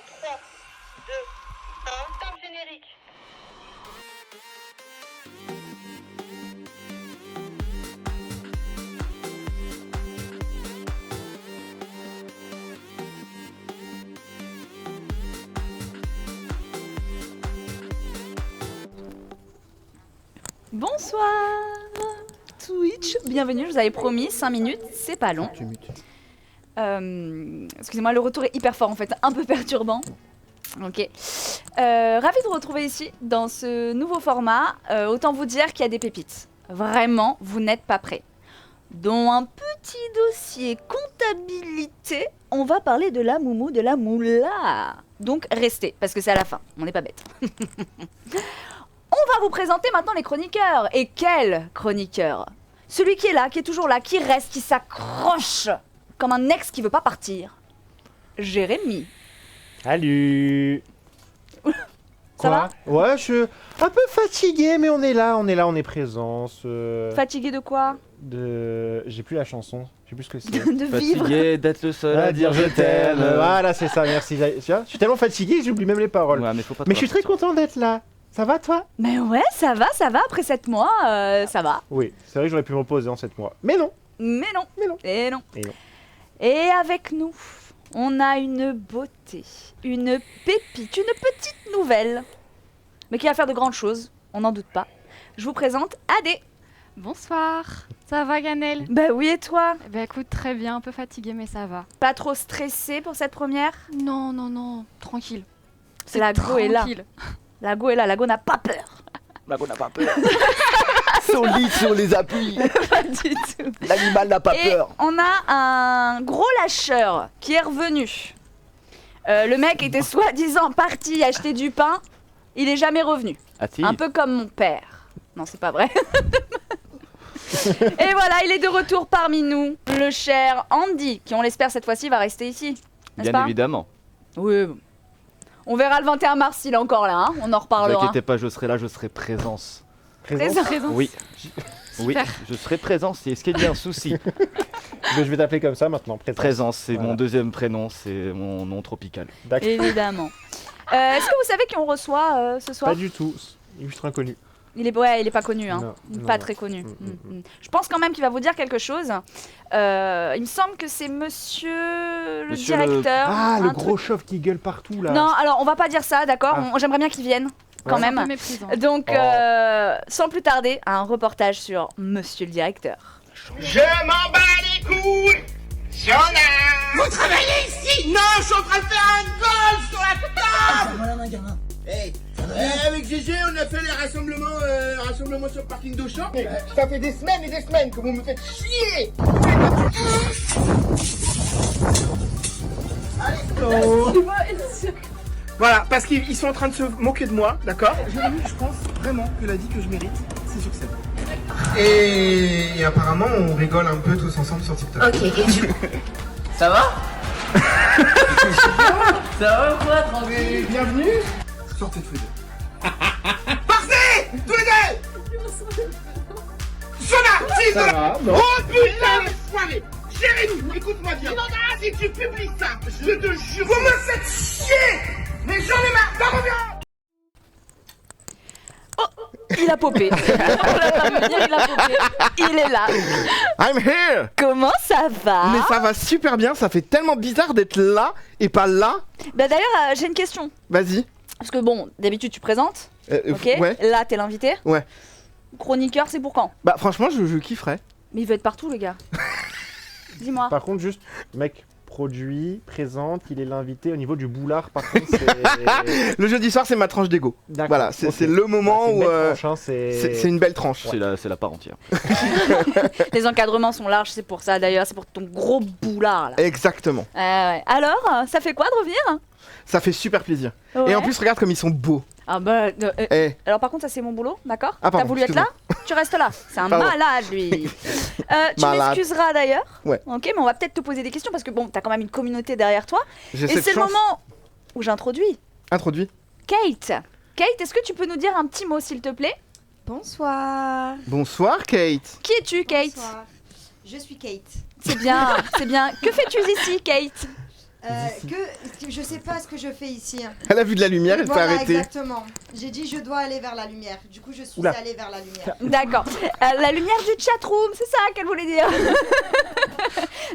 3, 2, 1, top générique. Bonsoir Twitch, bienvenue, je vous avais promis 5 minutes, c'est pas long. Excusez-moi, le retour est hyper fort en fait, un peu perturbant. Ok. Ravi de vous retrouver ici dans ce nouveau format. Autant vous dire qu'il y a des pépites. Vraiment, vous n'êtes pas prêts. Dans un petit dossier comptabilité, on va parler de la moumou, de la moula. Donc restez, parce que c'est à la fin, on n'est pas bête. On va vous présenter maintenant les chroniqueurs. Et quel chroniqueur? Celui qui est là, qui est toujours là, qui reste, qui s'accroche comme un ex qui veut pas partir. Jérémy. Salut. Ça va? Ouais, je suis un peu fatigué, mais on est là, on est présent. Fatigué de quoi? J'ai plus la chanson, je sais plus ce que c'est. De vivre. Fatigué d'être le seul à dire je t'aime. Voilà, c'est ça, merci. Tu vois, je suis tellement fatigué, j'oublie même les paroles. Ouais, mais faut pas Mais je suis trop très content d'être là. Ça va, toi? Mais ouais, ça va, après 7 mois, ça va. Oui, c'est vrai que j'aurais pu me reposer en 7 mois. Mais non. Mais non. Mais non. Et non. Et non. Et avec nous, on a une beauté, une pépite, une petite nouvelle, mais qui va faire de grandes choses, on n'en doute pas. Je vous présente Adé. Bonsoir, ça va Ganel? Bah oui, et toi? Bah écoute, très bien, un peu fatiguée mais ça va. Pas trop stressé pour cette première? Non, tranquille. La go est là. Tranquille. La go est là, la go n'a pas peur. Mago n'a pas peur. Solide sur les appuis. Pas du tout. L'animal n'a pas Et peur. on a un gros lâcheur qui est revenu. Le mec était soi-disant parti acheter du pain, il est jamais revenu. Ah si. Un peu comme mon père. Non, c'est pas vrai. Et voilà, il est de retour parmi nous, le cher Andy, qui on l'espère cette fois-ci va rester ici. N'est-ce Bien pas? évidemment. Oui. On verra le 21 mars s'il est encore là, hein. On en Ne vous reparlera. inquiétez pas, je serai là, je serai présence. Présence. Oui. Oui, je serai présence. Est-ce qu'il y a un souci? Je vais t'appeler comme ça maintenant. Présence, c'est Voilà. mon deuxième prénom, c'est mon nom tropical. D'accord. Évidemment. Est-ce que vous savez qui on reçoit ce soir? Pas du tout. Illustre inconnu. Il est pas connu, hein. Non, Pas non. très connu. Je pense quand même qu'il va vous dire quelque chose. Il me semble que c'est monsieur le Monsieur directeur. Ah, le un gros chauve qui gueule partout là. Non, alors on va pas dire ça, d'accord? Ah. J'aimerais bien qu'il vienne, quand Ouais. C'est un même. peu méprisant. Donc, Oh. sans plus tarder, un reportage sur monsieur le directeur. Je m'en bats les couilles. J'en ai. Vous travaillez ici? Non, je suis en train de faire un goal sur la table. Hey, avec GG, on a fait les rassemblements sur le parking d'Auchan. Ça fait des semaines et des semaines que vous me faites chier. Allez. Voilà, parce qu'ils sont en train de se moquer de moi, d'accord? Je pense vraiment que la vie que je mérite, c'est sur scène. Et apparemment, on rigole un peu tous ensemble sur TikTok. Ok, et du Ça va? Ça va ou quoi, tranquille? Bienvenue. Sortez tous les deux. Partez! Tous les deux! Sona! Fils de la... Oh putain, l'enfoiré! Jérémy, écoute-moi bien. Si tu publies ça, je te jure... Vous me faites chier! Mais j'en ai marre, t'en reviens! Il a popé. On l'a pas vu venir, il a popé. Il est là. I'm here! Comment ça va? Mais ça va super bien, ça fait tellement bizarre d'être là et pas là. Bah d'ailleurs, j'ai une question. Vas-y. Parce que bon, d'habitude tu présentes, ok? Ouais. Là, t'es l'invité. Ouais. Chroniqueur, c'est pour quand? Bah franchement, je kifferais. Mais il veut être partout, le gars. Dis-moi. Par contre, juste, mec, produit, présente, il est l'invité. Au niveau du boulard, par contre, c'est. Le jeudi soir, c'est ma tranche d'ego. D'accord, Voilà, c'est ok. le moment Bah, c'est une où belle tranche, hein, c'est une belle tranche. C'est la part entière. Les encadrements sont larges, c'est pour ça d'ailleurs, c'est pour ton gros boulard là. Exactement. Ouais. Alors, ça fait quoi de revenir? Ça fait super plaisir. Ouais. Et en plus, regarde comme ils sont beaux. Ah bah, Eh, alors par contre ça c'est mon boulot, d'accord? Ah, pardon, T'as voulu être là? Tu restes là. C'est un Pardon. malade lui. Tu Malade. m'excuseras d'ailleurs. Ouais. Ok, mais on va peut-être te poser des questions parce que bon, t'as quand même une communauté derrière toi. j'ai Et cette c'est le chance. moment où j'introduis Introduit. Kate. Kate, est-ce que tu peux nous dire un petit mot s'il te plaît? Bonsoir. Bonsoir, Kate. Qui es-tu, Kate? Bonsoir. Je suis Kate. C'est bien, c'est bien. Que fais-tu ici, Kate? Je sais pas ce que je fais ici. Hein. Elle a vu de la lumière, elle s'est Voilà, arrêtée. exactement. J'ai dit je dois aller vers la lumière. Du coup, je suis Oula. allée vers la lumière. D'accord. La lumière du chatroom, c'est ça qu'elle voulait dire.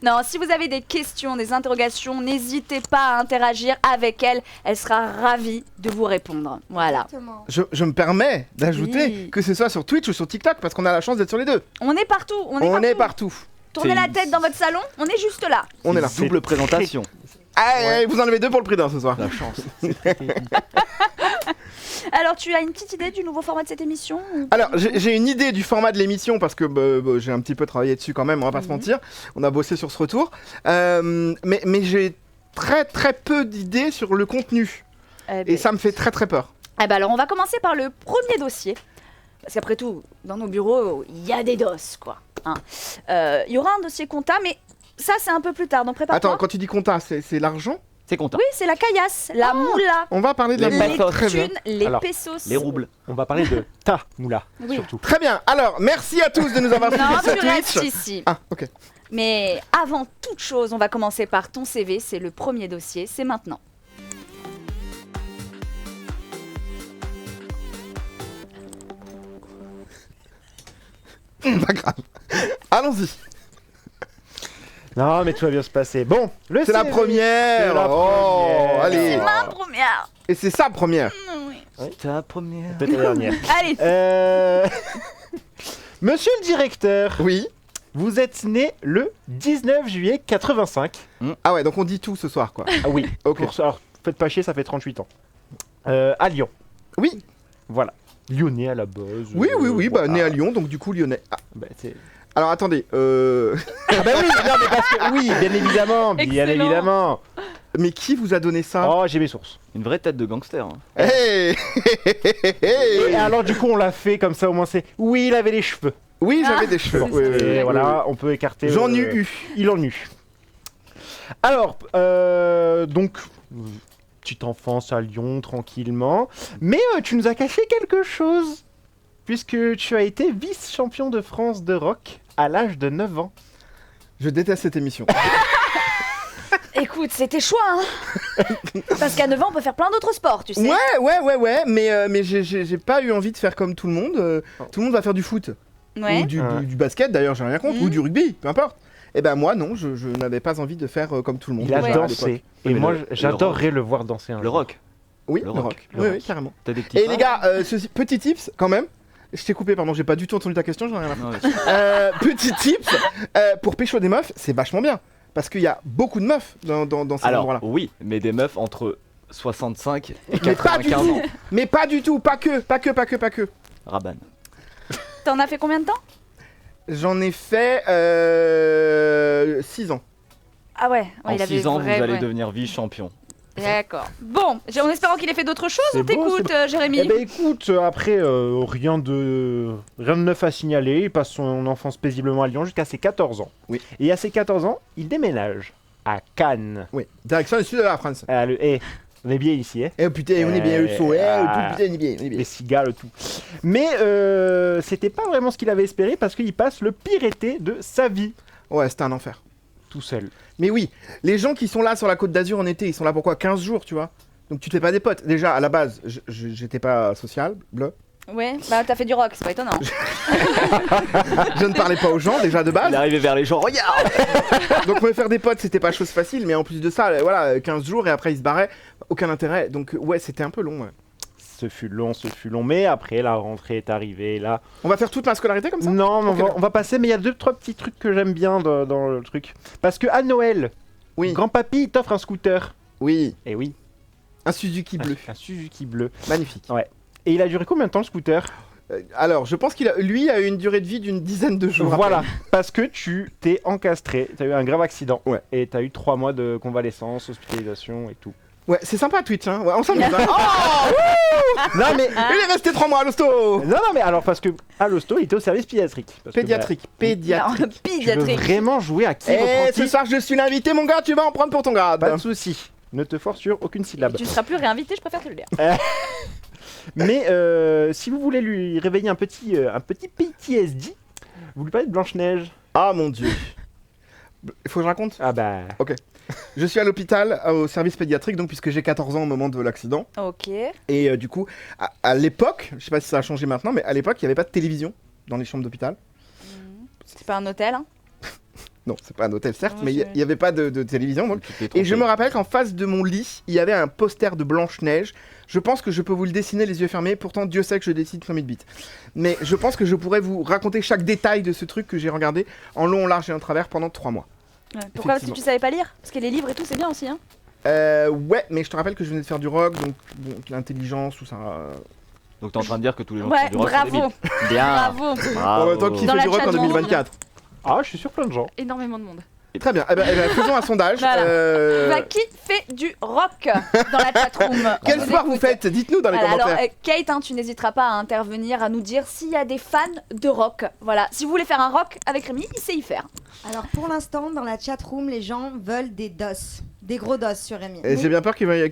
Non, si vous avez des questions, des interrogations, n'hésitez pas à interagir avec elle. Elle sera ravie de vous répondre. Voilà. Exactement. Je me permets d'ajouter Oui. que ce soit sur Twitch ou sur TikTok parce qu'on a la chance d'être sur les deux. On est partout. On On est est partout. partout. Tournez la tête dans votre salon, on est juste là. On est là. Double présentation. Ah, vous en avez deux pour le prix d'un ce soir. La chance. Alors, tu as une petite idée du nouveau format de cette émission ou- Alors, j'ai une idée du format de l'émission parce que j'ai un petit peu travaillé dessus quand même, on va pas se mentir. On a bossé sur ce retour. Mais j'ai très peu d'idées sur le contenu. Et ça me fait très peur. Eh ben alors, on va commencer par le premier dossier. Parce qu'après tout, dans nos bureaux, il y a des doses, quoi. Hein. Il y aura un dossier compta, mais ça, c'est un peu plus tard. Donc, prépare-toi. Attends, quand tu dis compta, c'est l'argent? C'est content. Oui, c'est la caillasse, la moula, On va parler de la Les moula. pesos. Très bien. thunes, les Alors, pesos. Les roubles. On va parler de ta moula, Oui. surtout. Très bien. Alors, merci à tous de nous avoir suivis Non, sur tu restes Twitch. ici. Ah, ok. Mais avant toute chose, on va commencer par ton CV. C'est le premier dossier, c'est maintenant. Pas grave. Allons-y. Non, mais tout va bien se passer. Bon, le C'est la CV. première. C'est la Oh, première. allez. Ma première. Et c'est sa première. Ta première. Peut-être la dernière. Allez. Monsieur le directeur, Oui. vous êtes né le 19 juillet 85. Ah ouais, donc on dit tout ce soir, quoi. Ah oui, Ok. alors faites pas chier, ça fait 38 ans. À Lyon. Oui. Voilà. Lyonnais à la base. Oui, bah voilà. né à Lyon, donc du coup lyonnais. Ah, Bah, c'est- alors attendez, Ah bah oui, non, mais parce que oui, bien évidemment, bien Excellent. évidemment. mais qui vous a donné ça? Oh, j'ai mes sources. Une vraie tête de gangster. Hein. Hey Et alors du coup, on l'a fait comme ça, au moins c'est. Oui, il avait les cheveux. Oui, j'avais des cheveux. Oui, oui, Et oui, voilà, on peut écarter. J'en ai eu. Il en eut. Alors, donc, petite enfance à Lyon, tranquillement. Mais tu nous as caché quelque chose. Puisque tu as été vice-champion de France de rock à l'âge de 9 ans. Je déteste cette émission. Écoute, c'était choix, hein. Parce qu'à 9 ans, on peut faire plein d'autres sports, tu sais. Ouais, mais j'ai pas eu envie de faire comme tout le monde. Tout le monde va faire du foot. Ouais. Ou du, Ouais. du basket d'ailleurs, j'ai rien contre. Mhm. Ou du rugby, peu importe. Et ben moi, non, je n'avais pas envie de faire comme tout le monde. Il a Ouais. dansé. Et Oui, mais moi, le j'adorerais le voir danser un Le jour. rock. Oui, Le le rock. rock. Le Oui, rock. oui, carrément. T'as des petits. Et les gars, petit tips quand même. Je t'ai coupé, pardon, j'ai pas du tout entendu ta question, j'en ai rien à foutre. Non, mais- Petit tips, pour pécho des meufs, c'est vachement bien. Parce qu'il y a beaucoup de meufs dans ces Alors, endroits-là. oui, mais des meufs entre 65 et Mais pas du 95 tout. ans. Mais pas du tout, pas que. Rabanne. T'en as fait combien de temps? J'en ai fait 6 ans. Ah ouais, En il avait 6 ans, vous vrai, allez ouais. devenir vice-champion. D'accord. Bon, en espérant qu'il ait fait d'autres choses, C'est on beau, t'écoute, c'est Jérémy. Eh ben écoute, après, rien de neuf à signaler. Il passe son enfance paisiblement à Lyon jusqu'à ses 14 ans. Oui. Et à ses 14 ans, il déménage à Cannes. Oui, direction du sud de la France. On est bien ici, hein. Eh putain, on est bien, le son, Ah. putain, on est bien. Les cigales, tout. Mais c'était pas vraiment ce qu'il avait espéré parce qu'il passe le pire été de sa vie Ouais, c'était un enfer. tout seul. Mais oui, les gens qui sont là sur la Côte d'Azur en été, ils sont là pourquoi 15 jours, tu vois. Donc tu te fais pas des potes. Déjà, à la base, j'étais pas sociable, bleu. Ouais, bah t'as fait du rock, c'est pas étonnant. Je ne parlais pas aux gens, déjà de Il base. est arrivé vers les gens, regarde. Donc me faire des potes, c'était pas chose facile. Mais en plus de ça, voilà, 15 jours et après ils se barraient. Aucun intérêt. Donc ouais, c'était un peu long, ouais. Ce fut long. Mais après, la rentrée est arrivée, là. On va faire toute ma scolarité comme ça? Non, mais Ok, on va passer, mais il y a 2-3 petits trucs que j'aime bien dans le truc. Parce que à Noël, Oui, grand-papy il t'offre un scooter. oui. Et oui, Un Suzuki bleu. un Suzuki bleu. Magnifique. Et il a duré combien de temps le scooter? Alors, je pense lui a eu une durée de vie d'une dizaine de jours. Voilà, après. parce que tu t'es encastré, t'as eu un grave accident. Ouais. Et t'as eu 3 mois de convalescence, hospitalisation et tout. Ouais, c'est sympa Twitch, hein. Ouais, on s'amuse. Hein. Oh, Non mais... il est resté 3 mois à l'hosto. Non, mais alors parce que à l'hosto, il était au service pédiatrique. Parce que, Pédiatrique, Non, pédiatrique. bah, tu veux pédiatrique. vraiment jouer à qui Eh, votre ce soir je suis l'invité, mon gars, tu vas en prendre pour ton grade. Pas de soucis. Ne te force sur aucune syllabe. Tu ne seras plus réinvité, je préfère te le dire. Mais si vous voulez lui réveiller un petit PTSD, vous lui parlez de Blanche-Neige. Ah mon dieu. Il faut que je raconte. Ah bah... Je suis à l'hôpital, au service pédiatrique, donc puisque j'ai 14 ans au moment de l'accident. Ok. Et du coup, à l'époque, je sais pas si ça a changé maintenant, mais à l'époque, il n'y avait pas de télévision dans les chambres d'hôpital. C'est pas un hôtel, hein? Non, c'est pas un hôtel certes, Non, mais il n'y avait pas de télévision. Donc. Tu t'es Et trompé. je me rappelle qu'en face de mon lit, il y avait un poster de Blanche-Neige. Je pense que je peux vous le dessiner les yeux fermés, pourtant Dieu sait que je dessine comme une bite. Mais je pense que je pourrais vous raconter chaque détail de ce truc que j'ai regardé en long, en large et en travers pendant 3 mois. Ouais. Pourquoi? Parce que Effectivement. tu savais pas lire? Parce que les livres et tout, c'est bien aussi, hein? Ouais, mais je te rappelle que je venais de faire du rock, donc bon, l'intelligence, tout ça... Donc t'es en train de dire que tous les gens Ouais, qui font du rock, c'est bravo. débile. Bien. Bravo. En même temps, qui Dans fait la du rock en chatroom. 2024? Ah, je suis sur plein de gens. Énormément de monde. Très bien, eh ben, faisons un sondage. Voilà. Bah, qui fait du rock dans la chatroom? Quel On sport vous écoute. faites? Dites-nous dans les Voilà, commentaires. alors, Kate, hein, tu n'hésiteras pas à intervenir, à nous dire s'il y a des fans de rock. Voilà, si vous voulez faire un rock avec Rémi, il sait y faire. Alors pour l'instant, dans la chatroom, les gens veulent des DOS. Des gros DOS sur Rémi. Et j'ai bien peur qu'ils Les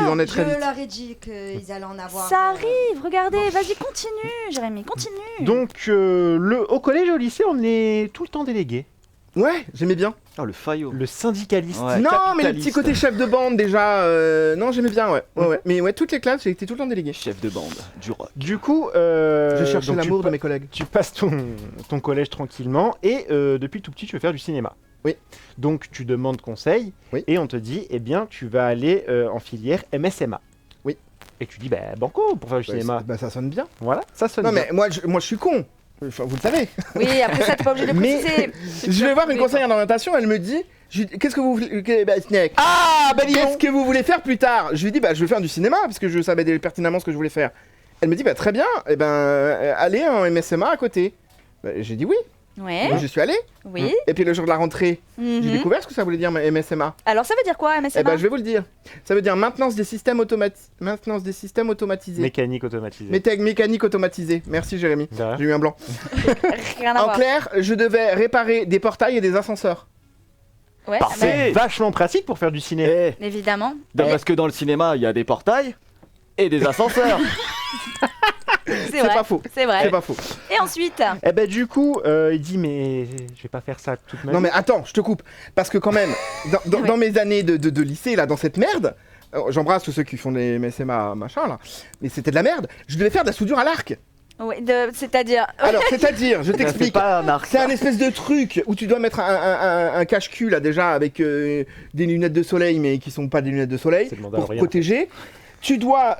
en aient très Je vite. leur ai dit qu'ils allaient en avoir. Ça arrive, regardez, vas-y, continue, Jérémy, continue. Donc, au collège et au lycée, on est tout le temps délégué. Ouais, j'aimais bien. Oh, le faillot. Le syndicaliste. Ouais. Non, mais le capitaliste. petit côté chef de bande déjà. Non, j'aimais bien, ouais. Ouais. Mais ouais, toutes les classes, j'ai été tout le temps délégué. Chef de bande, du rock. Du coup, Je cherchais donc l'amour de mes collègues. tu passes ton collège tranquillement et depuis tout petit, tu veux faire du cinéma. Oui. Donc, tu demandes conseil Oui. et on te dit, eh bien, tu vas aller en filière MSMA. Oui. Et tu dis, bah, banco pour faire du cinéma. Bah, ça sonne bien. Voilà, ça sonne Non, bien. mais moi, je suis con. Enfin, vous le savez. Oui, après ça, t'es pas obligé de le Mais- préciser. Je vais voir une conseillère d'orientation, elle me dit qu'est-ce que vous voulez Snake, Ah, bah, dis qu'est-ce donc. que vous voulez faire plus tard? Je lui dis bah je veux faire du cinéma parce que je savais pertinemment ce que je voulais faire. Elle me dit bah très bien, et allez en MSMA à côté. Bah, j'ai dit oui, Ouais, donc j'y suis allé. oui. Et puis le jour de la rentrée, j'ai Mhm. découvert ce que ça voulait dire MSMA. Alors ça veut dire quoi, MSMA? Eh ben je vais vous le dire. Ça veut dire maintenance des systèmes automatisés. Mécanique automatisée. Mécanique automatisée. Merci Jérémy. De rien. J'ai eu un blanc. Rien à En voir. clair, je devais réparer des portails et des ascenseurs. Ouais, C'est vachement pratique pour faire du ciné. Eh, évidemment. parce que dans le cinéma, il y a des portails et des ascenseurs. C'est C'est vrai. pas faux. C'est vrai. C'est pas faux. Et ensuite? Eh ben du coup, il dit mais je vais pas faire ça toute ma Non vie. mais attends, je te coupe. Parce que quand même, Ouais. dans mes années de lycée, là, dans cette merde, j'embrasse tous ceux qui font des MSMA machin là, mais c'était de la merde. Je devais faire de la soudure à l'arc. Ouais, c'est-à-dire... Alors, c'est-à-dire, je C'est t'explique. pas un arc. C'est un espèce de truc où tu dois mettre un cache-cul là déjà avec des lunettes de soleil mais qui sont pas des lunettes de soleil C'est le pour Mandalorian. protéger. Tu dois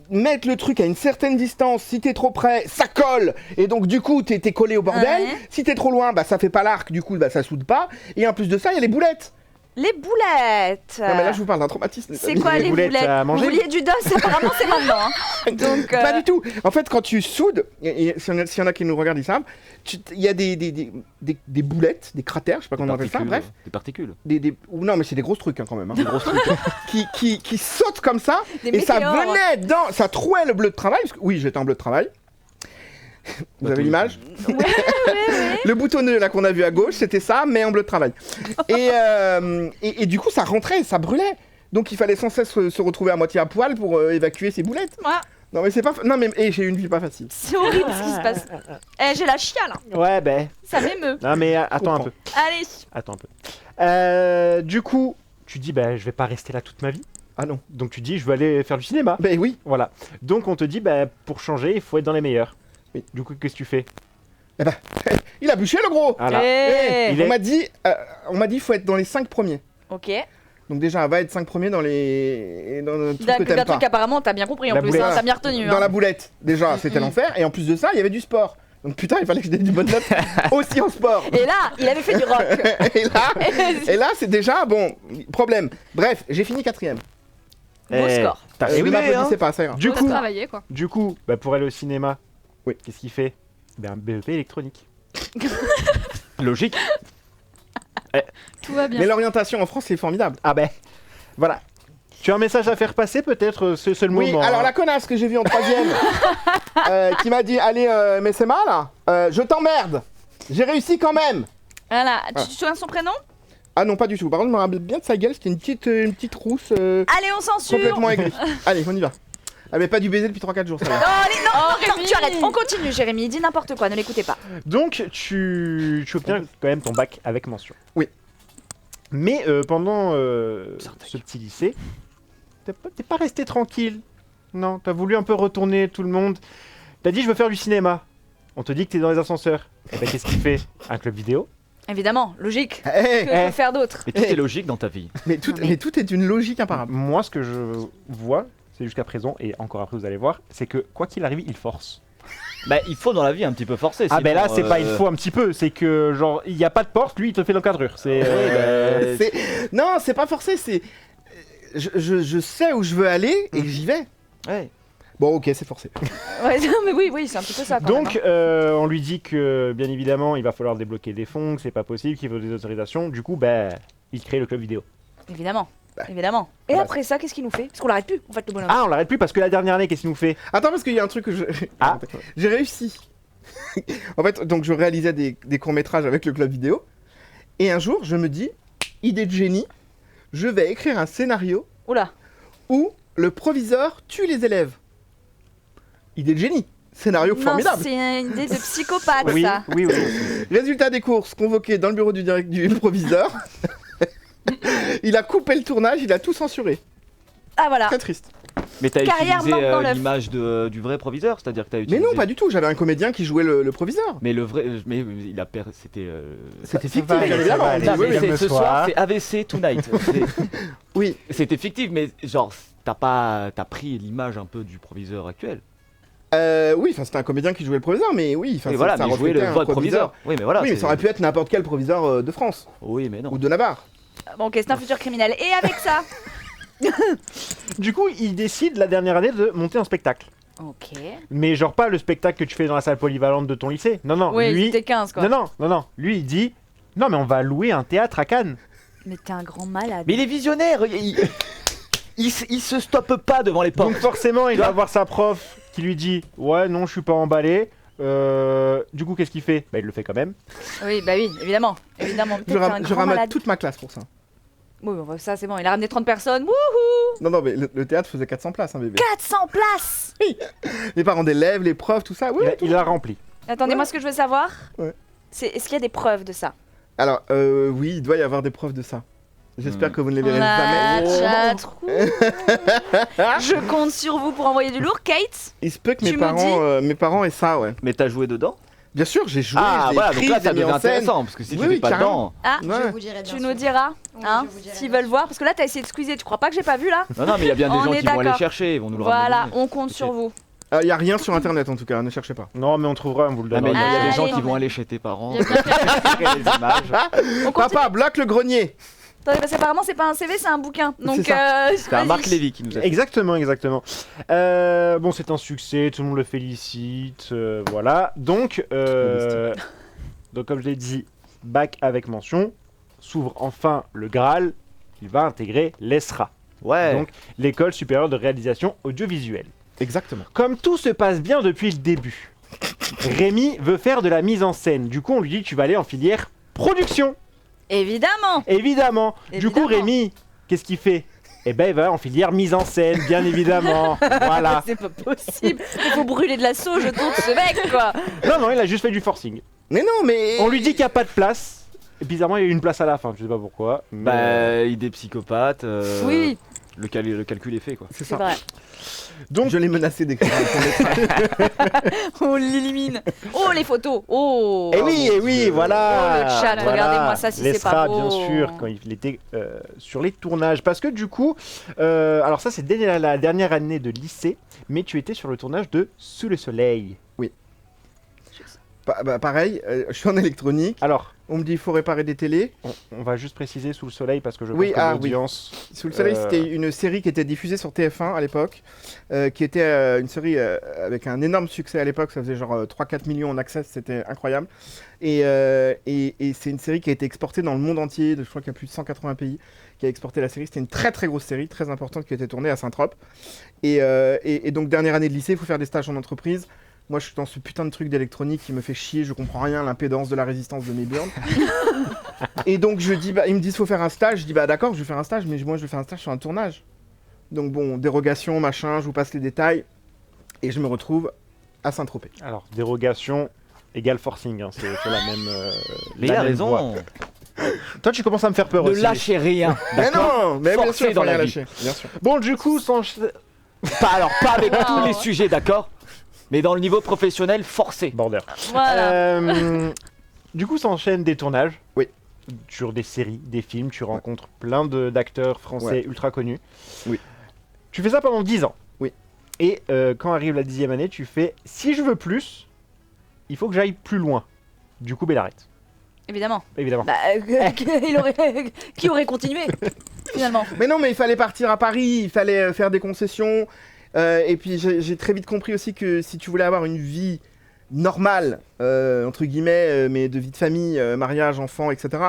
mettre le truc à une certaine distance. Si t'es trop près, ça colle et donc du coup t'es collé au bordel. Ouais. Si t'es trop loin, bah ça fait pas l'arc. Du coup, bah ça soude pas. Et en plus de ça, il y a les boulettes. Les boulettes. Non mais là je vous parle d'un traumatisme. les C'est amis. quoi les les boulettes boulettes? à Vous manger vouliez du dos, apparemment c'est maintenant. Hein. Donc, Pas du tout. En fait, quand tu soudes, et s'il y en a qui nous regardent, ils savent, il y a des boulettes, des cratères, je sais pas comment on appelle ça, bref. Des particules. Ou non, mais c'est des gros trucs hein, quand même. Hein. Des grosses trucs. qui sautent comme ça, Des et ça météores. venait dans. Ça trouait le bleu de travail. Parce que, oui, j'étais en bleu de travail. Vous Bah, avez tous. l'image? Le boutonneux là qu'on a vu à gauche, c'était ça, mais en bleu de travail. Et du coup, ça rentrait, ça brûlait. Donc il fallait sans cesse se retrouver à moitié à poil pour évacuer ces boulettes. Ah, Non mais c'est pas. Non mais j'ai eu une vie pas facile. c'est horrible ce qui se passe. Eh, j'ai la chiale, hein. Ouais ben. Ça m'émeut. Non mais attends un comprends. peu. Allez. Attends un peu. Du coup, tu dis bah je vais pas rester là toute ma vie. Ah non. Donc tu dis je veux aller faire du cinéma. Ben oui. Voilà. Donc on te dit bah pour changer, il faut être dans les meilleurs. Oui. Du coup, qu'est-ce que tu fais? Il a bûché le gros. Voilà. Eh. Il est- On m'a dit faut être dans les 5 premiers. Ok. Donc déjà va être 5 premiers dans les trucs que D'un t'aimes pas. truc apparemment t'as bien compris en La plus, boulette. hein, t'as bien retenu. Dans hein. la boulette, déjà c'était l'enfer. Et en plus de ça, il y avait du sport. Donc putain, il fallait que je donne du bonne note aussi en sport. Et là, il avait fait du rock. Et là, c'est déjà bon problème. Bref, j'ai fini 4ème. Beau score. T'as Ne roulé, m'applaudissez hein. pas, ça ira. Du Faut coup, travailler quoi. bah, pour aller au cinéma, Oui. qu'est-ce qu'il fait? Ben un BEP électronique. Logique. Tout va bien. Mais l'orientation en France, c'est formidable. Ah ben, voilà. Tu as un message à faire passer peut-être, c'est le Oui, moment. alors hein. la connasse que j'ai vue en 3ème, qui m'a dit allez, MSMA là, je t'emmerde. J'ai réussi quand même. Voilà. Ah. Tu te souviens de son prénom? Ah non, pas du tout. Par contre, je me rappelle bien de sa gueule, c'était une petite rousse Allez, on censure. complètement aigrie. Allez, on y va. Elle avait pas dû baiser depuis 3-4 jours, ça va. Non, allez, non, non, Rémi. tu arrêtes. On continue, Jérémy. Il dit n'importe quoi, ne l'écoutez pas. Donc tu obtiens quand même ton bac avec mention. Oui. Mais pendant ce petit lycée, t'es pas resté tranquille. Non, t'as voulu un peu retourner tout le monde. T'as dit je veux faire du cinéma. On te dit que t'es dans les ascenseurs. Et ben qu'est-ce qu'il fait? Un club vidéo. Évidemment, logique. Eh, Que faire d'autre? Mais tout est logique dans ta vie. mais tout est d'une logique imparable. Moi, ce que je vois, c'est jusqu'à présent, et encore après vous allez voir, c'est que quoi qu'il arrive, il force. Bah, il faut dans la vie un petit peu forcer. Ah ben là, sinon, c'est pas il faut un petit peu, c'est que genre, il n'y a pas de porte, lui, il te fait l'encadrure. C'est... Non, c'est pas forcé, c'est. Je sais où je veux aller et j'y vais. Ouais. Bon, ok, c'est forcé. Ouais, non, mais oui, c'est un petit peu ça quand Donc, même, on lui dit que, bien évidemment, il va falloir débloquer des fonds, que c'est pas possible, qu'il faut des autorisations. Du coup, il crée le club vidéo. hein. Évidemment. Évidemment. Et Bah. après ça, qu'est-ce qu'il nous fait? Parce qu'on l'arrête plus, en fait, le bonhomme. Ah, on l'arrête plus parce que la dernière année, qu'est-ce qu'il nous fait? Attends, parce qu'il y a un truc que je. Ah. J'ai réussi. En fait, donc je réalisais des courts-métrages avec le club vidéo. Et un jour, je me dis, idée de génie, je vais écrire un scénario Oula. où le proviseur tue les élèves. Idée de génie. Scénario Non, formidable. c'est une idée de psychopathe, Oui, ça. oui. Résultat des courses, convoqué dans le bureau du proviseur. Il a coupé le tournage, il a tout censuré. Ah, voilà. Très triste. Mais t'as Carrière utilisé manque dans l'œuf. l'image du vrai proviseur, c'est-à-dire que t'as Mais utilisé. non, pas du tout. J'avais un comédien qui jouait le proviseur. Mais le vrai, mais il a c'était. C'était Ça fictif, va aller, bien ça évidemment. va aller. Non, Oui, mais oui. calme-toi. ce soir, c'est AVC Tonight. Oui. C'était fictif, mais genre, t'as pris l'image un peu du proviseur actuel. Oui, enfin c'était un comédien qui jouait le proviseur, mais oui, enfin Et voilà, ça mais jouer reflétait le un vrai proviseur. Oui, mais voilà. Oui, mais c'est- ça aurait pu être n'importe quel proviseur de France Oui, mais non. ou de Navarre. Bon, ok, c'est un futur criminel. Et avec ça? Du coup, il décide la dernière année de monter un spectacle. Ok. Mais genre pas le spectacle que tu fais dans la salle polyvalente de ton lycée. Non, non, Oui, lui... c'était 15, quoi. Non. Lui, il dit, non, mais on va louer un théâtre à Cannes. Mais t'es un grand malade. Mais il est visionnaire. Il se stoppe pas devant les portes. Donc forcément, il va voir sa prof qui lui dit, ouais, non, je suis pas emballé. Du coup, qu'est-ce qu'il fait? Bah, il le fait quand même. Oui, bah oui, évidemment. Évidemment. Je, T'es un je grand ramène malade. toute ma classe pour ça. Oui, bon, ça c'est bon, il a ramené 30 personnes. Wouhou! Non, mais le théâtre faisait 400 places, hein, bébé. 400 places! Les parents d'élèves, les profs, tout ça, oui. Il a rempli. Attendez, moi ce que je veux savoir, Ouais. c'est est-ce qu'il y a des preuves de ça? Alors, oui, il doit y avoir des preuves de ça. J'espère que vous ne les verrez La jamais. chatroom. Je compte sur vous pour envoyer du lourd, Kate. Il se peut que Tu me mes parents aient ça, ouais. Mais t'as joué dedans? Bien sûr, j'ai joué, Ah, j'ai voilà, écrit, donc là j'ai ça mis devient en scène. intéressant parce que si Oui, tu oui, n'es pas carrément. dedans. Ah, Ouais. Je vous dirai bien tu sûr. nous diras, Oui, hein, je vous dirai s'ils bien veulent voir, parce que là t'as essayé de squeezer, tu crois pas que j'ai pas vu là? Non, mais il y a bien des On gens est qui vont aller d'accord. chercher, ils vont nous le Voilà, ramener. on compte sur vous. Il y a rien sur internet en tout cas, ne cherchez pas. Non, mais on trouvera, on vous le Ah, mais donnera. il y a des gens Allez. qui vont aller chez tes parents. Il y a bien récupérer les images. On continue. Papa, bloque le grenier. Attendez, parce qu'apparemment c'est pas un CV, c'est un bouquin. Donc C'est ça. C'est un vas-y. Marc Lévy qui nous a fait. Exactement. Bon, c'est un succès, tout le monde le félicite, voilà. Donc, comme je l'ai dit, bac avec mention, s'ouvre enfin le Graal, il va intégrer l'ESRA, Ouais. donc l'école supérieure de réalisation audiovisuelle. Exactement. Comme tout se passe bien depuis le début, Rémi veut faire de la mise en scène. Du coup, on lui dit tu vas aller en filière production. Évidemment. Évidemment. Du coup, Évidemment. Rémi, qu'est-ce qu'il fait? Eh ben, il va en filière mise en scène, bien évidemment. Voilà. C'est pas possible. Il faut brûler de la sauge autour de ce mec, quoi. Non, il a juste fait du forcing. Mais non, mais. On lui dit qu'il n'y a pas de place. Et bizarrement, il y a eu une place à la fin, je sais pas pourquoi. mais- Bah, idée psychopathe. Oui, Le calcul est fait quoi. C'est c'est ça. vrai. Donc, je l'ai menacé d'écrire un court-métrage. On l'élimine. Oh, les photos. Oh. Eh oui, voilà. Oh, le chat, Voilà. regardez-moi ça si c'est L'ESRA, pas beau. bien sûr, quand il était sur les tournages. Parce que du coup, alors ça, c'est dès la dernière année de lycée, mais tu étais sur le tournage de Sous le soleil. Pareil, je suis en électronique. Alors, On me dit il faut réparer des télés. on va juste préciser Sous le soleil parce que je Oui, pense que ah, l'audience... Sous le soleil, Euh. c'était une série qui était diffusée sur TF1 à l'époque, qui était une série avec un énorme succès à l'époque, ça faisait genre 3-4 millions en access, c'était incroyable. Et c'est une série qui a été exportée dans le monde entier, je crois qu'il y a plus de 180 pays qui a exporté la série. C'était une très très grosse série, très importante, qui a été tournée à Saint-Trope. Et donc dernière année de lycée, il faut faire des stages en entreprise. Moi, je suis dans ce putain de truc d'électronique qui me fait chier, je comprends rien, l'impédance de la résistance de mes burnes. Et donc, je dis, ils me disent, faut faire un stage. Je dis, d'accord, je vais faire un stage, mais moi, je vais faire un stage sur un tournage. Donc, bon, dérogation, machin, je vous passe les détails. Et je me retrouve à Saint-Tropez. Alors, dérogation égale forcing, hein, c'est la même... Mais il a la même voie. raison. Toi, tu commences à me faire peur Ne aussi. lâchez rien. Mais non, mais bien Forcez sûr, faut dans rien la vie. lâcher. Bien sûr. Bon, du coup, Pas avec Wow. tous les sujets, d'accord? Mais dans le niveau professionnel, forcé. Border. Voilà. Du coup, s'enchaînent des tournages. Oui. Sur des séries, des films, tu rencontres plein d'acteurs français Ouais. ultra connus. Oui. Tu fais ça pendant 10 ans. Oui. Et quand arrive la 10e année, tu fais si je veux plus, il faut que j'aille plus loin. Du coup, arrête. Évidemment. Évidemment. Bah, qui aurait continué finalement? Mais non, mais il fallait partir à Paris, il fallait faire des concessions. Et puis j'ai très vite compris aussi que si tu voulais avoir une vie normale, entre guillemets, mais de vie de famille, mariage, enfant, etc.,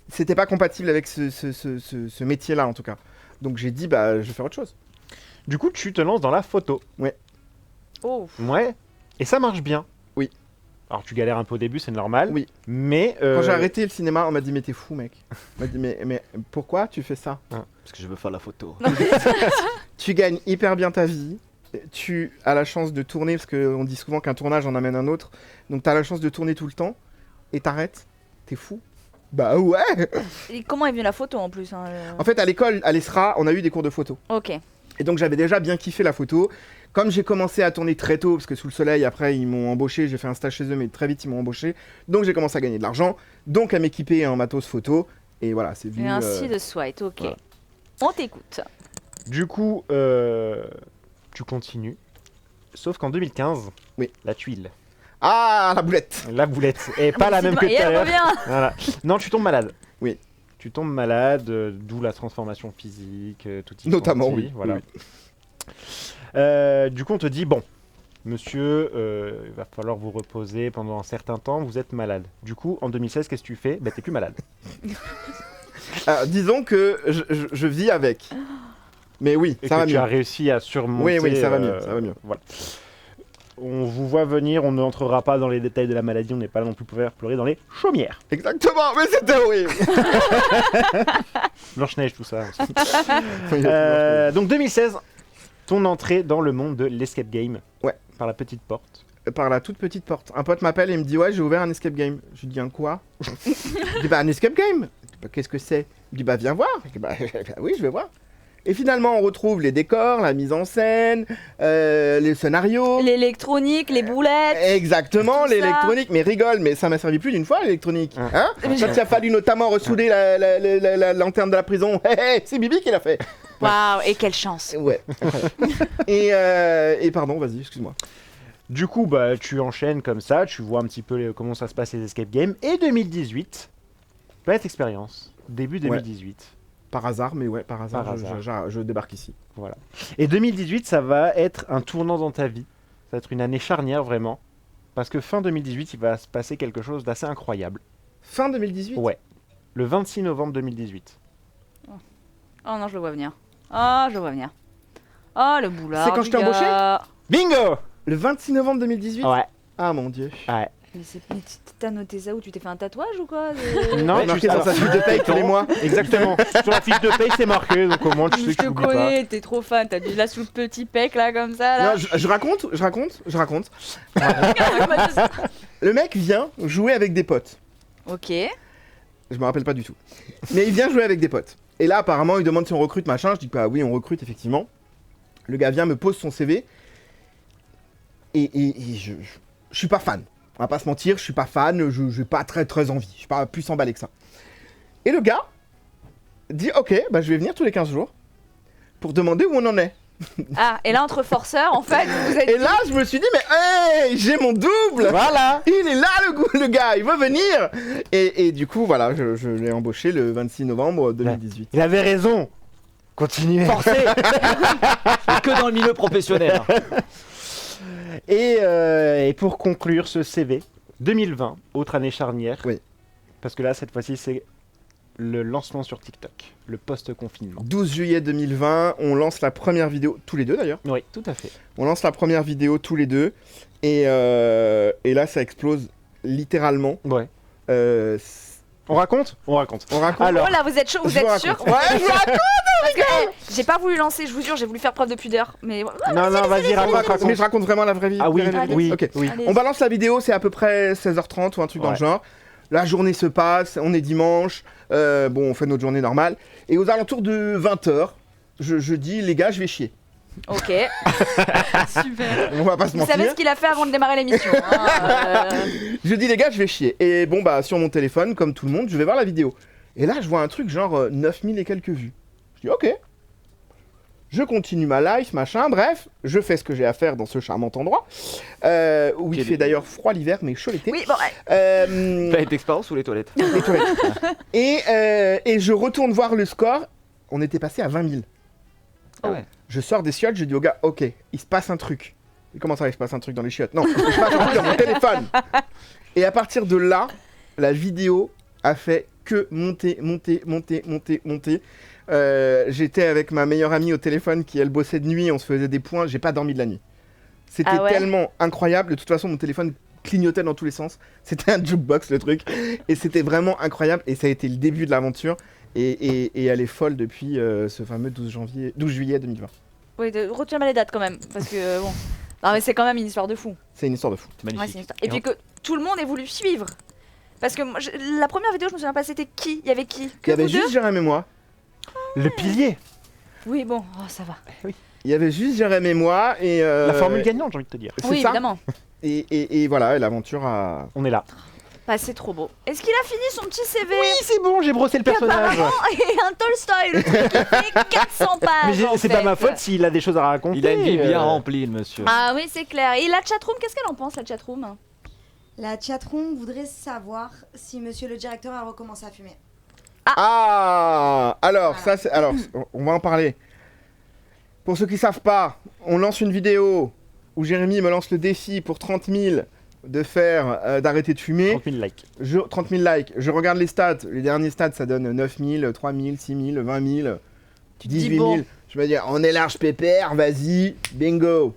c'était pas compatible avec ce métier-là en tout cas. Donc j'ai dit, bah je vais faire autre chose. Du coup, tu te lances dans la photo. Oh. Ouais. Et ça marche bien. Oui. Alors tu galères un peu au début, c'est normal. Oui. Mais Quand j'ai arrêté le cinéma, on m'a dit, mais t'es fou mec. On m'a dit, mais pourquoi tu fais ça? Parce que je veux faire la photo. Tu gagnes hyper bien ta vie. Tu as la chance de tourner, parce qu'on dit souvent qu'un tournage en amène un autre. Donc tu as la chance de tourner tout le temps. Et t'arrêtes. T'es fou. Bah ouais. Et comment est venue la photo en plus hein, En fait, à l'école, à l'ESRA, on a eu des cours de photo. Ok. Et donc j'avais déjà bien kiffé la photo. Comme j'ai commencé à tourner très tôt, parce que Sous le Soleil, après, ils m'ont embauché. J'ai fait un stage chez eux, mais très vite, ils m'ont embauché. Donc j'ai commencé à gagner de l'argent. Donc à m'équiper en matos photo. Et voilà, c'est venu... Et ainsi de suite, ok. voilà. On t'écoute. du coup, tu continues. Sauf qu'en 2015, Oui. la tuile, Ah, la boulette. la boulette, est pas la même que Et tout à elle l'heure. revient. Voilà. Non, tu tombes malade. Oui. Tu tombes malade, d'où la transformation physique, tout y Notamment, compris, oui. Voilà. Oui. Du coup, on te dit bon, monsieur, il va falloir vous reposer pendant un certain temps. Vous êtes malade. Du coup, en 2016, qu'est-ce que tu fais? Bah, t'es plus malade. Alors, disons que je vis avec. Mais oui, Et ça que va tu mieux. as réussi à surmonter. Oui, ça va mieux, ça va mieux. Voilà. On vous voit venir, on n'entrera pas dans les détails de la maladie, on n'est pas là non plus pour faire pleurer dans les chaumières. Exactement, mais c'était horrible. Blanche-Neige, tout ça. Donc 2016, ton entrée dans le monde de l'escape game. Ouais. Par la petite porte. Par la toute petite porte. Un pote m'appelle et me dit, ouais, j'ai ouvert un escape game. Je lui dis, un quoi? Je dis, bah, un escape game. Je dis, bah, qu'est-ce que c'est? Il me dit, bah, viens voir. Je dis, bah, oui, je vais voir. Et finalement, on retrouve les décors, la mise en scène, les scénarios. L'électronique, les boulettes. Exactement, tout ça. l'électronique. Mais rigole, mais ça m'a servi plus d'une fois, l'électronique. Ah. Hein? Quand il a fallu notamment ressouder la lanterne de la prison. Hé, hé, c'est Bibi qui l'a fait. Waouh, et quelle chance. Ouais. et pardon, vas-y, excuse-moi. Du coup, bah, tu enchaînes comme ça, tu vois un petit peu comment ça se passe les escape games. Et 2018, petite expérience. Début 2018. Par hasard, mais ouais, par hasard, Par hasard. je débarque ici. Voilà. Et 2018, ça va être un tournant dans ta vie. Ça va être une année charnière, vraiment. Parce que fin 2018, il va se passer quelque chose d'assez incroyable. Fin 2018 Ouais. Le 26 novembre 2018. Oh non, je le vois venir. Oh, je le vois venir. Oh, le boulard. C'est quand du je t'ai embauché gars. Bingo! Le 26 novembre 2018 Ouais. Ah mon dieu. Ouais. Mais t'as noté ça où? Tu t'es fait un tatouage ou quoi? Non, Ouais, marqué sur sa fiche de paye tous les mois. Exactement. Sur la fiche de paye, c'est marqué, donc au moins tu sais Je que te tu l'oublies pas. connais, t'es trop fan. T'as du là sous le petit pec là comme ça là. Non, je raconte. Le mec vient jouer avec des potes. Ok. Je me rappelle pas du tout. Mais il vient jouer avec des potes. Et là, apparemment, il demande si on recrute, machin. Je dis, bah oui, on recrute, effectivement. Le gars vient, me pose son CV. Et je suis pas fan. On va pas se mentir, je suis pas fan. J'ai pas très envie. Je suis pas plus emballé que ça. Et le gars dit, ok, bah je vais venir tous les 15 jours pour demander où on en est. Ah, et là entre forceurs, en fait, vous êtes. Et là, je me suis dit, mais hey, j'ai mon double. Voilà. Il est là, le gars, il veut venir. Et du coup, voilà, je l'ai embauché le 26 novembre 2018. Il avait raison. Continuez. Forcé. Et que dans le milieu professionnel. Et pour conclure ce CV, 2020, autre année charnière. Oui. Parce que là, cette fois-ci, c'est le lancement sur TikTok, le post-confinement. 12 juillet 2020, on lance la première vidéo, tous les deux d'ailleurs. Oui, tout à fait. On lance la première vidéo tous les deux. Et là, ça explose littéralement. Ouais. On raconte. On raconte. Alors, Oh là, vous êtes chaud, vous je vous êtes sûr? raconte. Ouais, je vous raconte. Parce que j'ai pas voulu lancer, je vous jure, j'ai voulu faire preuve de pudeur. Mais Non, vas-y, raconte. Mais je raconte vraiment la vraie vie. Ah oui, la vraie vie. oui, Ok. oui. Allez. On balance la vidéo, c'est à peu près 16h30 ou un truc dans le Ouais. genre. La journée se passe, on est dimanche, bon, on fait notre journée normale. Et aux alentours de 20h, je dis, les gars, je vais chier. Ok. Super. On va pas se Vous mentir. savez ce qu'il a fait avant de démarrer l'émission. Hein, Je dis, les gars, je vais chier. Et bon, bah, sur mon téléphone, comme tout le monde, je vais voir la vidéo. Et là, je vois un truc genre 9000 et quelques vues. Je dis, ok. Je continue ma life, machin, bref, je fais ce que j'ai à faire dans ce charmant endroit, où il fait d'ailleurs froid l'hiver, mais chaud l'été. Oui, bon, Euh, T'as été expérience ou les toilettes? les toilettes. Et je retourne voir le score, on était passé à 20 000. Ah ouais. Je sors des chiottes, je dis au gars, ok, il se passe un truc. Et comment ça, il se passe un truc dans les chiottes? Non, il se passe un truc dans mon téléphone. Et à partir de là, la vidéo a fait que monter. J'étais avec ma meilleure amie au téléphone qui, elle, bossait de nuit, on se faisait des points, j'ai pas dormi de la nuit. C'était Ah ouais tellement incroyable, de toute façon, mon téléphone clignotait dans tous les sens. C'était un jukebox, le truc. Et c'était vraiment incroyable, et ça a été le début de l'aventure. Et elle est folle depuis ce fameux 12 juillet 2020. oui, retiens les dates quand même, parce que bon. Non, mais c'est quand même une histoire de fou. C'est une histoire de fou. C'est Ouais, magnifique. c'est une histoire. Et puis que tout le monde ait voulu suivre. Parce que moi, la première vidéo, je me souviens pas, c'était qui? Il y avait qui? Il Que y avait vous deux juste Jérémy et moi. Le pilier. Oui, bon, oh, ça va. Il y avait juste Jérémy et moi. Et, La formule gagnante, j'ai envie de te dire. c'est Oui, ça. évidemment. Et voilà, et l'aventure a... On est là. Bah, c'est trop beau. Est-ce qu'il a fini son petit CV? Oui, c'est bon, j'ai brossé le personnage. Et un Tolstoy, le truc qui fait 400 pages. Mais en c'est pas fait. ma faute s'il a des choses à raconter. Il a une vie bien euh. remplie, le monsieur. Ah oui, c'est clair. Et la chatroom, qu'est-ce qu'elle en pense, la chatroom? La chatroom voudrait savoir si monsieur le directeur a recommencé à fumer. Ah, alors, Voilà. ça, c'est... Alors, on va en parler. Pour ceux qui savent pas, on lance une vidéo où Jérémy me lance le défi pour 30 000 de faire d'arrêter de fumer. 30 000 likes. 30 000 likes. Je regarde les stats. Les derniers stats, ça donne 9 000, 3 000, 6 000, 20 000, 18 000. bon. Je vais dire, on est large pépère, vas-y, bingo.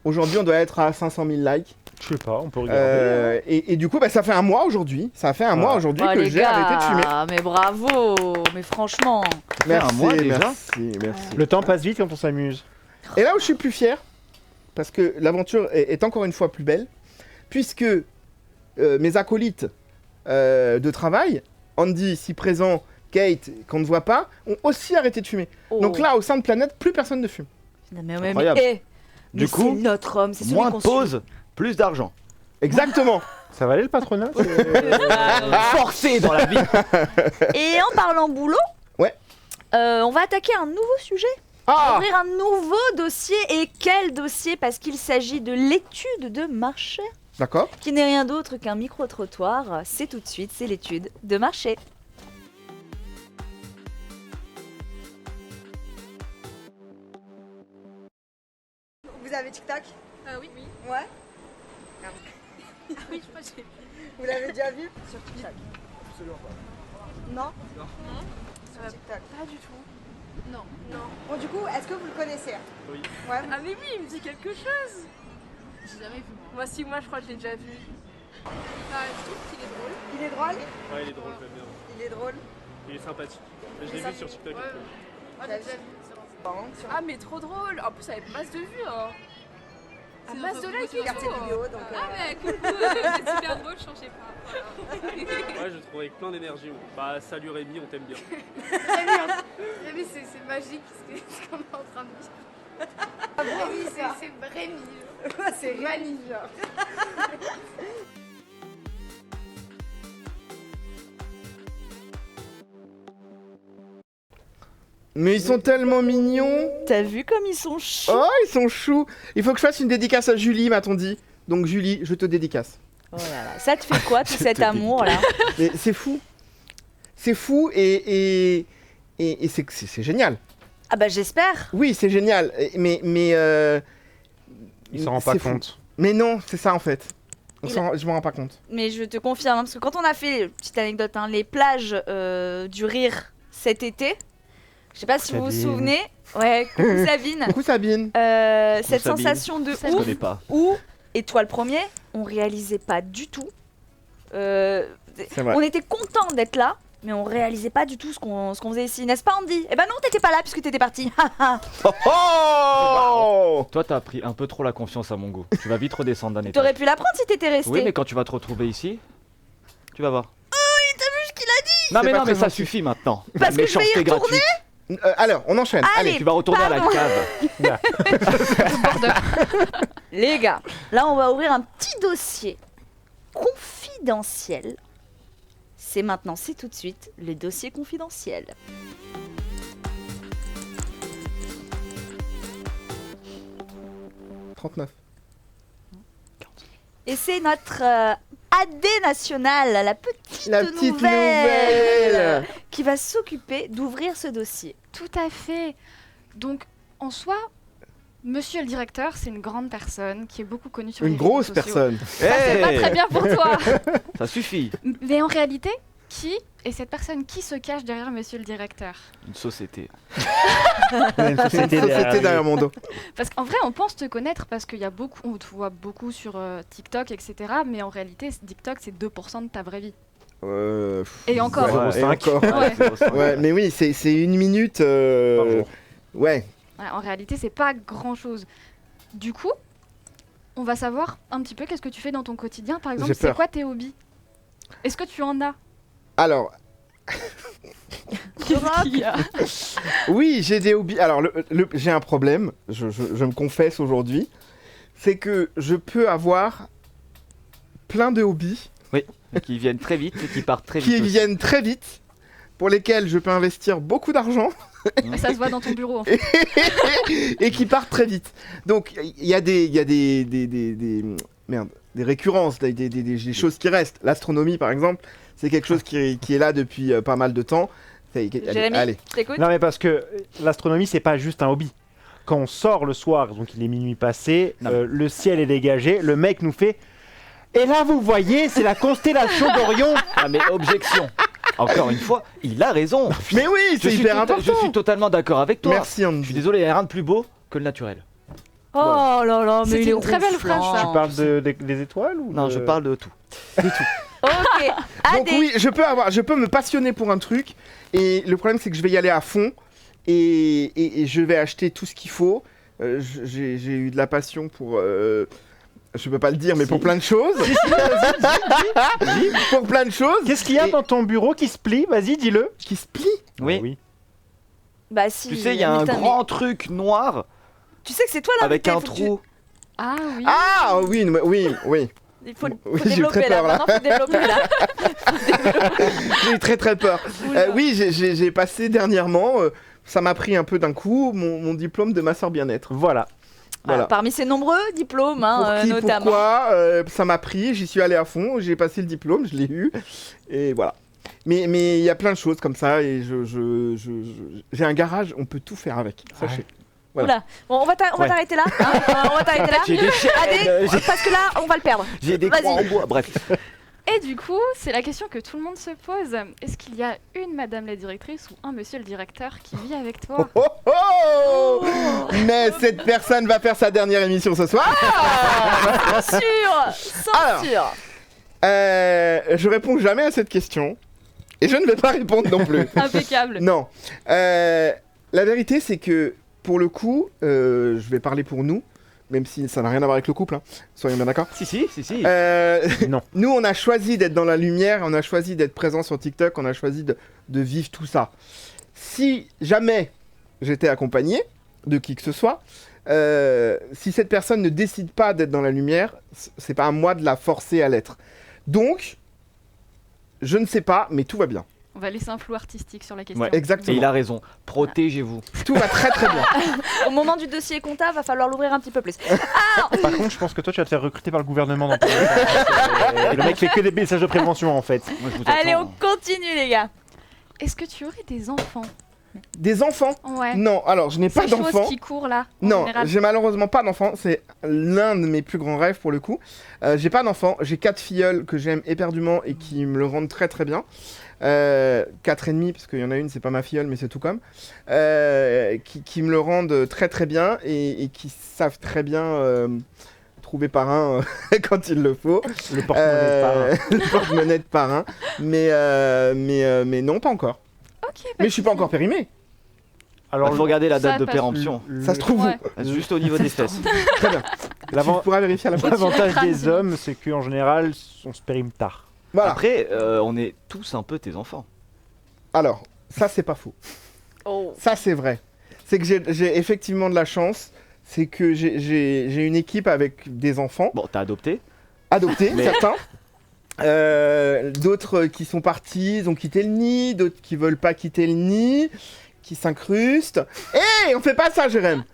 Aujourd'hui, on doit être à 500 000 likes. Je sais pas, on peut regarder. Et du coup, bah, ça fait un mois aujourd'hui. Ça fait un mois aujourd'hui Oh, que les j'ai arrêté de fumer. gars, mais bravo. Mais franchement. fait un mois déjà. Merci. Le temps passe vite quand on s'amuse. Et là où je suis plus fier, parce que l'aventure est encore une fois plus belle, puisque mes acolytes de travail, Andy ici présent, Kate, qu'on ne voit pas, ont aussi arrêté de fumer. Oh. Donc là, au sein de Planète, plus personne ne fume. Non, mais, Incroyable. mais Du coup, c'est notre homme, c'est celui Moins qu'on de pauses, plus d'argent. Exactement. Ça va aller le patronat Forcé dans la vie. suit. Et en parlant boulot, Ouais. on va attaquer un nouveau sujet. Ah, Ouvrir un nouveau dossier. Et quel dossier? Parce qu'il s'agit de l'étude de marché, d'accord. qui n'est rien d'autre qu'un micro-trottoir. C'est tout de suite, c'est l'étude de marché. Vous avez TikTok? Oui. Ouais. Oui, je crois que j'ai. Vous l'avez déjà vu? Sur TikTok? Non. Sur TikTok? Pas du tout. Non. Bon, du coup, est-ce que vous le connaissez? Oui. Ouais. Ah, mais oui, il me dit quelque chose. J'ai jamais vu. Moi, si, moi, je crois que je l'ai déjà vu. Ah, je trouve qu'il est drôle. Il est drôle? Ouais, il est drôle, j'aime bien. Il est drôle. Il est sympathique. Je l'ai vu sur TikTok. Ouais. Ah, j'ai déjà vu. c'est vrai. Bon, sur Ah, mais trop drôle. En plus, avec masse de vues. Hein. Ah, masse de likes et le quartier tout. vidéo, donc... Ah, mais cool, cool. C'est super drôle, changez pas. Ouais, je le trouve avec plein d'énergie. moi. Bah, salut Rémi, on t'aime bien. Rémi, c'est magique ce qu'on est en train de dire. Rémi, c'est Rémi. c'est Magnifique. Mais ils sont tellement mignons. T'as vu comme ils sont choux? Oh, ils sont choux. Il faut que je fasse une dédicace à Julie, m'a-t-on dit. Donc Julie, je te dédicace. Oh là là. Ça te fait quoi, tout cet amour là? Mais c'est fou. C'est fou et c'est génial. Ah bah j'espère. Oui, c'est génial. Mais Il s'en rend pas c'est fou. compte. Mais non, c'est ça en fait. Il Je m'en rends pas compte. Mais je te confirme, hein, parce que quand on a fait, petite anecdote, hein, les plages du rire cet été, je sais pas si vous vous Sabine. souvenez, ouais, coucou Sabine, Coucou Sabine. cette Sabine. sensation de Je connais pas. où, et toi le premier, on réalisait pas du tout. C'est vrai. On était content d'être là, mais on réalisait pas du tout ce qu'on faisait ici, n'est-ce pas Andy? Eh ben non, t'étais pas là puisque t'étais parti. Oh, oh Toi, t'as pris un peu trop la confiance à mon goût. Tu vas vite redescendre d'un étage. T'aurais pu la prendre si t'étais resté. Oui, mais quand tu vas te retrouver ici, tu vas voir. qu'il Non C'est mais pas non mais très ça gentil. suffit maintenant. Parce La que je vais y méchanceté retourner. gratuite. Alors, on enchaîne. Allez, Tu vas retourner à la pardon. cave. Les gars, là on va ouvrir un petit dossier confidentiel. C'est maintenant, c'est tout de suite, le dossier confidentiel. « 39. Et c'est notre AD national, la petite nouvelle. qui va s'occuper d'ouvrir ce dossier. Tout à fait. Donc, en soi, monsieur le directeur, c'est une grande personne qui est beaucoup connue sur les Une réseaux grosse sociaux. personne. Ça, c'est pas Hey, très bien pour toi. ça suffit. Mais en réalité, qui est cette personne qui se cache derrière monsieur le directeur? Une société. Une société C'était derrière mon dos. Parce qu'en vrai, on pense te connaître parce qu'il y a beaucoup, on te voit beaucoup sur TikTok, etc. Mais en réalité, TikTok, c'est 2% de ta vraie vie. Et encore. Ouais, et encore. Ouais. Ouais, mais oui, c'est 1 minute. Par jour. Ouais. Ouais, en réalité, c'est pas grand-chose. Du coup, on va savoir un petit peu qu'est-ce que tu fais dans ton quotidien. Par exemple, J'ai c'est peur. quoi tes hobbies? Est-ce que tu en as? Alors, Qu'est-ce qu'il y a? oui, j'ai des hobbies. Alors, j'ai un problème, je me confesse aujourd'hui. C'est que je peux avoir plein de hobbies Qui viennent très vite et qui partent très vite. qui aussi. viennent très vite, pour lesquels je peux investir beaucoup d'argent Ça se voit dans ton bureau, en fait. et qui partent très vite. Donc, il y a des récurrences, des choses qui restent. L'astronomie, par exemple, c'est quelque chose qui est là depuis pas mal de temps. Jérémy, Allez. je t'écoute. Non mais parce que l'astronomie c'est pas juste un hobby. Quand on sort le soir, donc il est minuit passé, Non. le ciel est dégagé, le mec nous fait et là vous voyez c'est la constellation d'Orion. Ah mais objection. Encore une fois, il a raison. Mais oui, Je c'est suis, hyper tota- important. je suis totalement d'accord avec toi. Merci, Je Andy. suis désolé, il n'y a rien de plus beau que le naturel. Oh là là, mais C'était il est une très belle ronflant. phrase, ça. Tu parles des étoiles ou Non, de- je parle de tout. Ok, Donc AD. oui, je peux me passionner pour un truc et le problème c'est que je vais y aller à fond et je vais acheter tout ce qu'il faut. J'ai eu de la passion pour je peux pas le dire mais pour plein de choses. Pour plein de choses Qu'est-ce qu'il y a Et- dans ton bureau qui se plie? Vas-y, dis-le. qui se plient. Oui. Bah si. Tu sais, il y a un Hamilton, grand truc noir mais Tu sais que c'est toi là. avec un trou. Ah oui. Ah oui, oui. Il faut, Oui, faut j'ai eu développer très là. peur, là. Maintenant, faut développer là. J'ai eu très peur. Oui, j'ai passé dernièrement, ça m'a pris un peu d'un coup, mon diplôme de masseur bien-être. Voilà. Voilà. Parmi ces nombreux diplômes, hein, Pour qui, notamment. pourquoi, ça m'a pris, j'y suis allé à fond, j'ai passé le diplôme, je l'ai eu, et voilà. Mais il y a plein de choses comme ça, et j'ai un garage, on peut tout faire avec, sachez. Voilà. Oula. Bon, on va Ouais. t'arrêter là. hein. On va t'arrêter là. J'ai des Allez, chaînes, parce que là, on va le perdre. j'ai des Vas-y. croix en bois. Bref. Et du coup, c'est la question que tout le monde se pose. Est-ce qu'il y a une madame la directrice ou un monsieur le directeur qui vit avec toi? Oh, oh Mais cette personne va faire sa dernière émission ce soir. Censure. Je réponds jamais à cette question, et je ne vais pas répondre non plus. Impeccable. Non. La vérité, c'est que, pour le coup, je vais parler pour nous, même si ça n'a rien à voir avec le couple, hein, soyons bien d'accord. Si. Non. Nous, on a choisi d'être dans la lumière, on a choisi d'être présent sur TikTok, on a choisi de vivre tout ça. Si jamais j'étais accompagné de qui que ce soit, si cette personne ne décide pas d'être dans la lumière, c'est pas à moi de la forcer à l'être. Donc, je ne sais pas, mais tout va bien. On va laisser un flou artistique sur la question. Ouais. Et Exactement. il a raison. Protégez-vous. Tout va très très bien. Au moment du dossier compta, va falloir l'ouvrir un petit peu plus. Par contre, je pense que toi tu vas te faire recruter par le gouvernement dans ton Et le mec fait que des messages de prévention en fait. Moi, je vous Allez, attends. on continue, les gars. Est-ce que tu aurais des enfants? Des enfants? Ouais. Non, alors je n'ai pas Ces choses d'enfants. qui courent là. En Non, général. j'ai malheureusement pas d'enfants. C'est l'un de mes plus grands rêves pour le coup. J'ai pas d'enfants. J'ai 4 filleuls que j'aime éperdument et qui me le rendent très très bien. 4 et demi parce qu'il y en a une, c'est pas ma filleule, mais c'est tout comme. Qui me le rendent très très bien et qui savent très bien trouver parrain quand il le faut. Le porte-monnaie de parrain. Le porte-monnaie de parrain. Mais non, pas encore. Ok. Mais je suis pas encore périmé. Alors Il faut regarder la Ça, date de t'as- péremption. Ça se trouve Ouais. Juste au niveau des fesses. très bien. L'avant- Tu pourras vérifier à la fin. L'avantage crâne, des sinon. hommes, c'est qu'en général, on se périme tard. Voilà. Après, on est tous un peu tes enfants. Alors, ça c'est pas faux. Oh. Ça c'est vrai. C'est que j'ai effectivement de la chance. C'est que j'ai une équipe avec des enfants. Bon, t'as adopté. Adoptés, Mais- certains. D'autres qui sont partis, ils ont quitté le nid. D'autres qui veulent pas quitter le nid, qui s'incrustent. On fait pas ça, Jérém.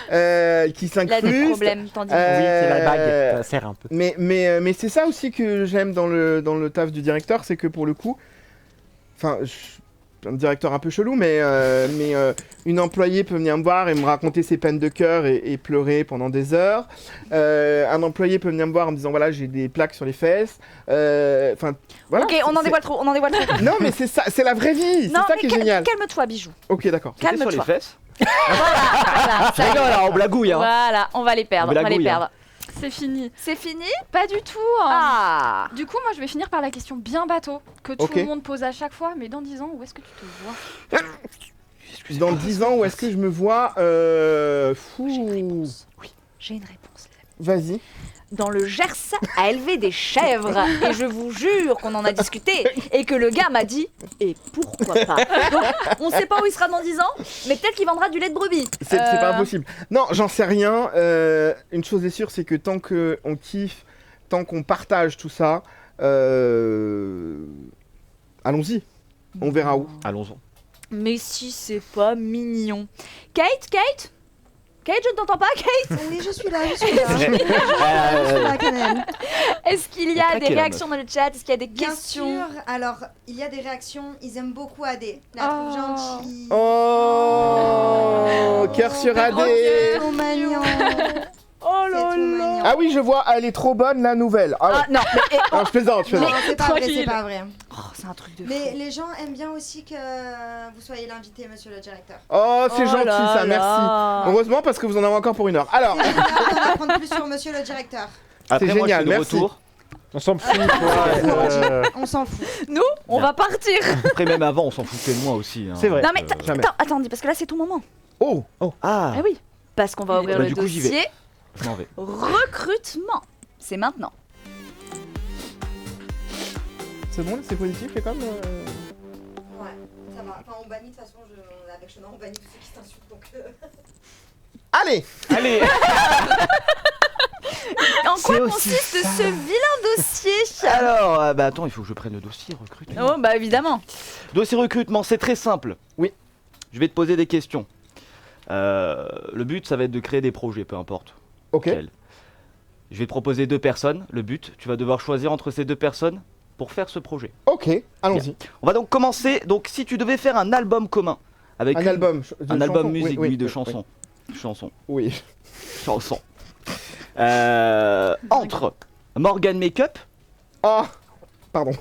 Qui Il a s'incrustent. des problèmes, t'en dis. Oui, c'est la bague, ça sert un peu. Mais c'est ça aussi que j'aime dans le taf du directeur, c'est que pour le coup, enfin, un directeur un peu chelou, mais une employée peut venir me voir et me raconter ses peines de cœur et pleurer pendant des heures. Un employé peut venir me voir en me disant voilà, j'ai des plaques sur les fesses. Enfin, voilà. Ok, on en dévoile trop, on en dévoile trop. Non, mais c'est ça, c'est la vraie vie, Non, c'est ça mais qui est génial. calme-toi, bijou. Ok, d'accord. C'était sur les Calme-toi. fesses. Voilà, Je rigole, là, on blagouille. Hein. voilà, on va les perdre, on va les Blagouille, perdre. C'est fini. C'est fini? Pas du tout. hein. Ah. Du coup, moi, je vais finir par la question bien bateau que tout Ok. le monde pose à chaque fois. Mais dans 10 ans, où est-ce que tu te vois? Dans 10 ans, où est-ce que je me vois fou. J'ai une réponse. Vas-y. Dans le Gers à élever des chèvres. Et je vous jure qu'on en a discuté et que le gars m'a dit et pourquoi pas. Donc on sait pas où il sera dans 10 ans, mais peut-être qu'il vendra du lait de brebis. C'est pas impossible. Non, j'en sais rien. Une chose est sûre, c'est que tant qu'on kiffe, tant qu'on partage tout ça, allons-y. On verra où. Allons-y. Mais si c'est pas mignon. Kate, je ne t'entends pas, Kate. Oui, je suis là. Je suis là, Canel. Est-ce qu'il y a Craqué, des la réactions dans le chat? Est-ce qu'il y a des Bien questions? sûr. Alors, il y a des réactions. Ils aiment beaucoup Adé. La trouve gentille. Oh, cœur sur AD. C'est trop mignon. Oh C'est tout mignon. Ah oui, je vois, elle est trop bonne la nouvelle. Ah, ouais. Ah non, mais Non, je plaisante, Non, c'est pas vrai, tranquille. c'est pas vrai. oh, c'est un truc de fou. Mais les gens aiment bien aussi que vous soyez l'invité, monsieur le directeur. Oh, c'est Oh gentil là ça, là. merci. Heureusement parce que vous en avez encore pour 1 heure. Alors, C'est génial d'en apprendre plus sur monsieur le directeur. Après, moi, génial, je suis de merci. retour. On s'en fout, toi. On s'en fout. Nous, on va partir. Après, même avant, on s'en foutait de moi aussi. hein. C'est vrai. Non mais Jamais. attends, parce que là c'est ton moment. oh, Ah, Ah oui, parce qu'on va ouvrir Bah, le du coup, j'y vais. dossier je m'en vais. recrutement. C'est maintenant. c'est bon, c'est positif les com. Ouais, ça va. Enfin, on bannit de toute façon, avec Chemin, on bannit tous ceux qui s'insultent. Donc, Allez, Allez. En quoi C'est aussi consiste ça. ce vilain dossier? Alors, bah attends, il faut que je prenne le dossier recrutement. Oh bah évidemment. Dossier recrutement, c'est très simple. Oui. Je vais te poser des questions. Le but, ça va être de créer des projets, peu importe. ok. Quel. Je vais te proposer 2 personnes. Le but, tu vas devoir choisir entre ces 2 personnes pour faire ce projet. Ok, allons-y. On va donc commencer. Donc, si tu devais faire un album commun avec Un une- album. un album musique, oui, de chansons. Chansons. Oui. Chansons. Entre Morgan Makeup, Ah, pardon.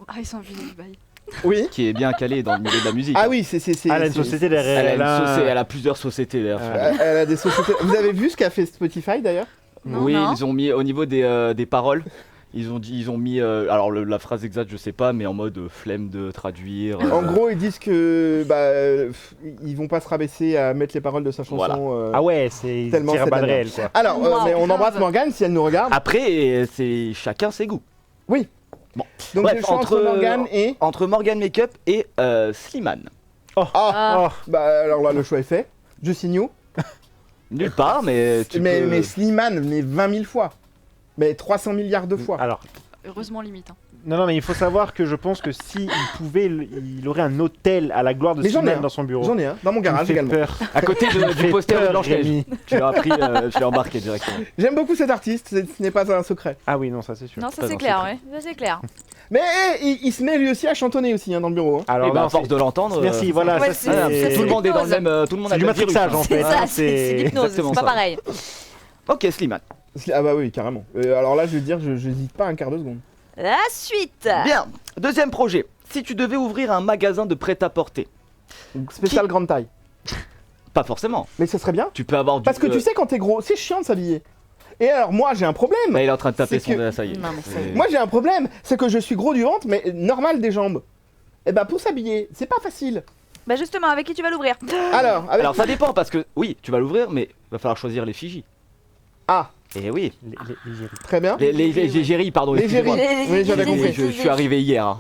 Ah, ils sont venus du bail. Oui. qui est bien calé dans le milieu de la musique. Ah oui, c'est. Ah, elle a une société derrière. Elle a, elle a- elle a plusieurs sociétés d'ailleurs. Elle a des sociétés. Vous avez vu ce qu'a fait Spotify d'ailleurs? Oui, Non. ils ont mis au niveau des paroles. Ils ont mis alors la phrase exacte je sais pas, mais en mode flemme de traduire. En gros, ils disent que ils vont pas se rabaisser à mettre les paroles de sa chanson. Voilà. Ah ouais, c'est Tellement tir à c'est de la balles merde. réelles, quoi. Alors, Wow, mais on grave. embrasse Morgane si elle nous regarde. Après, c'est chacun ses goûts. Oui. Bon. Donc Bref, j'ai le choix entre Morgane et. Entre Morgan Makeup et Slimane. Ah. Oh, Bah alors là, le choix est fait. Je signe où? Nulle part, mais tu peux... mais Slimane, mais 20 000 fois. Mais 300 milliards de fois. alors, Heureusement limite. hein. non, mais il faut savoir que je pense que s'il pouvait, il aurait un hôtel à la gloire de Mais j'en ai Slimane un. dans son bureau. J'en ai un, dans mon Tu me garage fais également. peur. À côté Tu me du fais poster de peur, Blanche-Neige. Rémi. Tu l'as appris, je l'ai embarqué directement. J'aime beaucoup cet artiste, ce n'est pas un secret. Ah oui, non, ça c'est sûr. Non, ça Pas c'est dans clair, ce ouais. Ça c'est clair. Mais il se met lui aussi à chantonner aussi dans le bureau. hein. Alors, Et bah, non, à force c'est- de l'entendre. Merci, voilà, Ouais, ça c'est- c'est. Tout le monde est dans le même. Tout le monde C'est a du le même virus, matrixage, hein. en fait. C'est ça, Ah, c'est l'hypnose, c'est exactement pas ça. pareil. Ok, Slimane. Ah bah oui, carrément. Alors là, je veux dire, je n'hésite pas un quart de seconde. La suite. Bien. Deuxième projet. Si tu devais ouvrir un magasin de prêt-à-porter, Donc, spécial grande taille. pas forcément. Mais ce serait bien. Tu peux avoir du. Parce que tu sais, quand t'es gros, c'est chiant de s'habiller. Et alors, moi, j'ai un problème. Bah, il est en train de taper C'est son. que- Ça y est. Non, mais ça y est. Moi, j'ai un problème. C'est que je suis gros du ventre, mais normal des jambes. Et bah, pour s'habiller, c'est pas facile. Bah justement, avec qui tu vas l'ouvrir? Alors, avec... Alors ça dépend parce que oui, tu vas l'ouvrir, mais il va falloir choisir les Fiji. Ah, Et oui. Les géris. Très bien. Les géris, pardon. Les géris. excusez-moi. Oui, j'avais les- compris. Je suis arrivé hier. hein.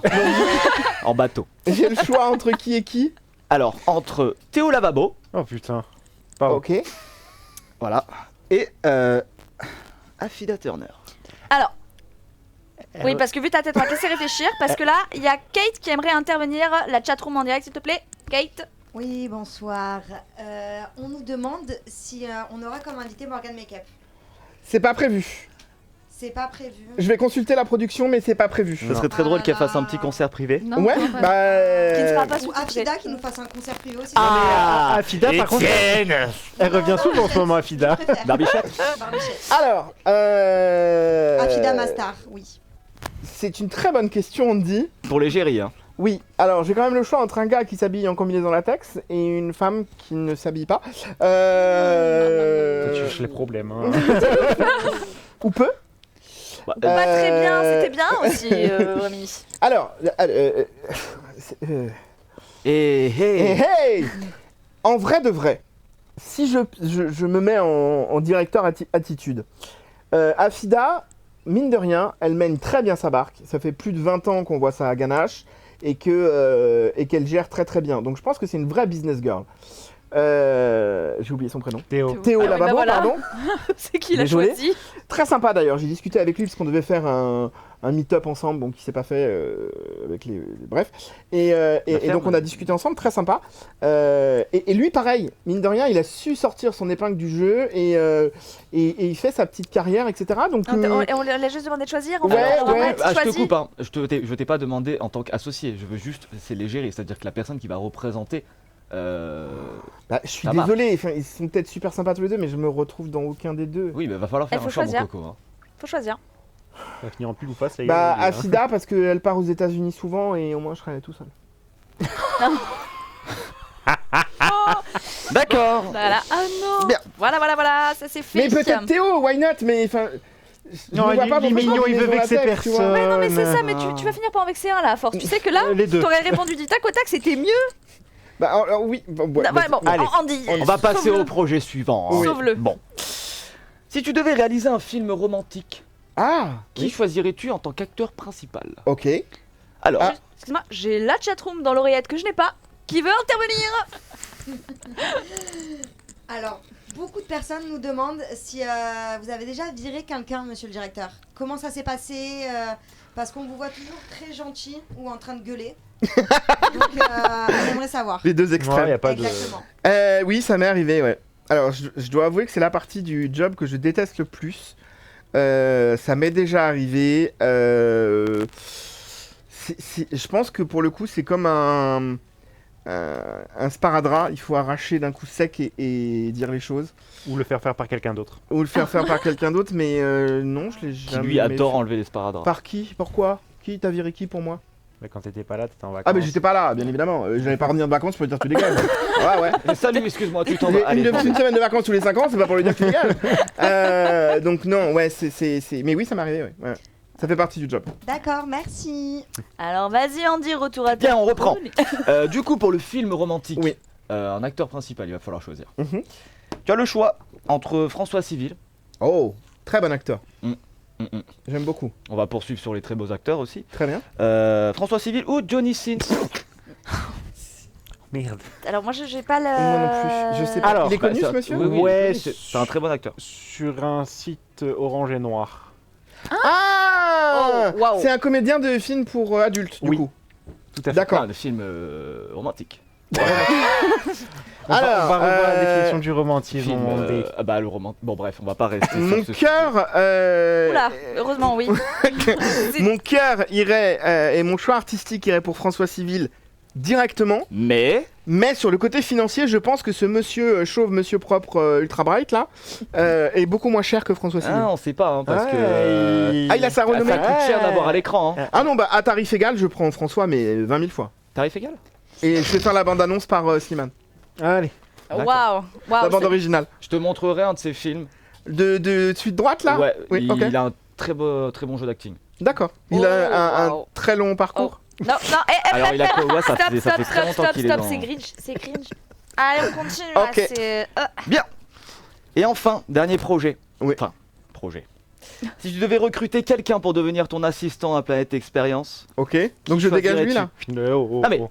En bateau. J'ai le choix entre qui et qui. Alors, entre Théo Lavabo, Oh putain. Pardon. Ok. voilà, et Affida Turner. Alors. Oui, parce que vu ta tête, on va te laisser réfléchir. Parce que là, il y a Kate qui aimerait intervenir. La chatroom en direct, s'il te plaît. Kate. Oui, bonsoir. On nous demande si on aura comme invité Morgan Makeup. C'est pas prévu. C'est pas prévu. Je vais consulter la production, mais c'est pas prévu. Ce serait très drôle qu'elle fasse un petit concert privé. Non, Ouais, non, pas- bah. Qui ne sera pas Ou Afida qui nous fasse un concert privé aussi. Ah, Afida, par contre, elle revient souvent en ce moment, Afida. Je préfère. Barbichette. Barbichette. Alors, Afida Mastar, oui. c'est une très bonne question, on dit. Pour les géris, hein. Oui, alors j'ai quand même le choix entre un gars qui s'habille en combinaison latex et une femme qui ne s'habille pas. Tu cherches les problèmes. Hein. Ou peu. Bah, Pas très bien, c'était bien aussi, Rémi. Alors, Et hey. hey, en vrai de vrai, si je me mets en directeur attitude, Afida, mine de rien, elle mène très bien sa barque. Ça fait plus de 20 ans qu'on voit ça à Ganache et qu'elle gère très très bien. Donc je pense que c'est une vraie business girl. J'ai oublié son prénom. Théo. Théo Ah oui, Lavabo, bah voilà. pardon. C'est qui l'a Désolé. choisi. Très sympa d'ailleurs, j'ai discuté avec lui parce qu'on devait faire un meet-up ensemble, bon qui s'est pas fait avec bref. Et donc on a discuté ensemble, très sympa. Et lui pareil, mine de rien, il a su sortir son épingle du jeu et il fait sa petite carrière, etc. Donc On l'a juste demandé de choisir. Ouais, on va ouais. être Ah, je te choisi. coupe, hein. Je t'ai pas demandé en tant qu'associé, je veux juste, c'est les géris, c'est-à-dire que la personne qui va représenter. bah, je suis Ça marche. désolé, enfin, ils sont peut-être super sympas tous les deux, mais je me retrouve dans aucun des deux. Oui, bah va falloir faire faut un choix, mon choisir. coco. Hein. Faut choisir. Ça va finir en pile ou face, les Bah gars. Afida parce qu'elle part aux États-Unis souvent et au moins je serai tout seul. D'accord. Voilà. Ah non. Bien. Voilà, ça c'est fait. Mais peut-être Théo, why not? Mais enfin. Je Non, me vois pas il est dans mignon, il veut combinaison vexer latex, tu vois. personne. Ouais, non, mais c'est ça, mais tu vas finir par en vexer un là, à force. Tu sais que là, Les deux. t'aurais répondu du tac au tac, c'était mieux. Bah alors, oui. Bon, ouais, Ouais, bon, allez. Andy. On va passer sauve-le. au projet suivant. hein. Oui. Sauve-le. Bon. Si tu devais réaliser un film romantique, Ah. qui choisirais-tu en tant qu'acteur principal? Ok. Alors, Ah. Excuse-moi, j'ai la chatroom dans l'oreillette que je n'ai pas. Qui veut intervenir? Alors, beaucoup de personnes nous demandent si vous avez déjà viré quelqu'un, monsieur le directeur. Comment ça s'est passé parce qu'on vous voit toujours très gentil ou en train de gueuler. Donc, on aimerait savoir. Les deux Ouais, extrêmes. y a pas de. Exactement. Oui, ça m'est arrivé, ouais. Alors, je dois avouer que c'est la partie du job que je déteste le plus. Ça m'est déjà arrivé. Je pense que pour le coup, c'est comme un sparadrap. Il faut arracher d'un coup sec et dire les choses. Ou le faire faire par quelqu'un d'autre. Ou le faire faire par quelqu'un d'autre, mais non, je l'ai qui jamais lui adore fait. enlever les sparadraps. Par qui? Pourquoi? Qui t'a viré qui pour moi? Mais quand t'étais pas là, t'étais en vacances. Ah, mais j'étais pas là, bien évidemment. J'allais pas revenir de vacances pour lui dire tu dégages. Ouais. Salut, excuse-moi, tu t'en vas. Allez. Une semaine de vacances tous les 5 ans, c'est pas pour lui dire que tu dégages. Donc non, ouais, c'est... Mais oui, ça m'est arrivé, ouais. Ça fait partie du job. D'accord, merci. Alors vas-y Andy, retour à toi. Bien, on reprend. Du coup, pour le film romantique, Oui. un acteur principal, il va falloir choisir. Mhm. Tu as le choix entre François Civil. Oh, très bon acteur. Mm. J'aime beaucoup. On va poursuivre sur les très beaux acteurs aussi. Très bien. François Civil ou Johnny Sins. Merde. Alors moi j'ai pas le. Moi non plus, je sais pas. Alors, il est connu bah, ce monsieur? Oui, Ouais, c'est un très bon acteur. Sur un site orange et noir. Ah Oh, waouh. C'est un comédien de film pour adultes, du Oui. coup. Tout à fait. D'accord. Ah, le film romantique. On va revoir la définition du Film, romantisme. le roman. Bon, bref, on va pas rester Mon sur ce cœur... Oula, heureusement oui. Mon cœur irait, et mon choix artistique irait pour François Civil directement. Mais Mais sur le côté financier, je pense que ce monsieur chauve, monsieur propre, ultra bright là, est beaucoup moins cher que François Civil. on sait pas, hein, parce Ouais, que. Ah, il a sa renommée. Ça coûte cher d'avoir à l'écran. Hein. Ah non, bah à tarif égal, je prends François, mais 20 000 fois. Tarif égal. Et je vais faire la bande-annonce par Slimane. Allez. Waouh, La bande c'est- originale. Je te montrerai un de ses films. De suite droite là. Ouais, Oui, il, ok. il a un très bon jeu d'acting. D'accord. Il Oh, a un wow. très long parcours. Non, Alors, il a quoi? Ouais, ça stop, fait stop, très stop, longtemps stop, qu'il est stop, dans. c'est cringe, c'est cringe. Allez, on continue Ok. là, c'est... Bien. Et enfin, dernier projet. Oui. Enfin, projet. Si tu devais recruter quelqu'un pour devenir ton assistant à Planète Expérience. Ok, donc je dégage lui là. Ah mais,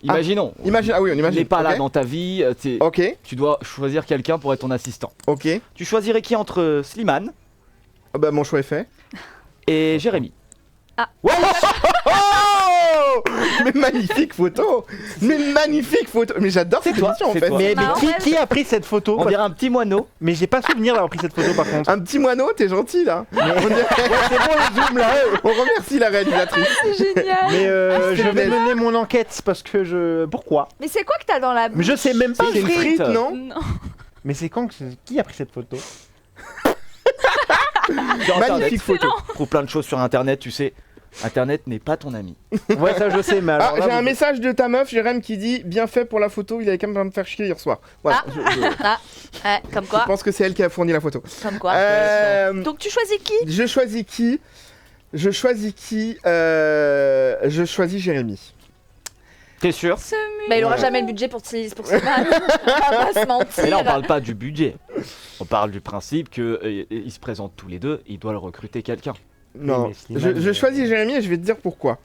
imaginons. Ah oui, on imagine. Il n'est pas là Ok. dans ta vie. Ok. Tu dois choisir quelqu'un pour être ton assistant. Ok. Tu choisirais qui entre Slimane Bah mon choix est fait. et Jérémy? Oh mais magnifique photo. Mais j'adore cette toi, émission en c'est fait. toi. Mais Bah, en fait- qui a pris cette photo? On dirait un petit moineau. Mais j'ai pas souvenir d'avoir pris cette photo par contre. Un petit moineau, t'es gentil là. On dirait- C'est bon le zoom là. On remercie la réalisatrice. C'est génial. Mais je vais belle. mener mon enquête parce que je. Pourquoi? Mais c'est quoi que t'as dans la Mais je sais même pas. C'est une frite, non? Non. Mais c'est quand qui a pris cette photo? Sur Internet. Magnifique photo. Tu trouves plein de choses sur Internet, tu sais. Internet n'est pas ton ami. Ouais, ça je sais, mais alors. Ah, là, j'ai un vous- message de ta meuf, Jérém, qui dit bien fait pour la photo, il avait quand même me faire chier hier soir. Voilà, Comme je quoi, pense que c'est elle qui a fourni la photo. comme quoi. Donc tu choisis qui? Je choisis qui? Je choisis Jérémy. T'es sûr? Bah il aura jamais le budget pour Slimane. On va pas se mentir. Mais là, on parle pas du budget. On parle du principe que ils se présentent tous les deux, il doit le recruter quelqu'un. Non, mais Slimane, je choisis Jérémy et je vais te dire pourquoi.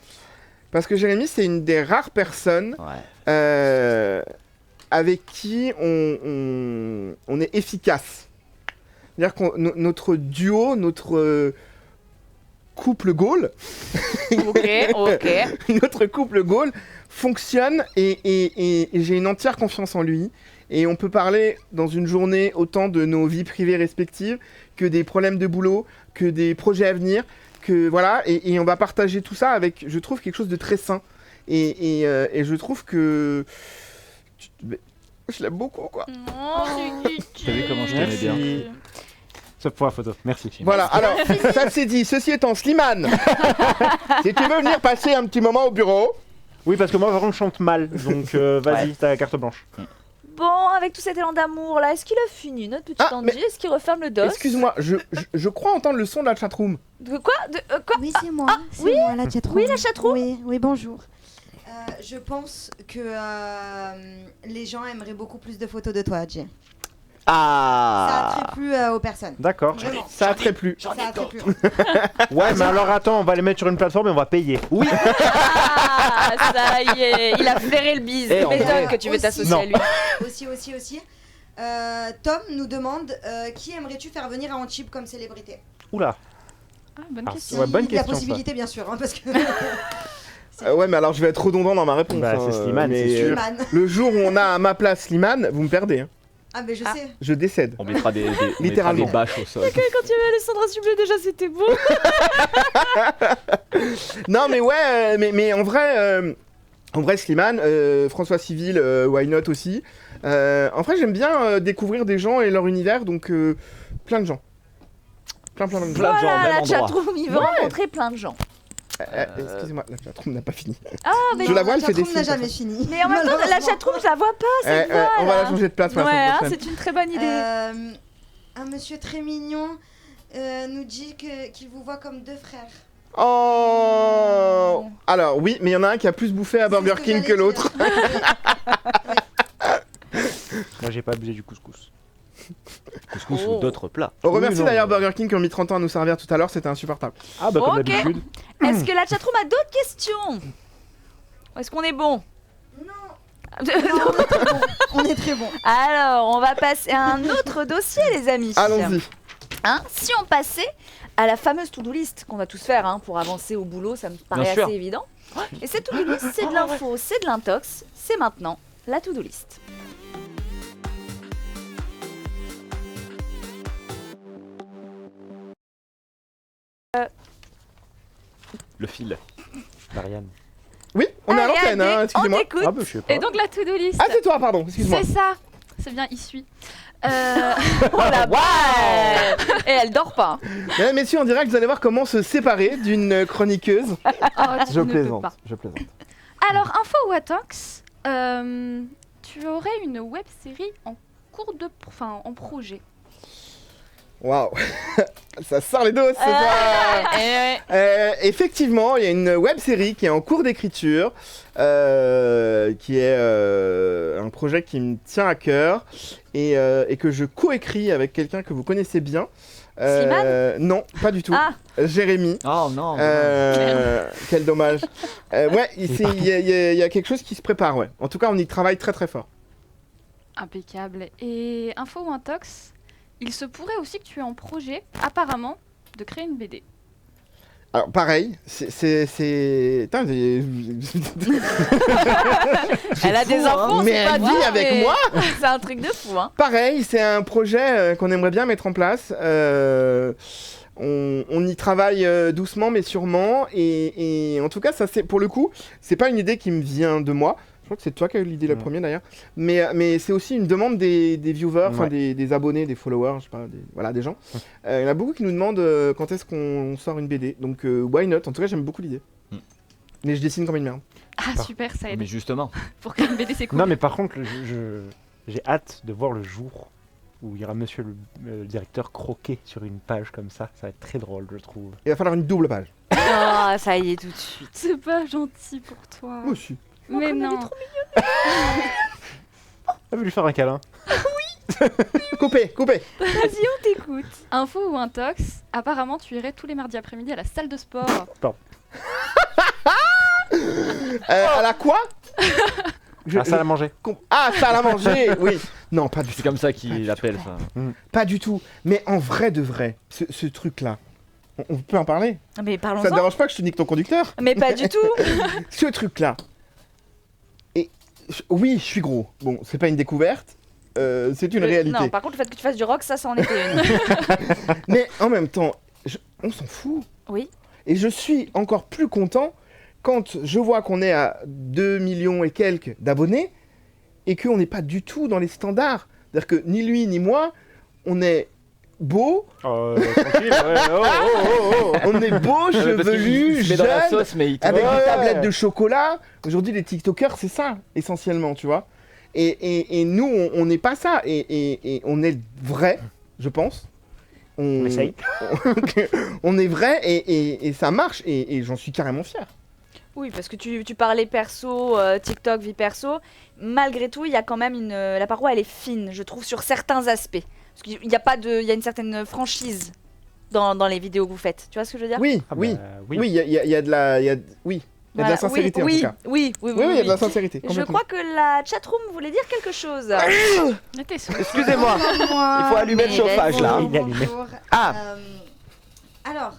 Parce que Jérémy, c'est une des rares personnes avec qui on est efficace. C'est-à-dire que notre duo, notre couple goal, Ok. notre couple goal fonctionne et j'ai une entière confiance en lui. Et on peut parler dans une journée autant de nos vies privées respectives que des problèmes de boulot, que des projets à venir, que voilà, et on va partager tout ça avec, je trouve, quelque chose de très sain. Et je trouve que je l'aime beaucoup, quoi. T'as vu comment je t'aimais bien? Merci. Sauf pour la photo, merci. Voilà, alors, ça c'est dit. Ceci étant, Slimane, si tu veux venir passer un petit moment au bureau. Oui, parce que moi vraiment je chante mal, donc vas-y, t'as la carte blanche. Bon, avec tout cet élan d'amour là, est-ce qu'il a fini notre petit Andy? mais- Est-ce qu'il referme le dos? Excuse-moi, je crois entendre le son de la chatroom. De quoi? Quoi? Oui, c'est moi. C'est oui moi, la chatroom. Oui, la chatroom. Oui, bonjour. Je pense que les gens aimeraient beaucoup plus de photos de toi, Jay. Ça Ah attrait plus aux personnes. D'accord. Vraiment. Ça a très plu. Ça attrait plus. Ouais, mais alors attends, on va les mettre sur une plateforme et on va payer. Oui. Ah, ça y est, il a flairé le bise. Eh, Je en m'étonne vrai- que tu veux Aussi. t'associer Non. à lui. Aussi. Tom nous demande qui aimerais-tu faire venir à Antibes comme célébrité? Oula. Ah, bonne Ah, question. ouais, bonne Il y a question, ça. possibilité, bien sûr, hein, parce que. Ouais, mais alors je vais être redondant dans ma réponse. Bah, c'est Slimane, mais, c'est sûr. Slimane. Le jour où on a à ma place Slimane, vous me perdez. Hein. Ah, mais je sais. Je décède. On mettra des, Littéralement. des bâches au sol. Quand tu avais Alessandra Sublet, déjà c'était beau. Non, mais ouais, mais en vrai Slimane, François Civil, why not aussi. En vrai, j'aime bien découvrir des gens et leur univers, donc plein de gens. Plein de gens. Plein de gens, Voilà, même la endroit. chatroom, il veut Ouais. rencontrer plein de gens. Excusez-moi, la chatroom n'a pas fini. Ah, mais, Je la vois, elle fait des chatroom n'a signes. jamais fini. mais en même temps, la Malheureusement. chatroom, je la vois pas, c'est On va la changer de place pour la Ouais, semaine hein, prochaine. c'est une très bonne idée. Un monsieur très mignon nous dit qu'il vous voit comme deux frères. Oh. Alors oui, mais il y en a un qui a plus bouffé à Burger C'est ce King que j'allais l'autre. dire. Moi j'ai pas abusé du couscous. Couscous Oh. ou d'autres plats. On remercie non. d'ailleurs Burger King qui ont mis 30 ans à nous servir tout à l'heure, c'était insupportable. Ah bah comme Ok. d'habitude. Est-ce que la chatroom a d'autres questions? Est-ce qu'on est bon? Non, on est très bon. Alors, on va passer à un autre dossier, les amis. Allons-y. Hein, si on passait à la fameuse to-do list qu'on va tous faire hein, pour avancer au boulot, ça me paraît Bien assez sûr. évident. Et cette to-do list, c'est de l'info, c'est de l'intox, c'est maintenant la to-do list. Le fil. Marianne. Oui, on est à Allez, l'antenne, hein, on excusez-moi. t'écoute. Ah bah je sais pas. Et donc la to-do list, Ah, c'est toi, pardon, excuse-moi. c'est ça. C'est bien, il suit. Oh la balle. Et elle dort pas. Mesdames et messieurs, en direct, vous allez voir comment se séparer d'une chroniqueuse. Oh, tu Je ne peux plaisante, pas. je plaisante. Alors, info ou atox, tu aurais une web série en cours de, en projet. Waouh, ça sort les doses, c'est ça. Effectivement, il y a une web série qui est en cours d'écriture, qui est un projet qui me tient à cœur et que je coécris avec quelqu'un que vous connaissez bien, Non, pas du tout. Ah. Jérémy. Oh non. Quel dommage. Ouais, il y a quelque chose qui se prépare, ouais. En tout cas, on y travaille très très fort. Impeccable. Et info ou intox, il se pourrait aussi que tu aies en projet, apparemment, de créer une BD. Alors pareil, c'est... Putain, Elle a des infos, mais c'est pas elle vit vrai, avec mais moi. C'est un truc de fou, hein. Pareil, c'est un projet qu'on aimerait bien mettre en place. On y travaille doucement mais sûrement. Et en tout cas, ça, pour le coup, c'est pas une idée qui me vient de moi. Je crois que c'est toi qui as eu l'idée la première d'ailleurs. Mais c'est aussi une demande des viewers, enfin des abonnés, des followers, je sais pas, des gens. Il y en a beaucoup qui nous demandent quand est-ce qu'on sort une BD. Donc why not? En tout cas, j'aime beaucoup l'idée. Mais je dessine comme une merde. Ah super, ça aide. Mais justement. Pour créer une BD, c'est cool. Non, mais par contre, j'ai hâte de voir le jour où il y aura monsieur le directeur croqué sur une page comme ça. Ça va être très drôle, je trouve. Il va falloir une double page. Ah, ça y est, tout de suite. C'est pas gentil pour toi. Moi aussi. Mais non. Elle est trop mignonne. Elle veut lui faire un câlin. Coupez. Vas-y, on t'écoute. Info ou intox, apparemment tu irais tous les mardis après-midi à la salle de sport. À la quoi? Salle à manger. Ah, salle à manger, oui. Non, pas du tout. C'est comme ça qu'il appelle ça. Pas du tout. Mais en vrai de vrai, ce truc-là, on peut en parler? Mais parlons-en. Ça te dérange pas que je te nique ton conducteur? Mais pas du tout. Ce truc-là. Et oui, je suis gros. Bon, c'est pas une découverte. C'est une réalité. Non, par contre, le fait que tu fasses du rock, ça en était une. Mais en même temps, on s'en fout. Oui. Et je suis encore plus content quand je vois qu'on est à 2 millions et quelques d'abonnés et qu'on n'est pas du tout dans les standards. C'est-à-dire que ni lui ni moi, on est beau. Tranquille, On est beau, chevelu, jeune, avec des tablettes de chocolat. Aujourd'hui, les TikTokers, c'est ça, essentiellement, tu vois. Et nous, on n'est pas ça. Et on est vrai, je pense. On essaye. On est vrai et ça marche. Et j'en suis carrément fier. Oui, parce que tu parlais perso, TikTok, vie perso. Malgré tout, il y a quand même la paroi, elle est fine, je trouve, sur certains aspects. Parce qu'il y a pas de, il y a une certaine franchise dans les vidéos que vous faites. Tu vois ce que je veux dire? Oui, oui, il y a de la, il y a de la sincérité en tout cas. Oui, il y a de la sincérité. Je crois que la chatroom voulait dire quelque chose. Excusez-moi, il faut allumer le chauffage là. Bonjour. Ah. Alors,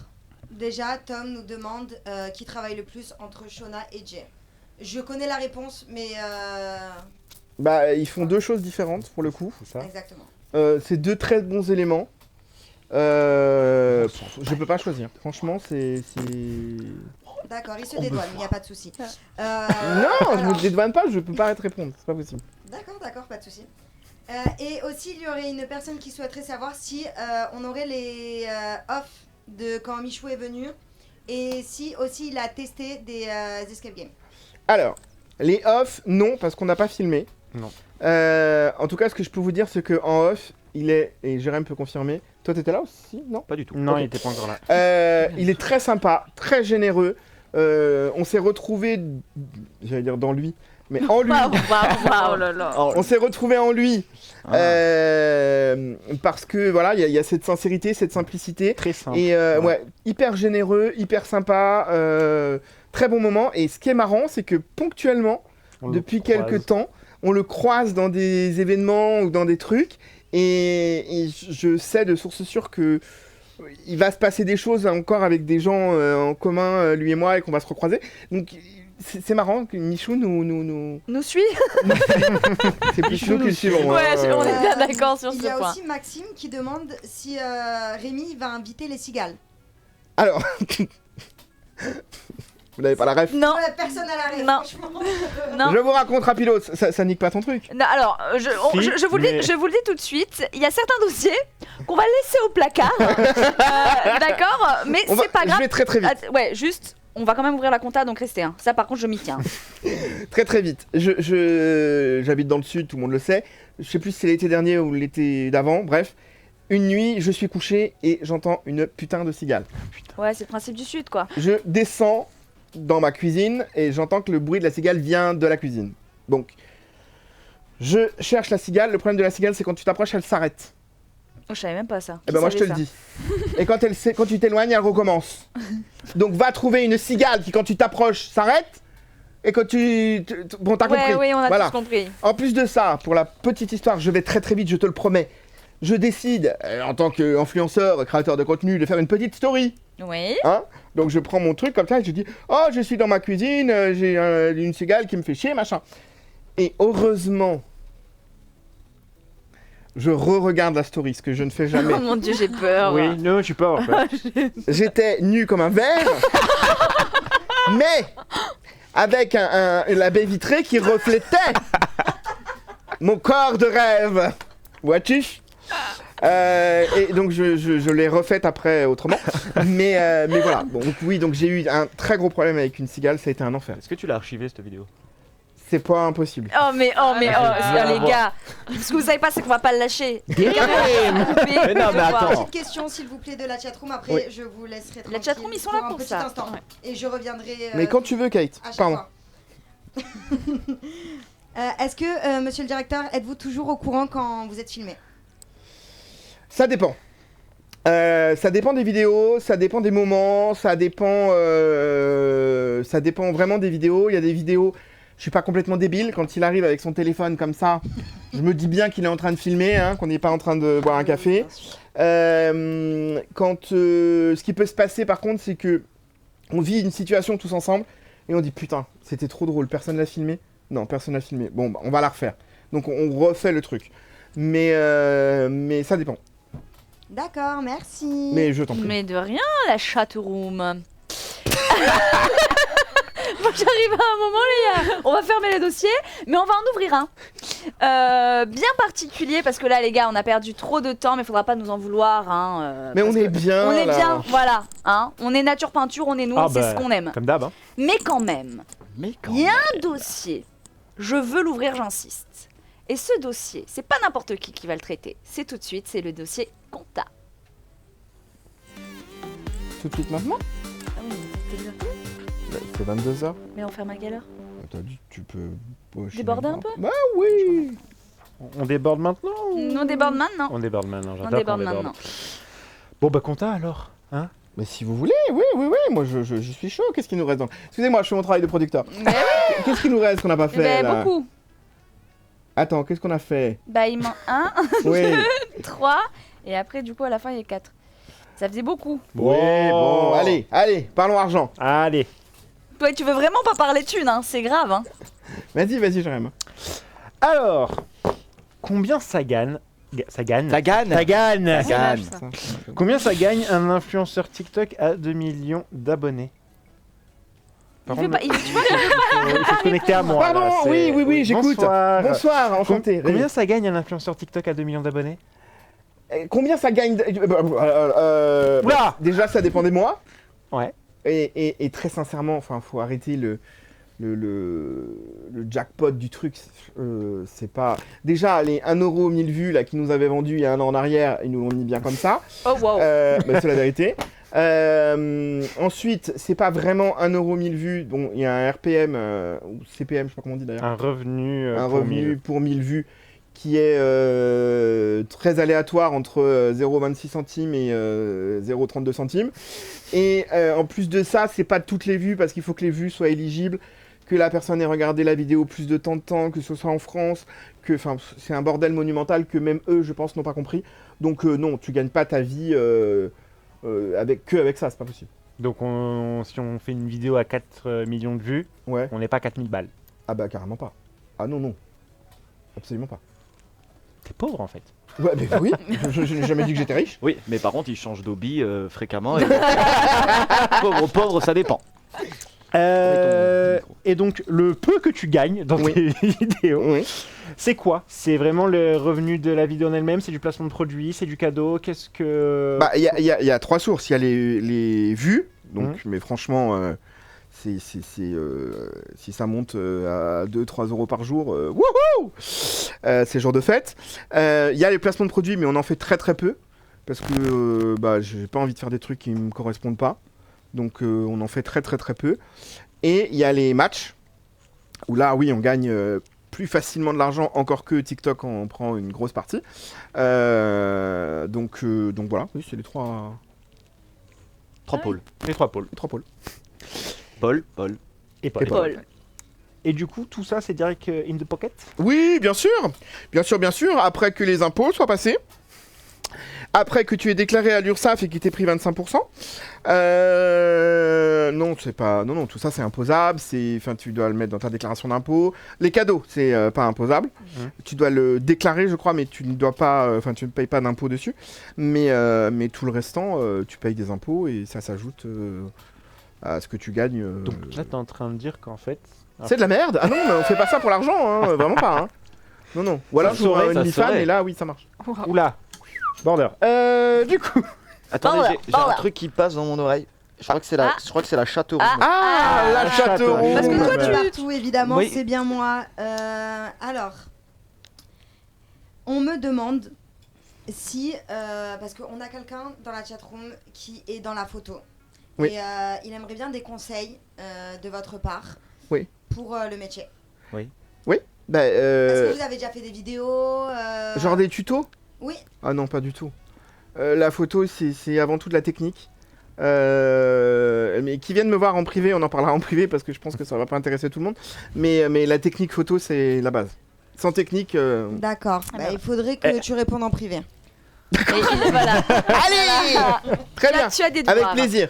déjà, Tom nous demande qui travaille le plus entre Shona et Jay. Je connais la réponse, mais... Bah, ils font deux choses différentes pour le coup. C'est ça. Exactement. C'est deux très bons éléments. Je peux pas choisir. Franchement, c'est... D'accord, il se dédouane, il n'y a pas de souci. Non, je me dédouane pas, je peux pas te répondre, c'est pas possible. D'accord, pas de souci. Et aussi, il y aurait une personne qui souhaiterait savoir si on aurait les off de quand Michou est venu et si aussi il a testé des escape games. Alors, les off, non, parce qu'on n'a pas filmé. Non. En tout cas, ce que je peux vous dire, c'est qu'en off, il est, et Jérém peut confirmer, toi t'étais là aussi, non? Pas du tout. Non, Okay. il était pas encore là. Il est très sympa, très généreux. On s'est retrouvés, j'allais dire dans lui, mais en lui. Oh là là. On s'est retrouvés en lui. Parce que voilà, il y a cette sincérité, cette simplicité. Très simple. Et ouais, hyper généreux, hyper sympa. Très bon moment. Et ce qui est marrant, c'est que ponctuellement, depuis quelques temps, on le croise dans des événements ou dans des trucs. Et je sais de source sûre que il va se passer des choses encore avec des gens en commun, lui et moi, et qu'on va se recroiser. Donc c'est marrant que Michou nous suit. C'est plus Michou que le suivant. Ouais, on est bien d'accord sur ce point. Il y a aussi Maxime qui demande si Rémi va inviter les cigales. Alors, vous n'avez pas la ref? Non. Personne n'a la ref. Non. Je vous raconte rapidos, ça nique pas ton truc. Non, alors, je vous le dis tout de suite, il y a certains dossiers qu'on va laisser au placard. D'accord, mais c'est pas grave. Je vais très vite. Ouais, juste, on va quand même ouvrir la compta, donc restez. Hein. Ça, par contre, je m'y tiens. Très vite. J'habite dans le sud, tout le monde le sait. Je sais plus si c'est l'été dernier ou l'été d'avant, bref. Une nuit, je suis couché et j'entends une putain de cigale. Ouais, c'est le principe du sud, quoi. Je descends dans ma cuisine et j'entends que le bruit de la cigale vient de la cuisine. Donc, je cherche la cigale. Le problème de la cigale, c'est quand tu t'approches, elle s'arrête. Oh, je savais même pas ça. Eh ben moi je te le dis. Et quand tu t'éloignes, elle recommence. Donc va trouver une cigale qui quand tu t'approches s'arrête. Et quand bon, t'as compris. Oui, on a voilà. tous compris. En plus de ça, pour la petite histoire, je vais très très vite, je te le promets. Je décide, en tant qu'influenceur, créateur de contenu, de faire une petite story. Oui. Hein? Donc je prends mon truc comme ça et je dis « Oh, je suis dans ma cuisine, j'ai une cigale qui me fait chier, machin. » Et heureusement, je re-regarde la story, ce que je ne fais jamais. Oh mon Dieu, j'ai peur. Oui, non, j'ai peur en fait. J'étais nu comme un verre, mais avec la baie vitrée qui reflétait mon corps de rêve. Vois-tu? Et donc je l'ai refaite après autrement. mais voilà. Bon, donc oui, donc j'ai eu un très gros problème avec une cigale, ça a été un enfer. Est-ce que tu l'as archivé cette vidéo? C'est pas impossible. Les gars, ce que vous savez pas, c'est qu'on va pas le lâcher. Mais non, mais attends. Petite question, s'il vous plaît, de la chatroom. Après, Oui. je vous laisserai tranquille. La chatroom, ils sont là un pour petit ça. instant. Ouais. Et je reviendrai. Mais quand tu veux, Kate. à chaque Pardon. fois. Est-ce que, monsieur le directeur, êtes-vous toujours au courant quand vous êtes filmé? Ça dépend. Ça dépend des vidéos, ça dépend des moments, ça dépend vraiment des vidéos. Il y a des vidéos, je suis pas complètement débile. Quand il arrive avec son téléphone comme ça, je me dis bien qu'il est en train de filmer, hein, qu'on n'est pas en train de boire un café. Ce qui peut se passer par contre, c'est que on vit une situation tous ensemble et on dit putain, c'était trop drôle, personne l'a filmé. Non, personne l'a filmé. Bon, bah, on va la refaire. Donc on refait le truc. Mais ça dépend. D'accord, merci. Mais je t'en prie. Mais de rien, la chatroom. Moi, j'arrive à un moment, les gars. On va fermer les dossiers, mais on va en ouvrir un. Bien particulier, parce que là, les gars, on a perdu trop de temps, mais il faudra pas nous en vouloir. Hein, mais on est bien. On est là. bien, voilà. Hein, on est nature peinture, on est nous, c'est ce qu'on aime. Comme d'hab. Hein. Mais quand même, il y a un dossier. Je veux l'ouvrir, j'insiste. Et ce dossier, c'est pas n'importe qui va le traiter. C'est tout de suite, c'est le dossier compta. Tout de suite maintenant? Ah oui, mais t'es bien. C'est 22h. Mais on ferme à quelle heure? T'as dit tu peux... Déborder un peu? Bah oui. On déborde maintenant ou... On déborde maintenant. On déborde maintenant, On j'adore qu'on déborde déborde. maintenant. Bon bah compta alors, hein? Mais si vous voulez, oui, moi je suis chaud. Qu'est-ce qui nous reste dans... Excusez-moi, je fais mon travail de producteur. Mais oui. Qu'est-ce qui nous reste qu'on n'a pas fait Ben, là? beaucoup. Attends, qu'est-ce qu'on a fait? Bah il manque 1, Oui. 2, 3, et après du coup à la fin il y a 4. Ça faisait beaucoup. Oui, bon, allez, parlons argent. Allez. Toi tu veux vraiment pas parler thunes, hein, c'est grave. Hein. Vas-y, Jérém. Alors, combien ça gagne? Ça gagne. Combien ça gagne un influenceur TikTok à 2 millions d'abonnés? Il veut pas, tu vois, Il faut se connecter à moi. Pardon, là, c'est- oui, j'écoute. Bonsoir, enchanté. Combien ça gagne un influenceur TikTok à 2 millions d'abonnés? Combien ça gagne Oula. Déjà, ça dépend des mois. Ouais. Et très sincèrement, enfin, faut arrêter le jackpot du truc. C'est pas. Déjà, les 1€ 1000 vues là, qu'ils nous avaient vendu il y a un an en arrière, ils nous l'ont mis bien comme ça. Oh wow. C'est la vérité. Ensuite, c'est pas vraiment 1€ 1000 vues. Bon, il y a un RPM ou CPM, je sais pas comment on dit d'ailleurs. Un revenu, pour 1000 vues qui est très aléatoire entre 0,26 centimes et 0,32 centimes. Et en plus de ça, c'est pas toutes les vues parce qu'il faut que les vues soient éligibles, que la personne ait regardé la vidéo plus de temps, que ce soit en France, c'est un bordel monumental que même eux, je pense, n'ont pas compris. Donc non, tu gagnes pas ta vie avec ça, c'est pas possible. Donc si on fait une vidéo à 4 millions de vues, ouais. On n'est pas 4000 balles. Ah bah carrément pas. Ah non. Absolument pas. T'es pauvre en fait. Ouais, mais oui, je n'ai jamais dit que j'étais riche. Oui, mais par contre, il change d'hobby fréquemment. Et... pauvre, ça dépend. Et donc, le peu que tu gagnes dans tes vidéos, c'est quoi? C'est vraiment le revenu de la vidéo en elle-même? C'est du placement de produits? C'est du cadeau? Qu'est-ce que... Bah, il y a 3 sources. Il y a les vues, donc, mais franchement... si ça monte à 2-3 euros par jour, wouhou, c'est jour de fête. Il y a les placements de produits, mais on en fait très très peu, parce que j'ai pas envie de faire des trucs qui me correspondent pas. Donc on en fait très très très peu. Et il y a les matchs, où là oui on gagne plus facilement de l'argent, encore que TikTok en prend une grosse partie. Donc voilà, oui, c'est les trois pôles. Les 3 pôles. Paul. Et Paul. Paul. Et du coup, tout ça, c'est direct in the pocket? Oui, bien sûr. Après que les impôts soient passés. Après que tu aies déclaré à l'URSSAF et qu'il t'ait pris 25%. Non, c'est pas. Non, tout ça c'est imposable. Enfin, tu dois le mettre dans ta déclaration d'impôt. Les cadeaux, c'est pas imposable. Tu dois le déclarer, je crois, mais tu ne dois pas. Enfin, tu ne payes pas d'impôt dessus. Mais tout le restant, tu payes des impôts et ça s'ajoute à ce que tu gagnes. Donc là, t'es en train de dire qu'en fait. C'est de la merde. Ah non, mais on fait pas ça pour l'argent, hein, vraiment pas. Hein. Non. Ou alors Ça je vois serait, une mi-fan et là, oui, ça marche. Oula. Border. Du coup. Attendez, j'ai un truc qui passe dans mon oreille. Je crois que c'est la Châteauroux. La Châteauroux. Parce que toi, Ouais. tu partout, évidemment, Oui. c'est bien moi. Alors, on me demande si, parce qu'on a quelqu'un dans la chatroom qui est dans la photo. Oui. Et il aimerait bien des conseils de votre part. Oui. Pour le métier. Bah, Est-ce que vous avez déjà fait des vidéos genre des tutos? Oui. Ah non, pas du tout. La photo, c'est avant tout de la technique. Mais qui viennent me voir en privé, on en parlera en privé parce que je pense que ça va pas intéresser tout le monde. Mais la technique photo, c'est la base. Sans technique. D'accord. Bah, il faudrait que tu répondes en privé. Voilà. Allez Très bien. Tu as des devoirs. Avec plaisir.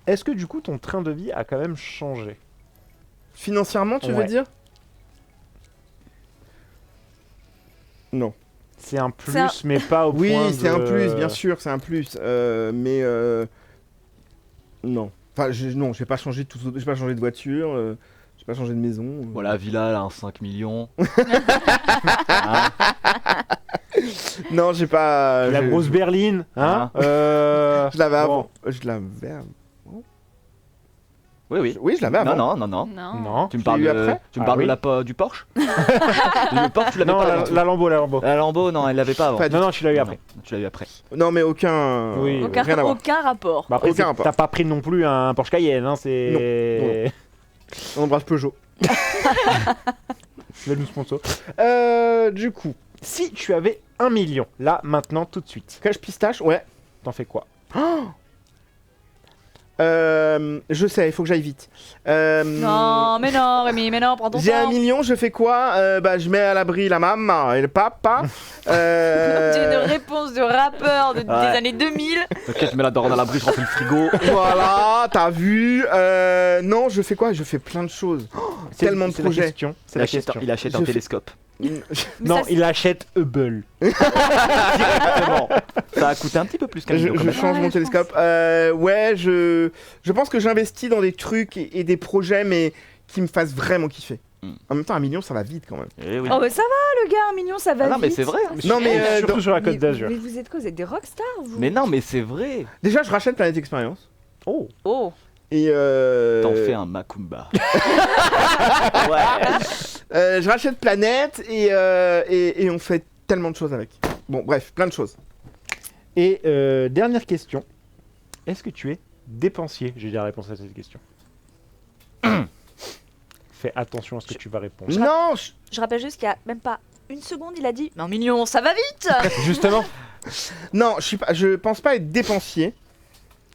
Est-ce que du coup, ton train de vie a quand même changé? Financièrement, tu veux Ouais. dire? Non. C'est un plus, mais pas au point de... Oui, c'est un plus, bien sûr, c'est un plus. Non. Enfin, j'ai pas changé j'ai pas changé de voiture, j'ai pas changé de maison. Voilà, villa, là, 5 millions. Non, j'ai pas. La grosse berline, hein Je l'avais avant. bon. Je l'avais avant. Oui. Oui, je l'avais avant. Non. Tu me Je parles, l'ai eu après tu me parles oui. du Porsche? Le Porsche, tu l'avais Non, pas avant. la Lambo. La Lambo, non, elle l'avait pas avant. Pas du Non, tu l'as eu après. Tu l'as eu après. Non, mais aucun. Oui, Aucun, rien à voir. aucun rapport. Bah après, Aucun rapport. t'as pas pris non plus un Porsche Cayenne, hein, c'est... On embrasse Peugeot. Le nous sponsor. Du coup, si tu avais 1 million, là, maintenant, tout de suite, Cache pistache, ouais. t'en fais quoi? Je sais, il faut que j'aille vite. Non, mais non, Rémi, mais non, prends ton temps. J'ai 1 million, je fais quoi? Bah, je mets à l'abri la maman et le papa. J'ai une réponse de rappeur des années 2000. Ok, je mets la dorade à l'abri, je remplis le frigo. Voilà, t'as vu. Non, je fais quoi? Je fais plein de choses. Tellement de C'est la projets. question. C'est la question. Il achète Je un fais- télescope. Non, ça, il achète Hubble. Directement. Ça a coûté un petit peu plus qu'un million quand Je même. change Ouais, mon je télescope. Ouais, je pense que j'investis dans des trucs et des projets, mais qui me fassent vraiment kiffer. En même temps, 1 million, ça va vite quand même. Eh oui. Oh, bah ça va, le gars, 1 million, ça va Ah non, vite. mais c'est vrai. Non, mais Surtout sur la Côte Mais, d'Azur. mais vous êtes quoi? Vous êtes des rockstars, vous? Mais non, mais c'est vrai. déjà, je rachète Planète Expérience. Oh. Oh. Et T'en fais un Macumba. Ouais. je rachète Planète et on fait tellement de choses avec. Bon, bref, plein de choses. Et dernière question. Est-ce que tu es dépensier? J'ai déjà la réponse à cette question. Fais attention à ce que tu vas répondre. Non, Je rappelle juste qu'il y a même pas une seconde, il a dit mais 1 million, ça va vite. Justement. non, je pense pas être dépensier.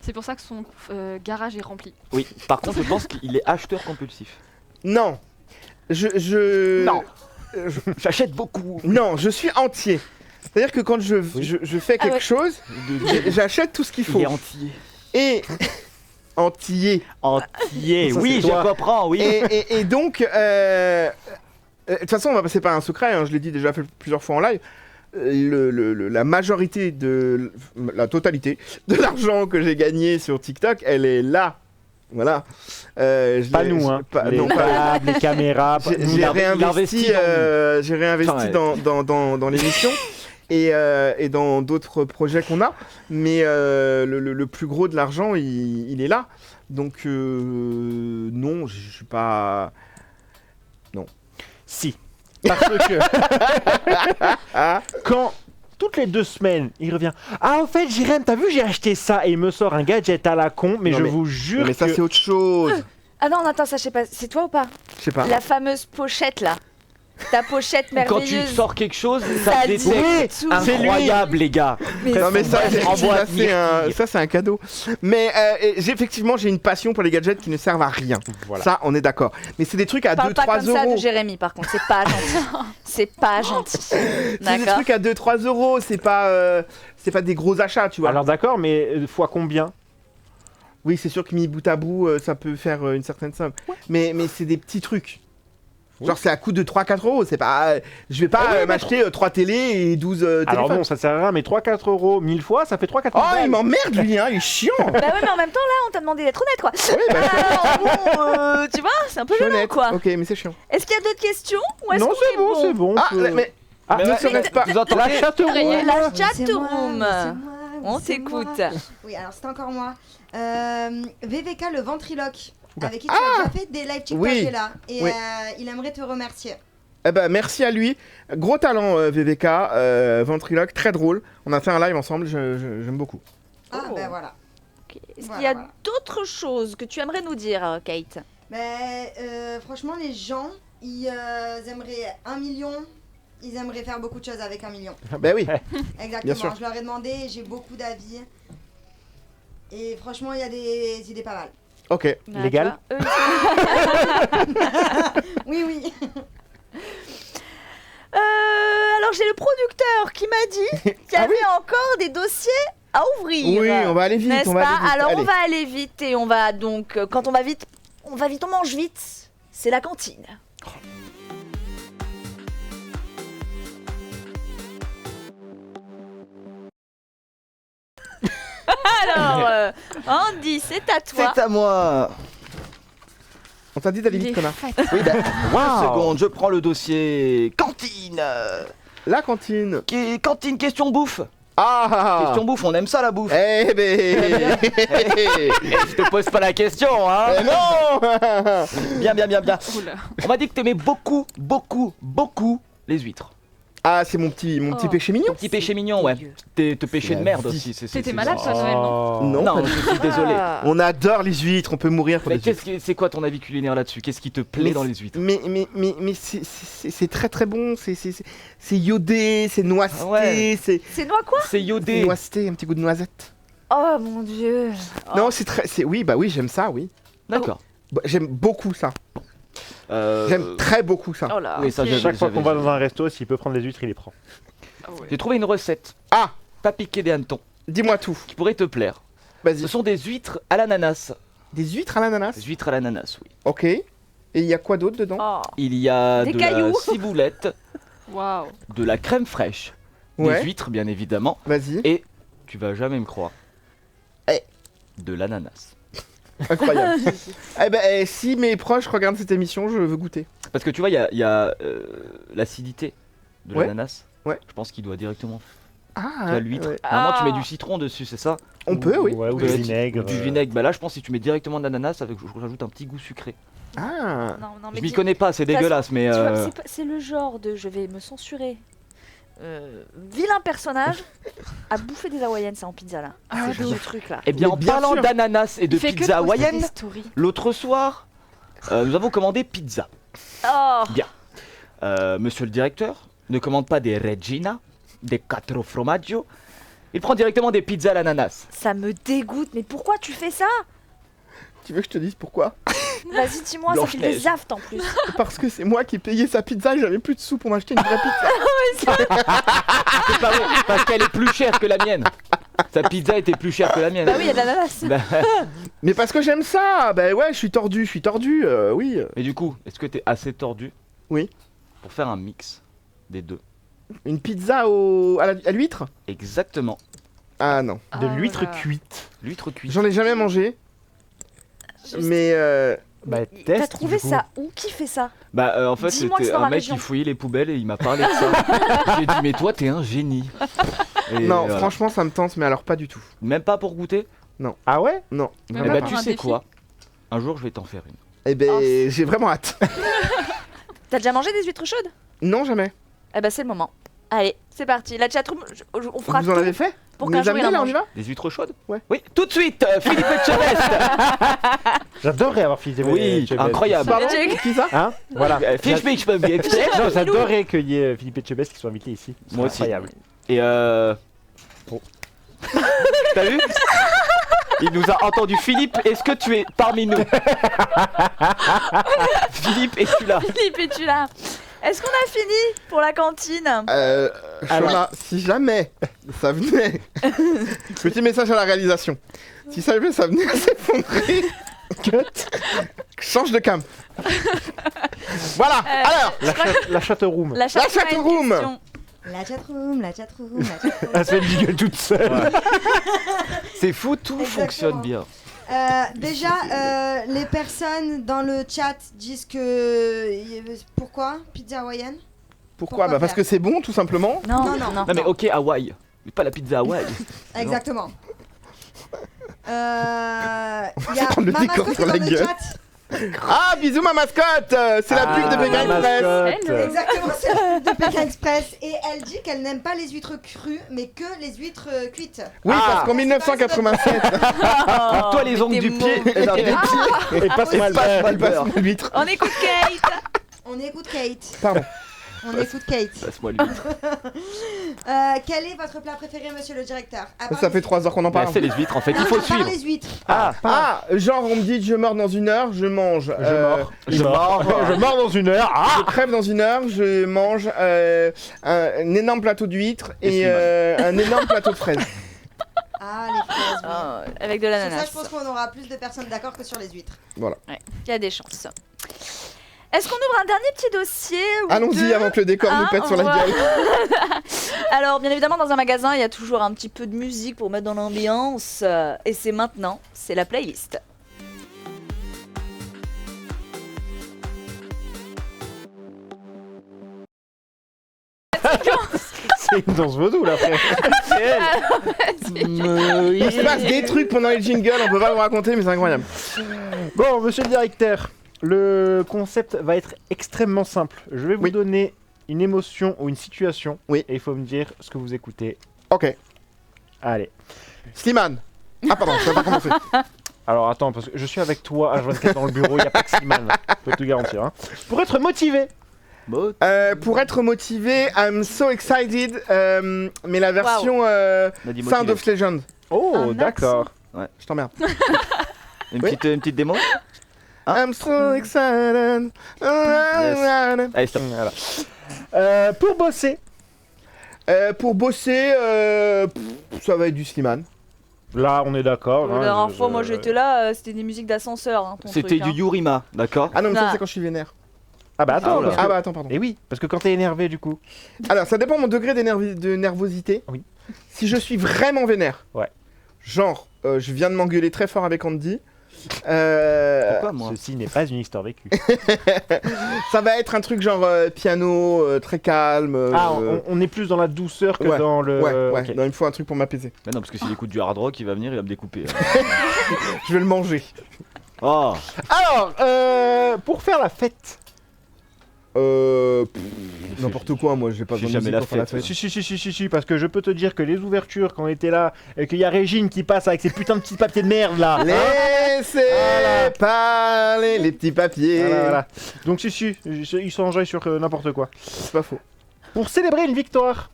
C'est pour ça que son garage est rempli. Oui, par contre, je pense qu'il est acheteur compulsif. Non. Non. J'achète beaucoup. Non, je suis entier. C'est-à-dire que quand je fais quelque ouais. chose, j'achète tout ce qu'il faut. Il est entier. Et entier. Entier, Ça, oui, c'est toi. je comprends, oui. Et donc, de toute façon, c'est pas un secret, hein, je l'ai dit déjà fait plusieurs fois en live. La majorité la totalité de l'argent que j'ai gagné sur TikTok, elle est là. Voilà. Pas nous, hein. Les tables, les caméras. J'ai réinvesti, Enfin, dans l'émission et dans d'autres projets qu'on a, mais le plus gros de l'argent, il est là. Donc non, je suis pas. Non. Si. Parce que quand toutes les 2 semaines, il revient. Ah, au fait, Jérém, t'as vu, j'ai acheté ça et il me sort un gadget à la con, mais Non, je mais- vous jure Mais ça, que c'est autre chose. Ah non, attends, ça je sais pas. C'est toi ou pas? Je sais pas. La fameuse pochette là. Ta pochette Quand merveilleuse. tu sors quelque chose, Ça ça dit détecte. tout. Incroyable, les gars. Non mais ça, en boîte ça c'est un cadeau. Mais effectivement j'ai une passion pour les gadgets qui ne servent à rien. Voilà. Ça on est d'accord. Mais c'est des trucs à Parle pas 2-3 comme ça de euros. Jérémy par contre, c'est pas gentil. C'est pas gentil. C'est des D'accord. trucs à 2-3 euros. C'est pas des gros achats, tu vois. Alors d'accord, mais fois combien? Oui, c'est sûr que mis bout à bout, ça peut faire une certaine somme. Mais c'est des petits trucs. Genre c'est à coût de 3-4 euros. C'est pas, je vais pas m'acheter 3 télés et 12 téléphones. Alors non, ça sert à rien, mais 3-4 euros 1000 fois, ça fait 3-4 Oh, il m'emmerde lui, hein, il est chiant. Bah ouais, mais en même temps là, on t'a demandé d'être honnête quoi. Oui, bah, Alors, bon, tu vois, c'est un peu violent honnête. quoi. Ok, mais c'est chiant. Est-ce qu'il y a d'autres questions ou est-ce Non, qu'on c'est bon, c'est bon. Ah, peut- mais Ah, ne serait-ce pas. Vous entendez? La chatroom. La C'est chatroom. moi, On c'est t'écoute. moi. Oui, alors c'est encore moi. VVK le ventriloque, avec qui tu Ah as déjà fait des live TikTok Oui. est là. Et Oui. il aimerait te remercier. Eh ben, merci à lui. Gros talent, VVK, ventriloque, très drôle. On a fait un live ensemble, j'aime beaucoup. Ah Oh. ben voilà. Est-ce Voilà, qu'il y a voilà. d'autres choses que tu aimerais nous dire, Kate? Mais franchement, les gens, ils aimeraient 1 million. Ils aimeraient faire beaucoup de choses avec 1 million. Ben oui. Exactement. Bien sûr. Je leur ai demandé, j'ai beaucoup d'avis. Et franchement, il y a des idées pas mal. Ok. Légal. Oui, oui. Alors j'ai le producteur qui m'a dit qu'il y Ah avait encore des dossiers à ouvrir. Oui, on va aller vite. N'est-ce On va pas? aller vite. Alors Allez. on va aller vite et on va donc quand on va vite, on mange vite. C'est la cantine. Alors Andy, c'est à toi. C'est à moi. On t'a dit d'aller vite, Les connard. fêtes. Oui, bah, Wow. 2 secondes, je prends le dossier cantine. La cantine. Cantine question bouffe. Ah Question bouffe, on aime ça la bouffe. Eh ben. Je te pose pas la question, hein. Eh non. Bien, bien, bien, bien. Oula. On m'a dit que t'aimais beaucoup, beaucoup, beaucoup les huîtres. Ah, c'est mon petit Oh. péché mignon. Ton petit péché mignon, ouais. Te péché de la merde vie. aussi. T'étais malade, toi, Noël, non? Oh. Non, Non, pas je du suis désolé. Ah. On adore les huîtres, on peut mourir pour Mais les huîtres. c'est quoi ton avis culinaire là-dessus? Qu'est-ce qui te plaît Mais dans les huîtres? Mais c'est très très bon, c'est iodé, c'est noiseté, Ah ouais. C'est noix quoi? C'est iodé. noiseté, un petit goût de noisette. Oh mon dieu. Oh. Non, oui, bah oui, j'aime ça, oui. D'accord. Bah, j'aime beaucoup ça. J'aime très beaucoup ça. Oh là. Oui, ça, ok. j'avais- Chaque fois qu'on va j'avais- dans un resto, s'il peut prendre les huîtres, il les prend. J'ai trouvé une recette. Ah, Pas piqué des hannetons. dis-moi tout. Qui pourrait te plaire. Vas-y. Ce sont des huîtres à l'ananas. Des huîtres à l'ananas. Des huîtres à l'ananas, oui. Ok. Et il y a quoi d'autre dedans? Oh. Il y a Des de cailloux. la ciboulette, Waouh. de la crème fraîche, Ouais. des huîtres bien évidemment, Vas-y. et tu vas jamais me croire. Eh. De l'ananas. Incroyable. Eh ben, si mes proches regardent cette émission, je veux goûter. Parce que tu vois, il y a l'acidité de Ouais. l'ananas. Ouais. Je pense qu'il doit directement Ah, à l'huître. ouais. Normalement, tu mets Ah. du citron dessus, c'est ça? On peut, oui. Ouais, ou Du du vinaigre. Du vinaigre. Bah là, je pense que si tu mets directement de l'ananas, avec, je rajoute un petit goût sucré. Ah. Non, non, mais Je m'y dis- connais pas, c'est de toute dégueulasse, mais. Tu vois, c'est le genre de je vais me censurer. Vilain personnage à bouffer des hawaïennes, ça en pizza là. Ah, c'est de ce ouf. truc là. Eh bien, Mais en bien parlant sûr. d'ananas et de Il fait que pizza de poster hawaïenne, des stories. l'autre soir, nous avons commandé pizza. Oh. Monsieur le directeur ne commande pas des Regina, des Quattro Formaggio. Il prend directement des pizzas à l'ananas. Ça me dégoûte, mais pourquoi tu fais ça? Tu veux que je te dise pourquoi? Vas-y, dis-moi, ça fait Blanche-Neige. des aftes en plus. Parce que c'est moi qui payais sa pizza et j'avais plus de sous pour m'acheter une vraie pizza. C'est pas vrai, parce qu'elle est plus chère que la mienne. Sa pizza était plus chère que la mienne. Bah oui, il y a de l'ananas. Bah, Mais parce que j'aime ça. Bah ouais, je suis tordu, oui. et du coup, est-ce que t'es assez tordu? Oui. Pour faire un mix des deux. Une pizza à l'huître? Exactement. Ah non. De Ah, l'huître voilà. cuite. L'huître cuite. J'en ai jamais mangé. Mais Bah, T'as teste, trouvé du coup. ça où? Qui fait ça? Bah en fait Dis-moi que c'était c'est dans un la mec région. qui fouillait les poubelles et il m'a parlé de ça. J'ai dit mais toi t'es un génie. Et non, voilà. franchement, ça me tente, mais alors pas du tout. Même pas pour goûter? Ah ouais? Non. Même Eh pas bah pour tu un sais défi. quoi? Un jour je vais t'en faire une. Eh ben, Oh. j'ai vraiment hâte. T'as déjà mangé des huîtres chaudes? Non, jamais. Eh ben c'est le moment. Allez, c'est parti. La chatroom, on fera Vous en tout avez fait? pour Vous qu'un les jour il amenez en là, on mange. y va? Des huîtres chaudes? Ouais. Oui, tout de suite, Philippe Etchebest. J'adorerais avoir Philippe Oui, Etchebest. incroyable. Pardon, Magic. qui ça? Hein? Voilà. Fish Beach, baby, express. Non, j'adorerais qu'il y ait Philippe Etchebest qui soit invité ici. C'est Moi aussi. incroyable. Et T'as vu? Il nous a entendu. Philippe, est-ce que tu es parmi nous? Philippe, es-tu là? Philippe, es-tu là? Est-ce qu'on a fini pour la cantine? Shona, si jamais ça venait. Petit message à la réalisation. Si ça venait à s'effondrer. Change de cam. Voilà, alors La chatroom. La chatroom. La chatroom, la chatroom, la chatroom. Elle se fait le jingle toute seule. Ouais. C'est fou, tout Exactement. fonctionne bien. Déjà, les personnes dans le chat disent que... Pourquoi pizza hawaïenne? Pourquoi? Bah parce que c'est bon, tout simplement. Non, Non mais ok, Hawaï. Mais pas la pizza Hawaï. Exactement. Il y a prendre le ma décor mascotte sur dans la le gueule. chat. Ah, bisous ma mascotte. C'est la pub de Pékin Express. Exactement, c'est la pub de Pékin Express. Et elle dit qu'elle n'aime pas les huîtres crues, mais que les huîtres cuites. Oui, parce qu'en 1987. Toi les ongles du pied. Et passe-moi le beurre. l'huître. On écoute Kate. On écoute Kate. Pardon. On écoute Kate. Passe-moi l'huître. Quel est votre plat préféré, monsieur le directeur? À part Ça les fait 3 heures qu'on en parle. Bah, c'est les huîtres en fait, il Non, faut à part suivre. les huîtres. Genre on me dit je meurs dans 1 heure, je mange. Je mors dans 1 heure. Je crève dans 1 heure, je mange un énorme plateau d'huîtres et un énorme plateau de fraises. Ah, les fraises, oui. Avec de Sur ça, l'ananas. je pense qu'on aura plus de personnes d'accord que sur les huîtres. Voilà. Ouais, il y a des chances. Est-ce qu'on ouvre un dernier petit dossier ou Allons-y deux avant que le décor nous pète sur la gueule. Alors, bien évidemment, dans un magasin, il y a toujours un petit peu de musique pour mettre dans l'ambiance. Et c'est maintenant, c'est la playlist. C'est une danse vaudou là, frère. C'est elle. Il se passe des trucs pendant les jingles, on peut pas vous raconter, mais c'est incroyable. Bon, monsieur le directeur, le concept va être extrêmement simple. Je vais vous donner une émotion ou une situation. Oui. Et il faut me dire ce que vous écoutez. Ok. Allez. Slimane. Ah pardon, je vais pas commencer. Alors attends, parce que je suis avec toi H24 dans le bureau, il n'y a pas que Slimane. Je peux te garantir. Hein. Pour être motivé. Pour être motivé, I'm so excited, mais la version Sound of Legend. Oh, d'accord. Ouais. Je t'emmerde. Une petite démo. I'm so excited. Allez, stop. Voilà. Pour bosser. Ça va être du Slimane. Là, on est d'accord. La dernière fois, moi j'étais là, c'était des musiques d'ascenseur. Hein, ton C'était truc, du Yurima, d'accord? Ah non, mais ça c'est quand je suis vénère. Ah bah attends. Ah bah attends, pardon. Et oui, parce que quand t'es énervé du coup. Alors ça dépend de mon degré de nervosité. Oui. Si je suis vraiment vénère. Ouais. Genre, je viens de m'engueuler très fort avec Andy. Pourquoi moi? Ceci n'est pas une histoire vécue. Ça va être un truc genre piano, très calme. Ah, on est plus dans la douceur que dans le... Ouais, Ok. non, il me faut un truc pour m'apaiser. Mais non, parce que s'il écoute du hard rock, il va venir, il va me découper. Je vais le manger. Oh. Alors, pour faire la fête. N'importe quoi, moi j'ai pas besoin de jamais musique la pour faire la fête. fête. Si, parce que je peux te dire que les ouvertures, quand on était là, et qu'il y a Régine qui passe avec ses putains de petits papiers de merde là. Laissez parler les petits papiers. Voilà. Donc si, ils sont enjoyés sur n'importe quoi. C'est pas faux. Pour célébrer une victoire.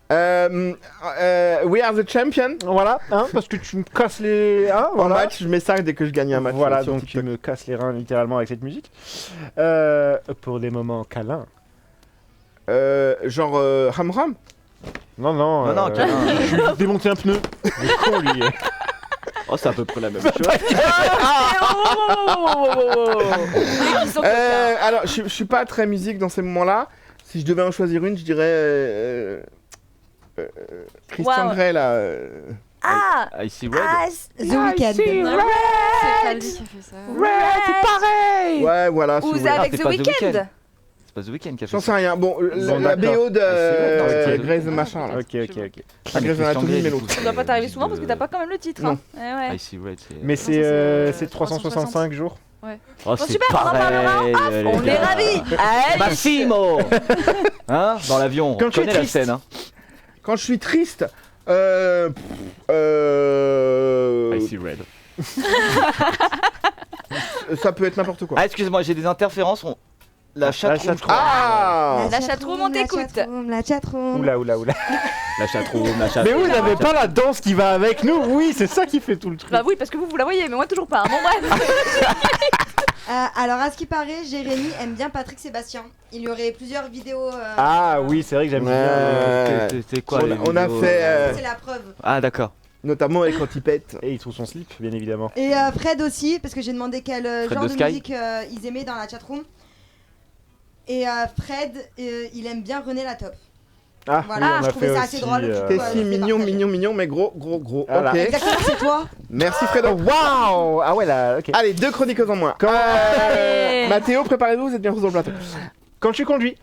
We are the champion. Voilà, hein, parce que tu me casses les... Hein, En voilà. match, je mets ça dès que je gagne un match. Voilà, sur donc TikTok. tu me casses les reins littéralement avec cette musique. Pour des moments câlins. Genre Ram. Non, câlin. je vais démonter un pneu. Le con, lui. Oh, c'est à peu près la même chose. Alors, je suis pas très musique dans ces moments-là. Si je devais en choisir une, je dirais Christian Grey là. Ah, I see red. The Weeknd. C'est pas lui qui a fait ça. c'est pareil. Ouais, voilà. Ou si vous voulez. avec c'est The pas The Weeknd. Weeknd. C'est pas The Weeknd qui a fait J'en ça. sais rien. Bon, la d'accord. BO de c'est Grey's machin là. Ok. Pas Grey's Anatomy, mais l'autre. Ça doit pas t'arriver souvent parce que t'as pas quand même le titre. Non. Hein. Ouais. I see red, c'est... Mais c'est c'est 365 jours. Ouais. Oh, Bon, super, on en parlera en off, on est ravis. Allez. Massimo. Hein, dans l'avion, on Quand tu es connaît la triste. scène. Hein. Quand je suis triste, I see red. ça peut être n'importe quoi. Ah, excuse-moi, j'ai des interférences. La chatroom, je crois. Ah La chatroom, on t'écoute. La chatroom. Oula. La chatroom. Mais vous n'avez pas la danse qui va avec nous. Oui, c'est ça qui fait tout le truc. Bah oui, parce que vous la voyez, mais moi toujours pas. Bon bref. Alors, à ce qui paraît, Jérémy aime bien Patrick Sébastien. Il y aurait plusieurs vidéos. Ah oui, c'est vrai que j'aime bien. C'est quoi On a fait. C'est la preuve. Ah, d'accord. Notamment avec quand il pète. Et il trouve son slip, bien évidemment. Et Fred aussi, parce que j'ai demandé quel genre de de Sky. musique ils aimaient dans la chatroom. Et Fred, il aime bien René Latop. Ah, Voilà, oui, on je a trouvais fait ça assez aussi, drôle. Du coup, T'es je si l'ai mignon, partagé. mignon, mais gros. Voilà. Ok. Exactement, c'est toi. Merci Fredo. Waouh. Ah ouais, là, ok. Allez, 2 chroniqueuses en moins. Allez. Mathéo, préparez-vous, vous êtes bien sur le plateau. Quand tu conduis.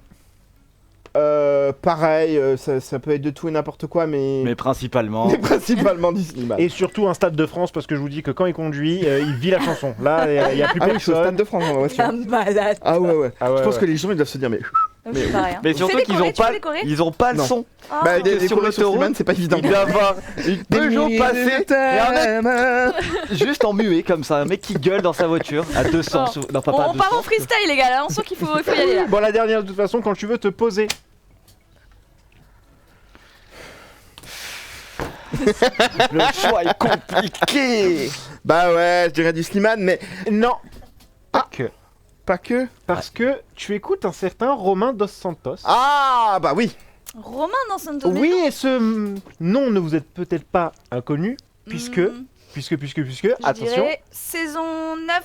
Pareil, ça peut être de tout et n'importe quoi, mais principalement. mais principalement du cinéma. Et surtout un Stade de France, parce que je vous dis que quand il conduit, il vit la chanson. Là, il n'y a plus Ah oui, je suis au personne. Stade de France en voiture. Malade. Ah ouais. Ah ouais, Je pense ouais. que les gens ils doivent se dire mais. C'est pareil. Hein. Mais Tu surtout fais qu'ils décorer, ont tu fais pas, décorer ils ont pas le Non. son. Bah, que des sur coureurs sur l'autoroute, Slimane, c'est pas évident. Il doit avoir une Peugeot passée et un mec juste en muet comme ça, un mec qui gueule dans sa voiture à 200. Bon. Non, pas à On part 200. en freestyle, les gars. Là, on sent qu'il faut y aller. Là. Bon, la dernière, de toute façon, quand tu veux te poser. Le choix est compliqué. Bah ouais, je dirais du Slimane, mais Non, pas que. pas que. Parce que tu écoutes un certain Romain Dos Santos. Ah bah oui. Romain dans son domaine. Oui, et ce nom ne vous est peut-être pas inconnu, puisque, puisque, Je attention. dirais saison 9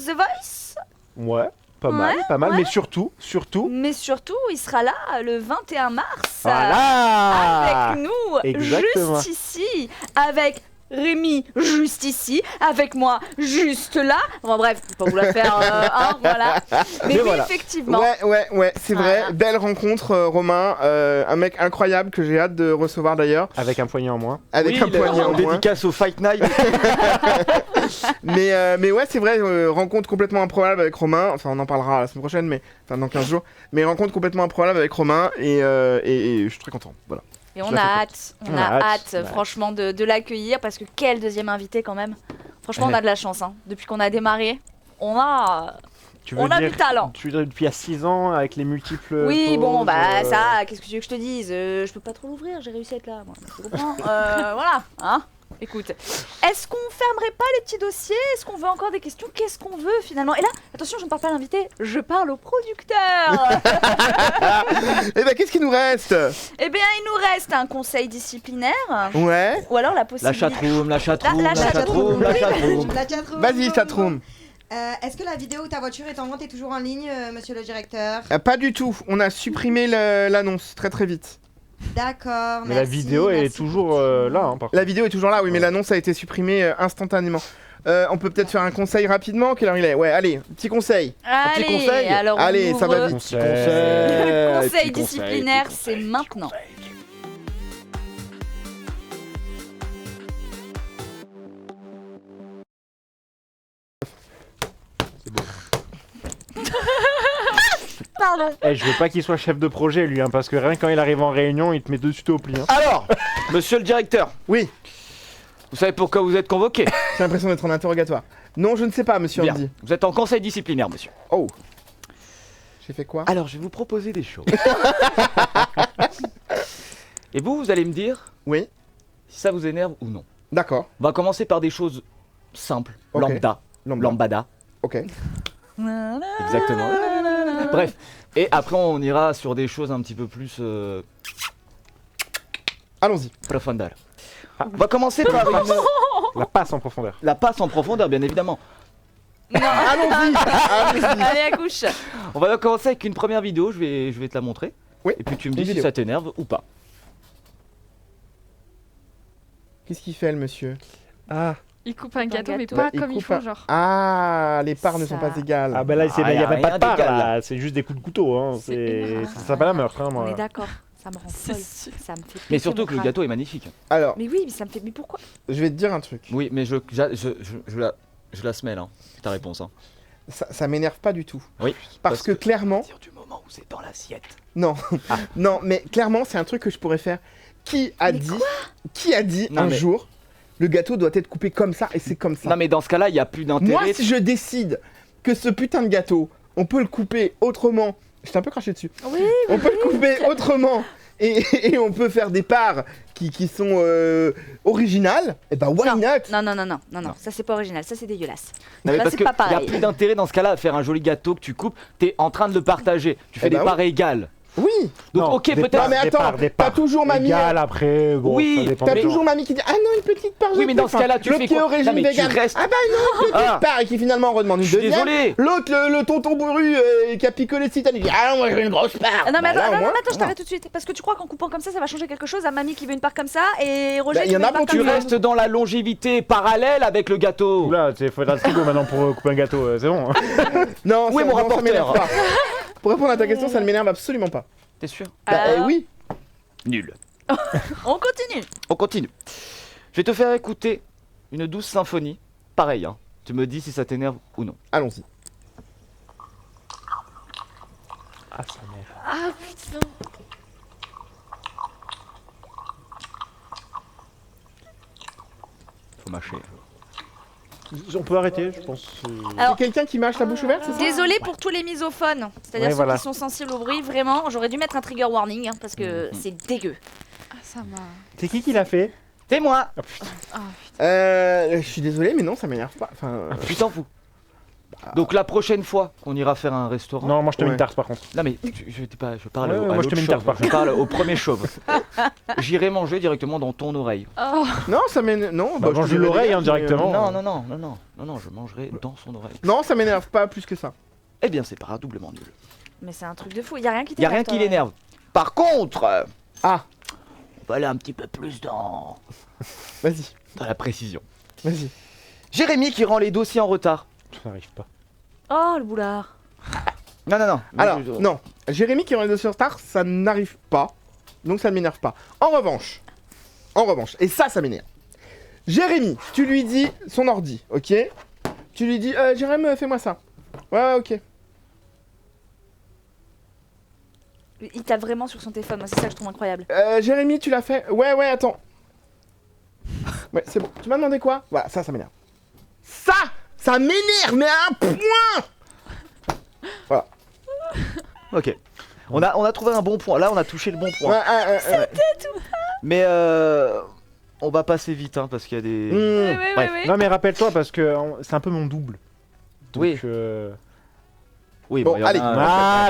The Voice. Ouais, pas Ouais, mal, ouais. mais surtout. Mais surtout, il sera là le 21 mars. Voilà. Avec nous, Exactement. juste ici. Avec Rémi, juste ici. Avec moi, juste là. Bon, bref, faut pas vous la faire, voilà. Mais oui, voilà. effectivement. Ouais, c'est vrai. Voilà. Belle rencontre, Romain. Un mec incroyable que j'ai hâte de recevoir d'ailleurs. Avec un poignet en moins. Avec un poignet en moins. dédicace au Fight Night. Mais ouais, c'est vrai, rencontre complètement improbable avec Romain. Enfin, on en parlera la semaine prochaine, mais enfin dans 15 jours. Mais rencontre complètement improbable avec Romain et je suis très content. Voilà. Et on Je a la fais hâte, on a hâte, franchement, de l'accueillir parce que quel deuxième invité quand même. Franchement, on a de la chance. Hein. Depuis qu'on a démarré, on a du talent. Tu veux dire depuis il y a 6 ans avec les multiples. Oui, pauses, bon, bah ça, qu'est-ce que tu veux que je te dise Je peux pas trop l'ouvrir, j'ai réussi à être là, moi. Tu comprends Voilà, hein. Écoute, est-ce qu'on fermerait pas les petits dossiers? Est-ce qu'on veut encore des questions? Qu'est-ce qu'on veut finalement? Et là, attention, je ne parle pas à l'invité, je parle au producteur. Et bah qu'est-ce qu'il nous reste? Eh bien, il nous reste un conseil disciplinaire. Ouais. Ou alors la possibilité. La chatroom. La chatroom. Vas-y, chatroom. Est-ce que la vidéo où ta voiture est en vente est toujours en ligne, monsieur le directeur? Pas du tout. On a supprimé l'annonce très vite. D'accord, Mais la vidéo est toujours là, hein, par contre. La vidéo est toujours là, oui, mais l'annonce a été supprimée instantanément. On peut peut-être faire un conseil rapidement. Quelle heure il est? Ouais, allez, petit conseil. Allez, petit conseil. alors on allez, ça va ouvre. vite. Conseil. Le conseil Petit disciplinaire, conseil, c'est maintenant. Pardon. Eh, je veux pas qu'il soit chef de projet lui, hein, parce que rien quand il arrive en réunion, il te met dessus au pli. Hein. Alors, monsieur le directeur. Oui. Vous savez pourquoi vous êtes convoqué? J'ai l'impression d'être en interrogatoire. Non, je ne sais pas, monsieur Bien. Andy. Vous êtes en conseil disciplinaire, monsieur. Oh. J'ai fait quoi? Alors, je vais vous proposer des choses. Et vous allez me dire Oui. si ça vous énerve ou non. D'accord. On va commencer par des choses simples, Ok. lambda. Ok. Exactement. Bref. Et après, on ira sur des choses un petit peu plus Allons-y. profondeur. On va commencer par La passe en profondeur. la passe en profondeur, bien évidemment. Allons-y. Allez, à couche. On va commencer avec une première vidéo, je vais te la montrer. Oui. Et puis tu me Une dis si vidéo. ça t'énerve ou pas. Qu'est-ce qu'il fait, le monsieur? Ah. Il coupe un gâteau, mais gâteau. pas Ouais, il comme il coupe faut, un- genre. Ah, les parts ne sont Ça. pas égales. Ah bah là, il Ah, n'y y a a pas rien de part d'égal, là, c'est juste des coups de couteau. Hein. C'est C'est... Ça s'appelle un meurtre, hein, On moi. est d'accord, ça me rend folle. Ça me fait Mais péter surtout mon que le crâne. gâteau est magnifique. Alors, Mais oui, mais ça me fait. Mais pourquoi? je vais te dire un truc. Oui, mais Je la semelle, hein. Ta réponse, hein. Ça m'énerve pas du tout. Oui. Parce que clairement. À partir du moment où c'est dans l'assiette. Non, non, mais clairement, c'est un truc que je pourrais faire. Qui a dit Non, un mais- jour le gâteau doit être coupé comme ça et c'est comme ça. Non, mais dans ce cas-là, il y a plus d'intérêt. Moi, si je décide que ce putain de gâteau, on peut le couper autrement. Je t'ai un peu craché dessus. Oui, On peut le couper autrement et on peut faire des parts qui sont originales. Et bah, why not? Non, ça c'est pas original, ça c'est dégueulasse. Non, mais Là, parce c'est qu'il pas n'y a pareil. plus d'intérêt dans ce cas-là à faire un joli gâteau que tu coupes. T'es en train de le partager. Tu fais Eh des bah parts égales. Oui. Donc, Non, ok, des peut-être. Non, mais attends, t'as toujours mamie. Égal après, bon, Oui, ça dépend T'as des gens. toujours mamie qui dit ah non une petite part. Oui, je mais dans peux ce cas-là, pas. tu L'autre fais qui est quoi? origine Non, mais tu vegan. restes- Ah bah non une petite Ah. part et qui finalement en redemande une Je suis deuxième. désolé. L'autre le tonton bourru qui a picolé de citane il dit ah non moi je veux une grosse part. Ah non, mais Bah, là, attends, au moins, je t'arrête tout de suite. Parce que tu crois qu'en coupant comme ça va changer quelque chose à mamie qui veut une part comme ça et Roger Bah, qui y en veut a une part pour comme Tu ça. restes dans la longévité parallèle avec le gâteau. Oula, il faudra le frigo maintenant pour couper un gâteau, c'est bon. hein. Non, Où est ça- mon non, ça m'énerve rapporteur pas. Pour répondre à ta question, ça ne m'énerve absolument pas. T'es sûr? Bah, Alors oui. Nul. On continue. On continue. Je vais te faire écouter une douce symphonie. Pareil, hein. Tu me dis si ça t'énerve ou non. Allons-y. Ah, ça m'énerve. Ah putain. Faut mâcher. On peut arrêter, je pense. Alors- C'est quelqu'un qui mâche la bouche ouverte, c'est ça? Désolé pour tous les misophones, c'est-à-dire Ouais, ceux voilà. qui sont sensibles au bruit, vraiment, j'aurais dû mettre un trigger warning hein, parce que c'est dégueu. Ah, ça m'a. C'est qui l'a fait? C'est moi. Ah, putain. Ah putain. Je suis désolé, mais non, ça m'énerve pas. Enfin, Tu t'en fous. Donc la prochaine fois qu'on ira faire un restaurant. Non, moi je te mets Ouais. une tarte par contre. Non mais je parle Ouais, à moi, je l'autre te mets une chauve. tarte, par Je parle au premier chauve. J'irai manger directement dans ton oreille. Oh. non, ça m'énerve. Non, Bah, je te mange dirais l'oreille, des hein, gars, directement. Non, je mangerai dans son oreille. Non, ça m'énerve pas plus que ça. Eh bien c'est pas doublement nul. Mais c'est un truc de fou, y a rien qui Y a t'énerve. rien qui toi. l'énerve. Par contre, Ah, on va aller un petit peu plus dans vas-y, la précision. vas-y. Jérémy qui rend les dossiers en retard. Ça n'arrive pas. Oh le boulard. Non. Alors, non, Jérémy qui rend les dossiers en retard, ça n'arrive pas. Donc ça ne m'énerve pas. En revanche, et ça m'énerve. Jérémy, tu lui dis son ordi, ok? Tu lui dis, Jérémy, fais-moi ça. Ouais, ok. Il tape vraiment sur son téléphone, moi c'est ça que je trouve incroyable. Jérémy, tu l'as fait? Ouais, attends. Ouais, c'est bon. Tu m'as demandé quoi? Voilà, ça m'énerve. Ça m'énerve, mais à un point! Voilà. Ok. On a trouvé un bon point. Là, on a touché le bon point. Ouais. Mais on va passer vite, hein, parce qu'il y a des. Bref. Non, mais rappelle-toi, parce que c'est un peu mon double. Donc, Oui. Oui, Bon, il y en a allez. un-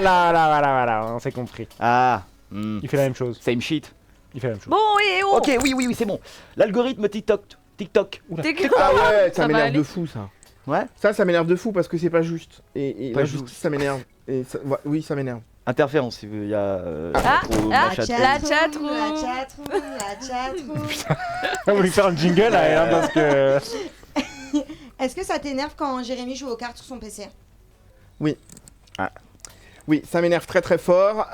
Voilà, on s'est compris. Ah. Il fait la même chose. Same shit. Il fait la même chose. Bon, et oh. Ok, oui, c'est bon. L'algorithme TikTok. T'es que- Ah ouais, Ça ça va m'énerve aller. de fou, ça. Ouais. Ça m'énerve de fou parce que c'est pas juste. Et Pas l'injustice, juste. ça m'énerve. Et ça- ouais, oui, ça m'énerve. Interférence, il y a. Ah, trop ah, machin. la chatroom. La chatroom. On va lui faire un jingle là, hein, parce que. Est-ce que ça t'énerve quand Jérémy joue aux cartes sur son PC? Oui, ça m'énerve très très fort.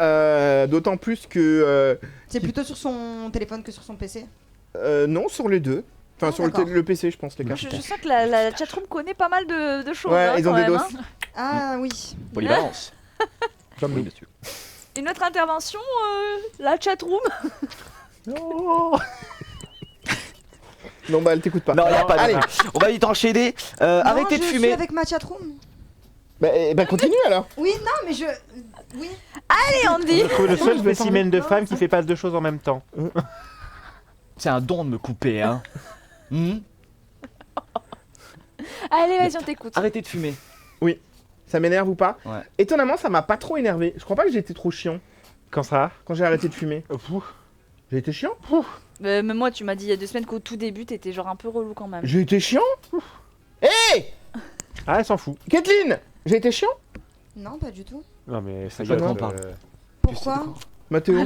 D'autant plus que. C'est plutôt sur son téléphone que sur son PC? Non, sur les deux. Enfin, Ah, sur d'accord. le PC, je pense, les cartes. Je sens que la chatroom connaît pas mal de choses. Ouais, hein, ils ont quand des même, doses. hein. Ah oui. Polyvalence. Comme Oui, nous. monsieur. Une autre intervention, la chatroom. Non, bah, elle t'écoute pas. Non, y a pas de- Allez, On va vite enchaîner. Non, Arrêtez de je fumer. suis avec ma chatroom. bah, continue alors. Oui, non, mais je. Oui. Allez, Andy. On a trouvé le seul Je vais spécimen de t'en- femme qui fait pas deux choses en même temps. C'est un don de me couper, hein. Allez, vas-y, on t'écoute. Arrêtez de fumer. Ça m'énerve ou pas? Ouais. Étonnamment, ça m'a pas trop énervé. Je crois pas que j'ai été trop chiant Quand ça? quand j'ai arrêté de fumer. J'ai été chiant? Mais moi, tu m'as dit il y a 2 semaines qu'au tout début, t'étais genre un peu relou quand même. J'ai été chiant? Hé Ah, elle s'en fout. Kathleen! J'ai été chiant? Non, pas du tout. Non, mais ça Je vois de doit quoi on être, parle. Pourquoi? Mathéo?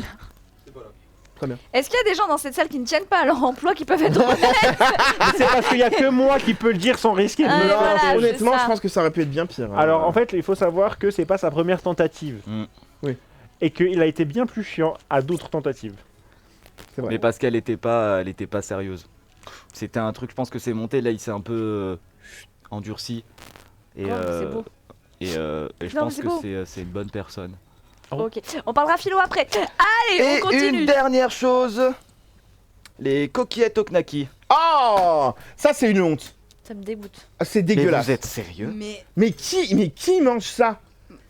Est-ce qu'il y a des gens dans cette salle qui ne tiennent pas à leur emploi qui peuvent être honnêtes? Mais c'est parce qu'il y a que moi qui peux le dire sans risquer de Ah, me mais faire voilà, engueuler. Honnêtement, c'est ça. je pense que ça aurait pu être bien pire. hein. Alors en fait, il faut savoir que c'est pas sa première tentative. Oui. Et qu'il a été bien plus chiant à d'autres tentatives. C'est vrai. Mais parce qu'elle était pas sérieuse. C'était un truc, je pense que c'est monté, là il s'est un peu endurci. Et, c'est beau. et je Non, pense mais c'est que beau. c'est une bonne personne. Ok, on parlera philo après. Allez, Et on continue. une dernière chose, les coquillettes au knacky. Oh, ça c'est une honte. Ça me dégoûte. Ah, c'est Mais dégueulasse. vous êtes sérieux? Mais qui mange ça?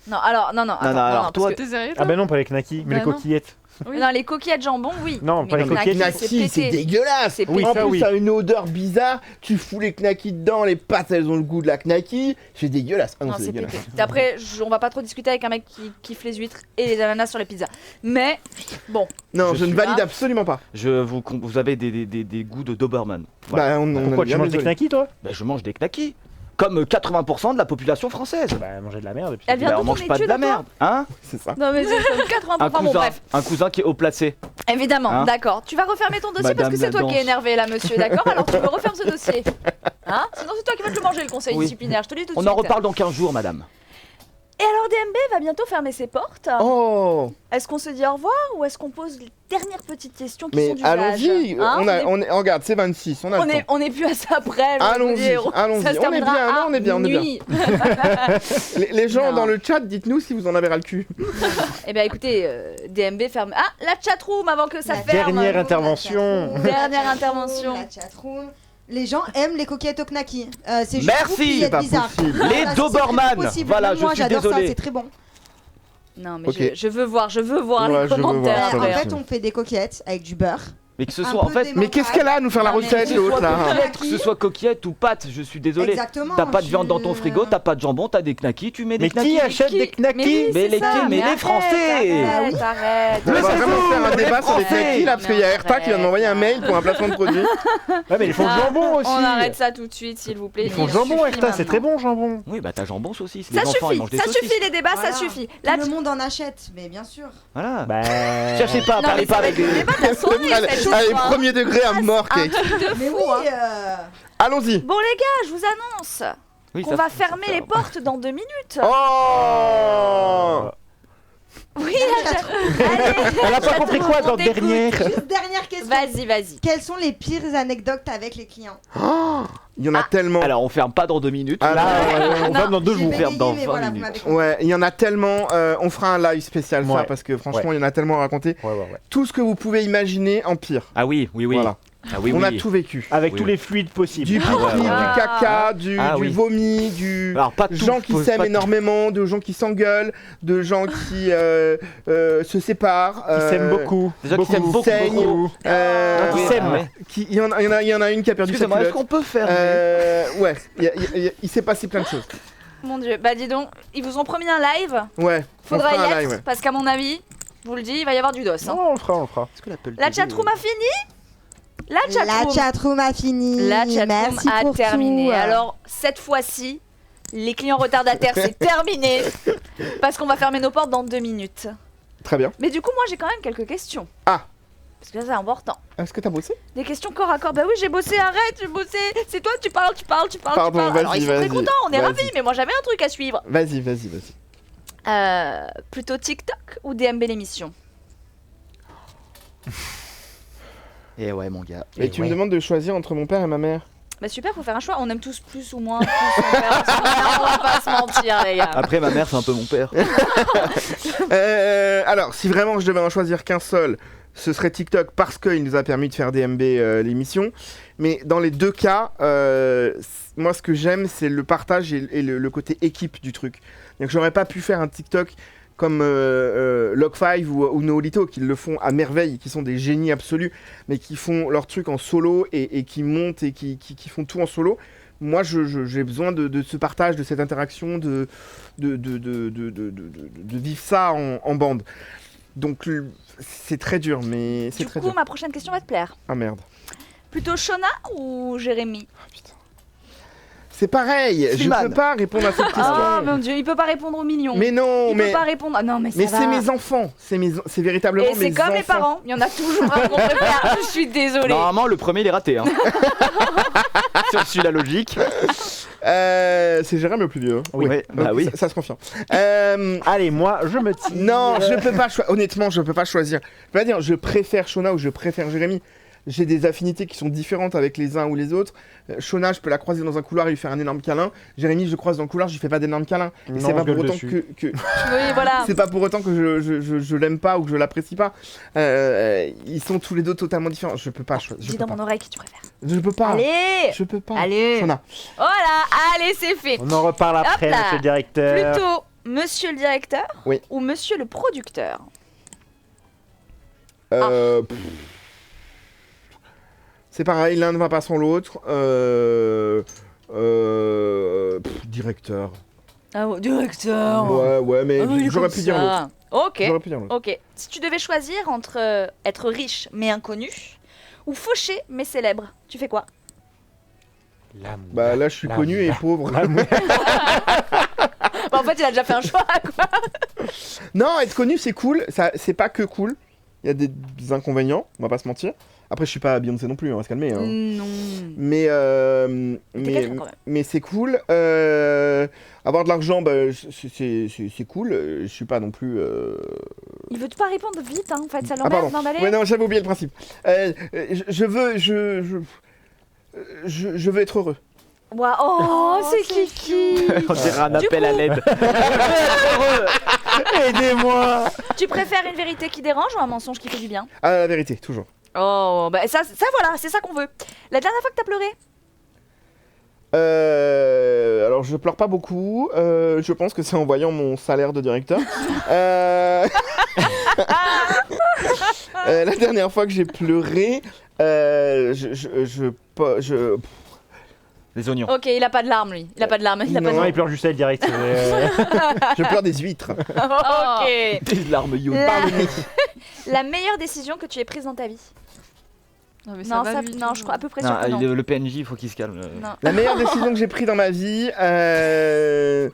Non, alors, non, attends, alors, toi, parce que- T'es sérieux Ah bah non, pas les knackis, mais Bah les non. coquillettes. Oui. Non, les coquillettes jambon, oui. Non, pas les mais coquillettes. knacky, Knacky, c'est pété. dégueulasse. C'est Oui, En ça, plus, oui. ça a une odeur bizarre. Tu fous les knackis dedans, les pâtes, elles ont le goût de la knacky. C'est dégueulasse. Ah non, Non, c'est c'est dégueulasse. pété. Après, on va pas trop discuter avec un mec qui kiffe les huîtres et les ananas sur les pizzas. Mais, bon. Non, Je je ne suis valide là. absolument pas. Vous avez des goûts de Doberman. Voilà. Bah, on Pourquoi est tu bien manges des désolé. knackis, toi? Bah, je mange des knackis. Comme 80% de la population française. Bah, manger de la merde. Et puis... Elle vient Bah, d'où on ton mange pas de étude, la toi merde, hein? C'est ça. Non, mais c'est comme 80%. Bon, bref. Un cousin qui est haut placé. Évidemment, Hein d'accord. Tu vas refermer ton dossier parce Madame que c'est toi la qui es danse. énervé là, monsieur, d'accord? Alors tu me refermes ce dossier. Hein? Sinon, c'est toi qui vas te le manger, le conseil Oui. disciplinaire. Je te le dis tout de On suite. en reparle dans 15 jours, madame. Et alors, DMB va bientôt fermer ses portes. Oh, Est-ce qu'on se dit au revoir ou est-ce qu'on pose les dernières petites questions qui sont mais d'usage? allons-y. Hein? Regarde, c'est 26. On a le temps. On est plus à ça près. je veux Allons-y, dire. allons-y. Ça se On est terminera bien, non, à on est bien, on est bien. minuit. Les gens Non. dans le chat, dites-nous si vous en avez ras le cul. Eh bien, écoutez, DMB ferme. Ah, la chatroom avant que ça ferme. Dernière intervention. Dernière intervention. La chatroom. Les gens aiment les coquillettes au knacky. C'est juste Merci, vous qui êtes pas bizarre. possible. Ah, Les ça, c'est Doberman. très possible. Voilà, Même je moi, suis j'adore désolé. ça, c'est très bon. Non, mais Ok. je veux voir Ouais, les je veux voir, commentaires. ça En va. après. fait, on fait des coquillettes avec du beurre. Mais que ce Un soit en peu fait, des Mais qu'est-ce qu'elle a à nous faire la Non, mais recette, que ce l'autre soit là? coquillette, que ce soit coquillette ou pâte, je suis désolé. Exactement. T'as pas de viande dans ton frigo, t'as pas de jambon, t'as des knackis, tu mets des Mais knackis. qui achète des knackis? oui, Mais c'est les ça, qui- mais les arrête, Français. Arrête, arrête. On va c'est vraiment vous, faire un les débat sur les Français. knackis là, parce qu'il y a Erta qui vient de m'envoyer un mail pour un placement de produit. Ouais, mais ils font le Ah, jambon aussi. On arrête ça tout de suite, s'il vous plaît. Ils font Il jambon, suffit Erta, c'est très maintenant. bon, jambon. Oui, bah t'as jambon saucisse. Ça Les enfants, ils suffit, mangent des ça saucisses. suffit les débats, Voilà. ça suffit. Tout Là, le monde en achète, mais bien sûr. Voilà. Bah. Cherchez pas, Non, parlez mais pas ça va avec être le des. débat de la soirée, Allez, cette allez, histoire. premier degré à mort, Un cake. truc de Mais fou, oui, hein. Allons-y. Bon les gars, je vous annonce Oui, qu'on ça va fait- fermer ça les fait- portes dans 2 minutes. Oh, Oui, allez, Elle a pas compris quoi dans le dernier? Juste dernière question. Vas-y. Quelles sont les pires anecdotes avec les clients? il y en a tellement. Alors on ferme pas dans 2 minutes. Ah, Là, là, on va dans 2 J'ai jours. bégayé, ferme dans mais 20 voilà, vous minutes. m'avez compris. Ouais, il y en a tellement. On fera un live spécial ça Ouais. parce que franchement, il y en a tellement à raconter. Ouais. Tout ce que vous pouvez imaginer en pire. Ah oui. Voilà. Ah oui, On oui. a tout vécu. Avec Oui, tous oui. les fluides possibles. Du pipi, ouais, ouais. du caca, du Oui. vomi, du Alors pas tout. gens qui faut s'aiment pas- énormément, de gens qui s'engueulent, de gens qui se séparent, Qui s'aiment beaucoup. Des gens qui s'aiment beaucoup, saignent, beaucoup. Qui Oui, s'aiment. ouais. il y en a une qui a perdu sa Excusez-moi, est-ce culotte. qu'on peut faire Ouais, il s'est passé plein de choses. Mon dieu, bah dis donc, ils vous ont promis un live. Ouais. on Faudra y fera un être, live, ouais. parce qu'à mon avis, je vous le dis, il va y avoir du dos. hein. Non, on le fera. Est-ce que l'Apple La TV, chatroom a fini. La La chatroom chatroom a fini. La chatroom Merci a pour terminé. tout. Alors, cette fois-ci, les clients retardataires, c'est terminé. Parce qu'on va fermer nos portes dans 2 minutes. Très bien. Mais du coup, moi, j'ai quand même quelques questions. Ah. Parce que ça, c'est important. Est-ce que t'as bossé? Des questions corps à corps. Bah oui, j'ai bossé, arrête, j'ai bossé. C'est toi, tu parles. Pardon, Alors, ils sont vas-y, très contents, on est vas-y. ravis, mais moi, j'avais un truc à suivre. Vas-y. Plutôt TikTok ou DMB l'émission? Et ouais, mon gars. Mais tu me demandes de choisir entre mon père et ma mère. Bah super, faut faire un choix. On aime tous plus ou moins plus son père. On va pas se mentir, les gars. Après ma mère c'est un peu mon père. Alors, si vraiment je devais en choisir qu'un seul, ce serait TikTok parce qu'il nous a permis de faire DMB l'émission. Mais dans les deux cas, moi ce que j'aime, c'est le partage et le côté équipe du truc. Donc j'aurais pas pu faire un TikTok comme Log5 ou Noolito qui le font à merveille, qui sont des génies absolus, mais qui font leur truc en solo et qui montent et qui font tout en solo. Moi, j'ai besoin de ce partage, de cette interaction, de vivre ça en bande. Donc, c'est très dur, mais c'est très Du coup, dur. ma prochaine question va te plaire. Ah merde. Plutôt Shona ou Jérémy? C'est pareil, je Slimane. peux pas répondre à cette question. Oh mon dieu, il peut pas répondre aux millions. Mais non, il mais... peut pas répondre. Ah non, mais ça Mais va. c'est mes enfants, c'est véritablement Et mes c'est comme enfants. les parents, il y en a toujours un qu'on préfère. Je suis désolée. Normalement le premier il est raté. Hein. Si on suit la logique. C'est Jérôme le plus vieux. Hein. Oui, bah oui. Ça se confirme. Allez, moi, je me tire. Non, je peux pas choisir. Honnêtement, je peux pas choisir. Je peux pas dire je préfère Shona ou je préfère Jérémy. j'ai des affinités qui sont différentes avec les uns ou les autres. Shona, je peux la croiser dans un couloir et lui faire un énorme câlin. Jérémy, je le croise dans le couloir, je lui fais pas d'énorme câlin. Et c'est pas pour autant que... Oui, voilà. C'est pas pour autant que je l'aime pas ou que je l'apprécie pas. Ils sont tous les deux totalement différents. Je peux pas. Dis dans mon oreille qui tu préfères. Je peux pas. Allez. Je peux pas. Allez. Shona. Voilà, allez, c'est fait. On en reparle après, Hop là. monsieur le directeur. Plutôt monsieur le directeur Oui. ou monsieur le producteur? C'est pareil, l'un ne va pas sans l'autre. Directeur. Ah, directeur. Ouais, mais j'aurais pu dire l'autre. Ok. J'aurais pu dire l'autre. Ok. Si tu devais choisir entre être riche mais inconnu ou fauché mais célèbre, tu fais quoi? Bah là, je suis connu et pauvre. Bah, en fait, il a déjà fait un choix, quoi. Non, être connu, c'est cool. Ça, c'est pas que cool. Il y a des inconvénients, on va pas se mentir. Après, je suis pas Beyoncé non plus, on va se calmer. Hein. Non. Mais c'est cool. Avoir de l'argent, bah, c'est cool. Je suis pas non plus. Il veut pas répondre vite, hein, en fait, ça Ah, l'emmerde pardon. d'emballer. Ouais, non, j'avais oublié le principe. Je veux être heureux. Wow. Oh, c'est kiki. On dirait un appel à l'aide. Aidez-moi. Tu préfères une vérité qui dérange ou un mensonge qui fait du bien? Ah, la vérité, toujours. Oh, bah ça voilà, c'est ça qu'on veut. La dernière fois que t'as pleuré? Alors je pleure pas beaucoup. Je pense que c'est en voyant mon salaire de directeur. La dernière fois que j'ai pleuré, Les oignons. Ok, il a pas de larmes lui. Il a pas de larmes. Il a pas de Non, larmes. il pleure juste à direct. je pleure des huîtres. Ok. Des larmes you. La meilleure décision que tu aies prise dans ta vie? Non, mais Non, va, ça, lui, non, tout. je crois à peu près sûr que non. Le PNJ, il faut qu'il se calme. Non. La meilleure décision que j'ai prise dans ma vie, tu sais,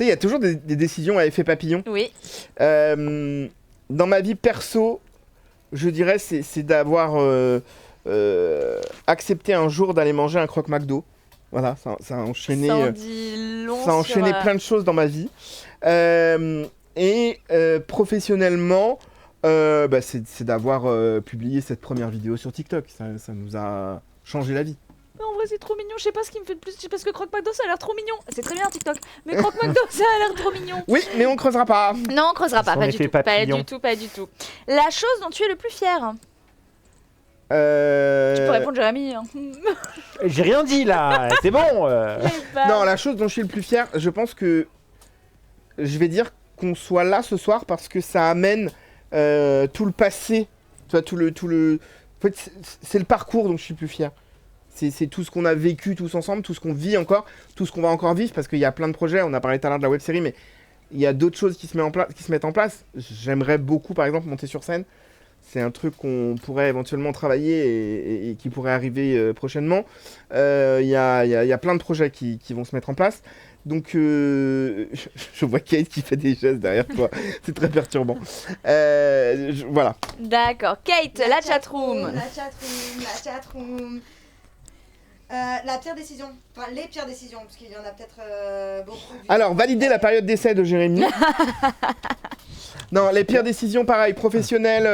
il y a toujours des décisions à effet papillon. Oui. Dans ma vie perso, je dirais c'est d'avoir accepté un jour d'aller manger un croque McDo. Voilà, ça a enchaîné. Ça en dit long ça a enchaîné sur, plein de choses dans ma vie. Et professionnellement, c'est d'avoir publié cette première vidéo sur TikTok. Ça nous a changé la vie. Mais en vrai, c'est trop mignon. Je sais pas ce qui me fait le plus. Parce que Croque McDo, ça a l'air trop mignon. C'est très bien TikTok. Mais Croque McDo, ça a l'air trop mignon. Oui, mais on creusera pas. Non, on creusera pas. Son Pas du effet tout. Pas papillon. du tout. Pas du tout. La chose dont tu es le plus fier. Tu peux répondre, Jérémy. Hein. J'ai rien dit là, c'est bon. Non, la chose dont je suis le plus fier, je pense que je vais dire qu'on soit là ce soir parce que ça amène tout le passé, tu vois, tout le. En fait, c'est le parcours dont je suis le plus fier. C'est tout ce qu'on a vécu tous ensemble, tout ce qu'on vit encore, tout ce qu'on va encore vivre, parce qu'il y a plein de projets. On a parlé tout à l'heure de la web-série, mais il y a d'autres choses qui se mettent en place. J'aimerais beaucoup, par exemple, monter sur scène. C'est un truc qu'on pourrait éventuellement travailler et qui pourrait arriver prochainement. Il y a plein de projets qui vont se mettre en place. Donc, je vois Kate qui fait des gestes derrière toi. C'est très perturbant. Voilà. D'accord. Kate, la chatroom. La chatroom. La pire décision. Enfin, les pires décisions, parce qu'il y en a peut-être beaucoup. Alors, valider la période d'essai de Jérémy. Non, les pires décisions, pareil, professionnelles.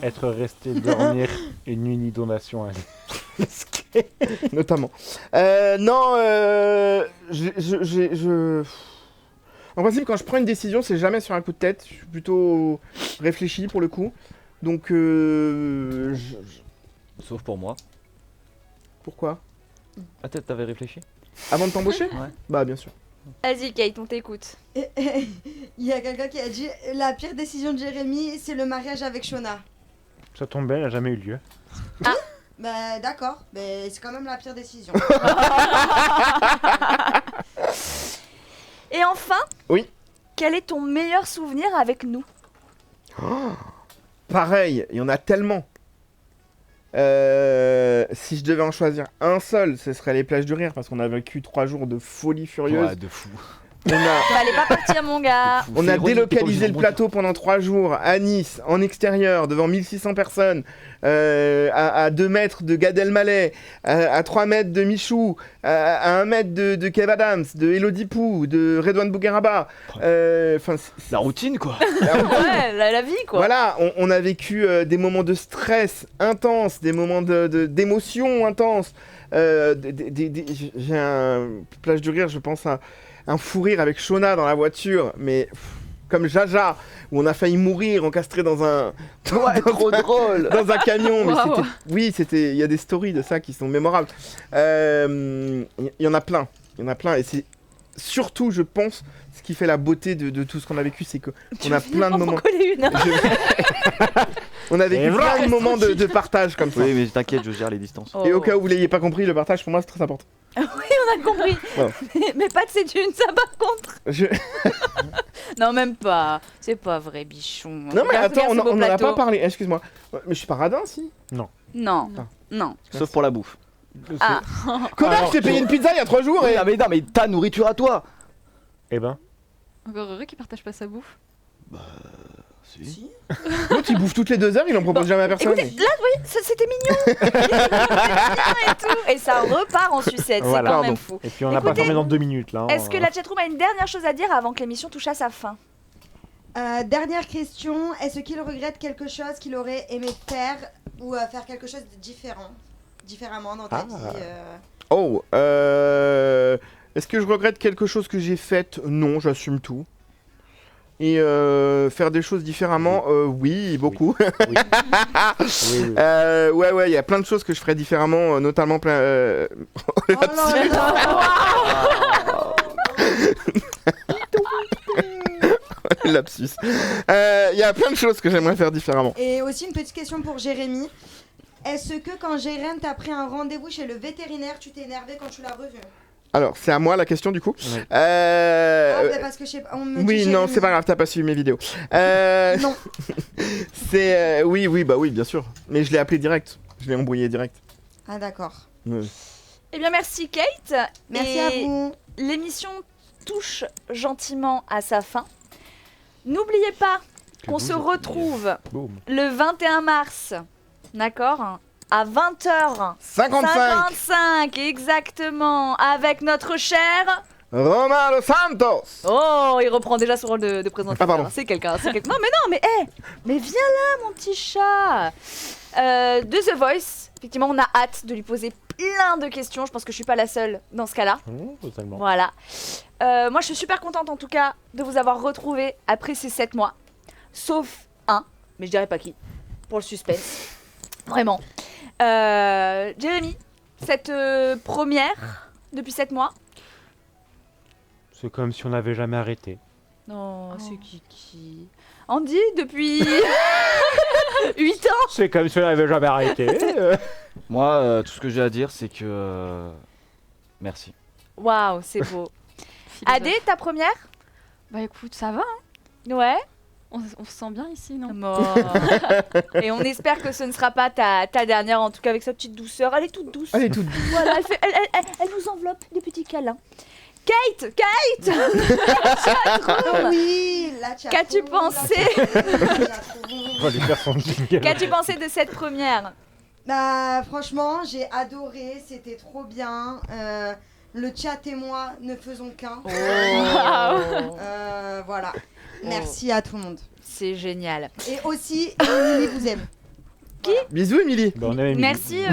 Être resté dormir une nuit d'inondation. Notamment. Non, en principe, quand je prends une décision, c'est jamais sur un coup de tête. Je suis plutôt réfléchi pour le coup. Donc, Sauf pour moi. Pourquoi? Ah, t'avais réfléchi? Avant de t'embaucher? Ouais. Bah, bien sûr. Vas-y, Kate, on t'écoute. Il y a quelqu'un qui a dit la pire décision de Jérémy, c'est le mariage avec Shona. Ça tombe bien, elle n'a jamais eu lieu. Ah. Bah d'accord, mais c'est quand même la pire décision. Et enfin, oui. Quel est ton meilleur souvenir avec nous? Pareil, il y en a tellement. Si je devais en choisir un seul, ce serait les plages du rire, parce qu'on a vécu 3 jours de folie furieuse. Ouais, de fou. Fallait pas partir, mon gars. On a Ironique, délocalisé t'es le pas plateau pendant 3 jours à Nice, en extérieur, devant 1600 personnes, à 2 mètres de Gad Elmaleh, à 3 mètres de Michou, à 1 mètre de Kev Adams, de Elodie Pou, de Redouane Bougueraba. La routine, quoi. Ouais, la vie, quoi. Voilà, on a vécu des moments de stress intenses, des moments d'émotion intenses. J'ai un plage du rire, je pense à un fou rire avec Shona dans la voiture, mais comme Jaja, où on a failli mourir encastré dans un trop drôle. dans un camion. Mais Wow. il y a des stories de ça qui sont mémorables. Il y en a plein, et c'est surtout, je pense, ce qui fait la beauté de tout ce qu'on a vécu, c'est qu'on a plein de moments. On a vécu plein de moments de partage comme ça. Oui, mais t'inquiète, je gère les distances. Et au cas où vous l'ayez pas compris, le partage pour moi c'est très important. Oui, on a compris. Voilà. Mais pas de ces dunes, ça par contre. Je- Non, même pas. C'est pas vrai, bichon. Non mais Regarde attends, ce on beau en a plateau. pas parlé, excuse-moi. Mais je suis pas radin si. Non, Ah. non. Sauf pour la bouffe. Ah, Connard, je t'ai payé une pizza il y a 3 jours et... Non, mais ta nourriture à toi. Eh ben. Encore heureux qu'il partage pas sa bouffe. Si. L'autre il bouffe toutes les 2 heures, il en propose jamais à personne. écoutez, là, vous voyez, c'était mignon. et tout. Et ça repart en sucette, Voilà. c'est quand même Pardon. fou. Et puis on n'a pas Écoutez, fermé dans 2 minutes là. Est-ce que la chatroom a une dernière chose à dire avant que l'émission touche à sa fin? Dernière question, est-ce qu'il regrette quelque chose qu'il aurait aimé faire ou faire quelque chose de différemment dans ta vie Oh, est-ce que je regrette quelque chose que j'ai fait? Non, j'assume tout. Et faire des choses différemment, oui, beaucoup. Oui. Oui. Ouais, il y a plein de choses que je ferais différemment, notamment plein. Oh, le lapsus. Le lapsus. Il y a plein de choses que j'aimerais faire différemment. Et aussi une petite question pour Jérémy. Est-ce que quand Jérém t'a pris un rendez-vous chez le vétérinaire, tu t'es énervé quand tu l'as revu? Alors, c'est à moi la question du coup. Oui. Ah, bah parce que je sais pas, on me dit Oui, non, Jérémy. c'est pas grave, t'as pas suivi mes vidéos. Non. C'est oui, bah oui, bien sûr. Mais je l'ai appelé direct. Je l'ai embrouillé direct. Ah d'accord. Ouais. Eh bien, merci Kate. Merci Et à vous. l'émission touche gentiment à sa fin. N'oubliez pas qu'on se retrouve Boum. le 21 mars, d'accord, à 20h55, 55 exactement, avec notre cher... Romain Los Santos. Oh, il reprend déjà son rôle de présentateur. Ah, pardon. C'est quelqu'un. Non, mais viens là, mon petit chat. De The Voice, effectivement, on a hâte de lui poser plein de questions. Je pense que je suis pas la seule dans ce cas-là. Totalement. Voilà. Moi, je suis super contente en tout cas de vous avoir retrouvé après ces 7 mois. Sauf un, mais je dirais pas qui, pour le suspense. Vraiment. Jérémy, cette première depuis 7 mois. C'est comme si on n'avait jamais arrêté. Non, c'est qui Andy, depuis 8 ans. C'est comme si on n'avait jamais arrêté. Moi, tout ce que j'ai à dire, c'est que. Merci. Waouh, c'est beau. Adé, ta première? Bah écoute, ça va, hein. Ouais. On se sent bien ici, non? Et on espère que ce ne sera pas ta dernière, en tout cas avec sa petite douceur. Elle est toute douce. Elle est toute douce. Voilà, elle nous enveloppe des petits câlins. Kate Oui, la chatroom. Qu'as-tu pensé On va lui faire son jingle. Qu'as-tu pensé de cette première? Bah franchement, j'ai adoré, c'était trop bien. Le chat et moi ne faisons qu'un. Voilà. Merci à tout le monde. C'est génial. Et aussi, Émilie vous aime. Qui? Bisous, Émilie. Bah, on aime Émilie. Merci,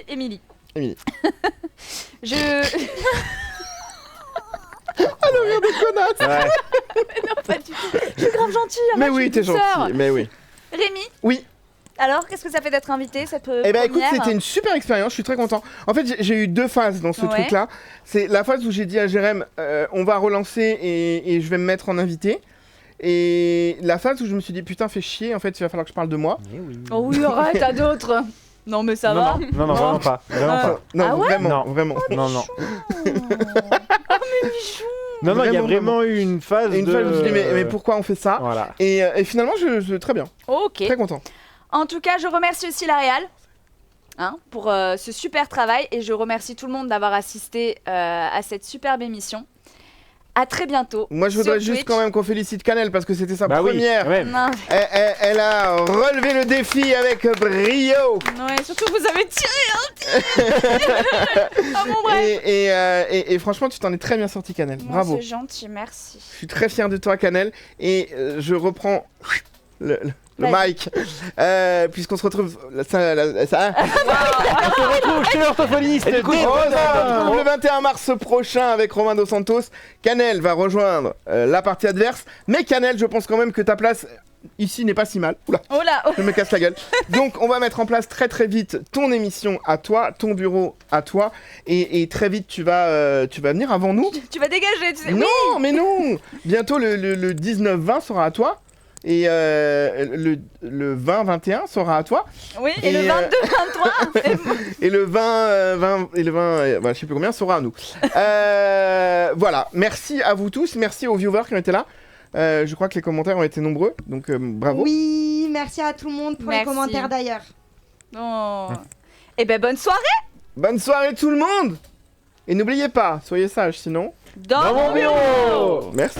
Émilie. Émilie. Ah, le rire des connasses. Ouais. Mais non, pas du tout. Je suis grave gentille. Mais oui, t'es gentil. Mais oui. Rémi? Oui. Alors, qu'est-ce que ça fait d'être invité cette Eh ben écoute, première? c'était une super expérience, je suis très content. En fait, j'ai eu 2 phases dans ce Ouais. truc-là. C'est la phase où j'ai dit à Jérém, on va relancer et je vais me mettre en invité. Et la phase où je me suis dit, putain, fais chier, en fait, il va falloir que je parle de moi. Eh oui. Oh oui, arrête, t'as d'autres. Non, mais ça va. Non, vraiment pas. Vraiment pas. Non, Ah ouais vraiment, Non. vraiment. Non, non. Mais bichon. Non, il y a Vraiment, vraiment eu une phase Et une de... fois, je me suis dit, mais pourquoi on fait ça? Voilà. Et finalement, très bien, Ok. très content. En tout cas, je remercie aussi la Réal pour ce super travail et je remercie tout le monde d'avoir assisté à cette superbe émission. À très bientôt. Moi, je voudrais sur juste Twitch. quand même qu'on félicite Canel parce que c'était sa Bah oui, première. ouais. Non, Elle a relevé le défi avec brio. ouais, surtout vous avez tiré. Ah bon, bref. Et franchement, tu t'en es très bien sorti, Canel. Bon, Bravo. c'est gentil, merci. Je suis très fier de toi, Canel. Et je reprends le Vas-y. mic. Puisqu'on se retrouve. On se retrouve chez l'orthophoniste. le 21 mars prochain avec Romain Dos Santos. Canel va rejoindre la partie adverse. Mais Canel, je pense quand même que ta place ici n'est pas si mal. Oula. Oh là. Je me casse la gueule. Donc, on va mettre en place très très vite ton émission à toi, ton bureau à toi. Et très vite, tu vas venir avant nous. Tu vas dégager, tu sais. Non, Oui. mais non. Bientôt, le 19-20 sera à toi. Et le 20-21 sera à toi. Oui, et le 22-23. Et le 20 et le 20, je sais plus combien, sera à nous. Voilà, merci à vous tous, merci aux viewers qui ont été là. Je crois que les commentaires ont été nombreux, donc bravo. Oui, merci à tout le monde pour les Merci. commentaires d'ailleurs. Oh. Eh ben, bonne soirée. Bonne soirée tout le monde. Et n'oubliez pas, soyez sages sinon. Dans mon bureau. Merci.